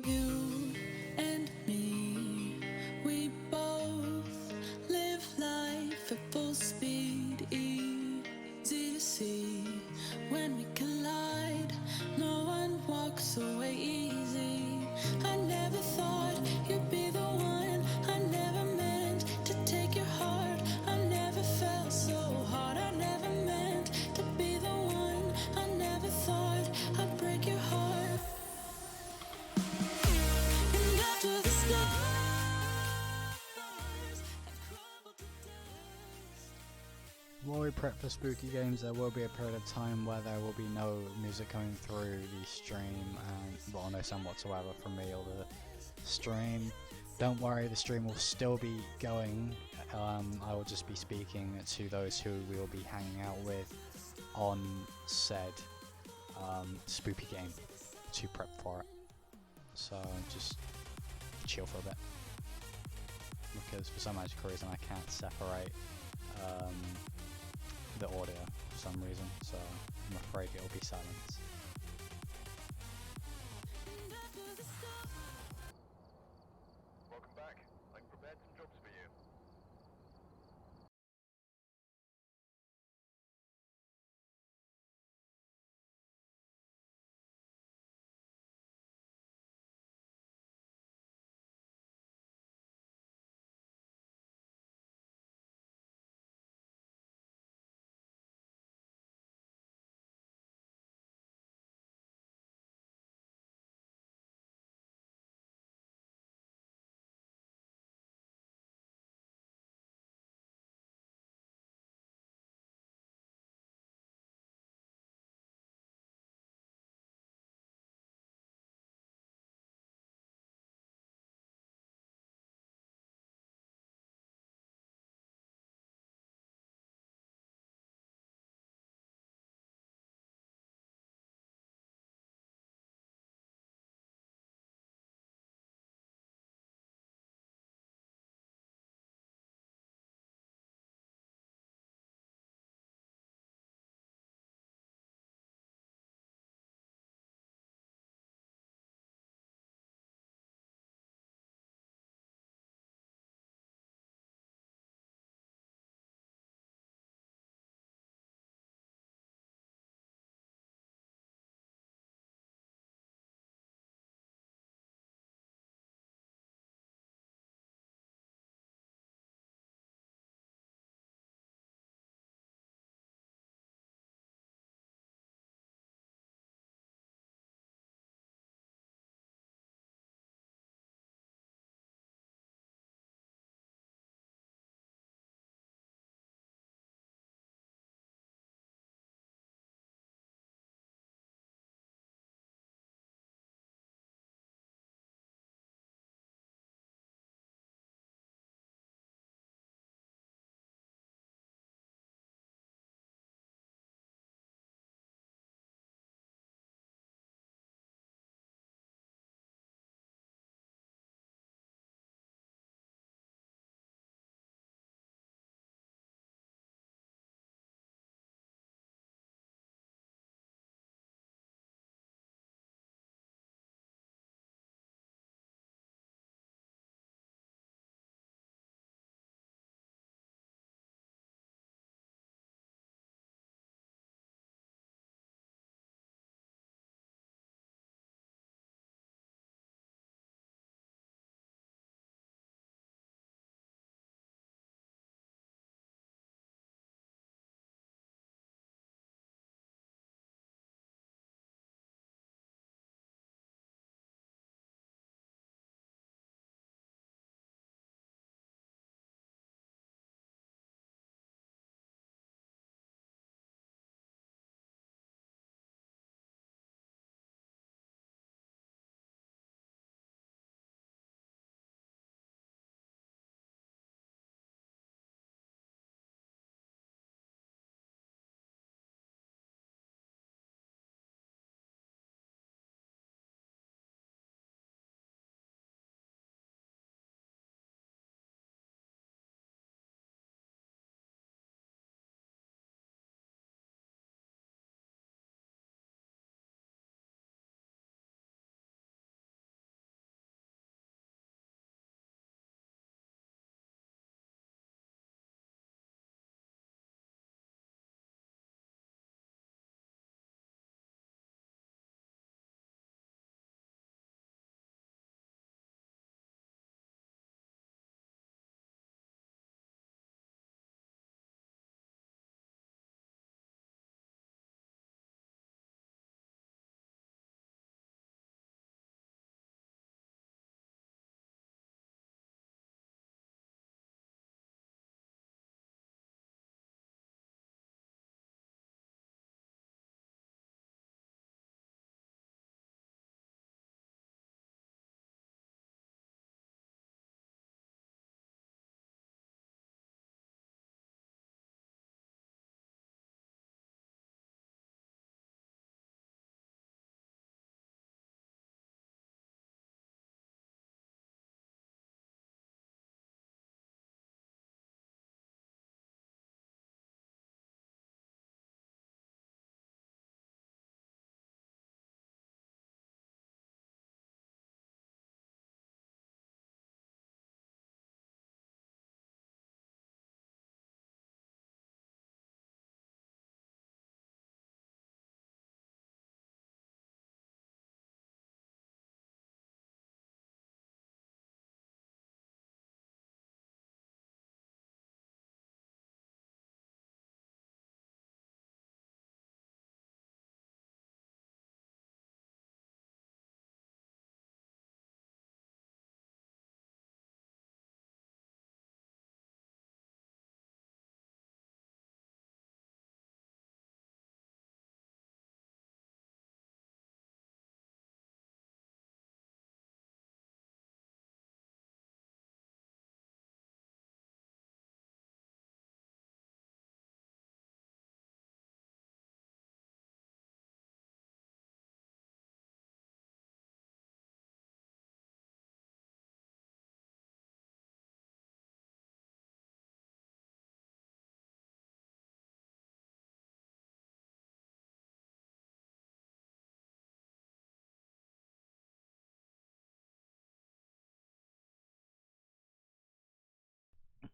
You and me, we both live life at full speed, easy to see. When we collide, no one walks away easy. I never thought you'd be the one. I never meant to take your heart. I never felt so hard. I never meant to be the one. I never thought I'd break your heart. And after the stars have crumbled to dust. While we prep for spooky games, there will be a period of time where there will be no music coming through the stream and, well, no sound whatsoever from me or the stream. Don't worry, the stream will still be going. I will just be speaking to those who we will be hanging out with on said spoopy game to prep for it. So just chill for a bit, because for some magic reason I can't separate the audio for some reason, so I'm afraid it will be silence.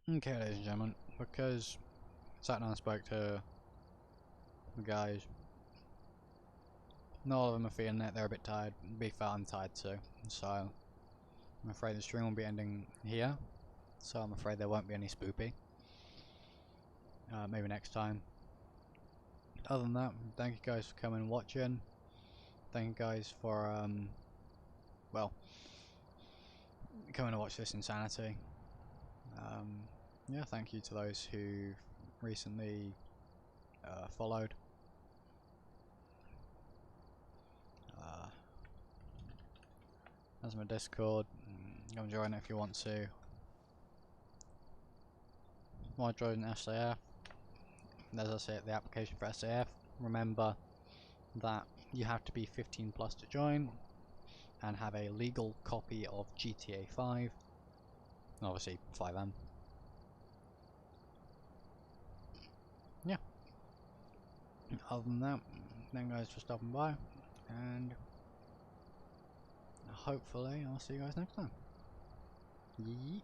Okay, ladies and gentlemen, because sat down and spoke to the guys, not all of them are feeling it, they're a bit tired, be felt I'm tired too, so I'm afraid the stream will be ending here, so I'm afraid there won't be any Spoopy. Maybe next time. Other than that, thank you guys for coming and watching. Thank you guys for, well, coming to watch this insanity. Yeah, thank you to those who recently followed. That's my Discord. Come join it if you want to. Want to join SAF? As I say, the application for SAF. Remember that you have to be 15 plus to join and have a legal copy of GTA 5. Obviously 5M. Yeah. Other than that, thank you guys for stopping by, and hopefully I'll see you guys next time. Yeet.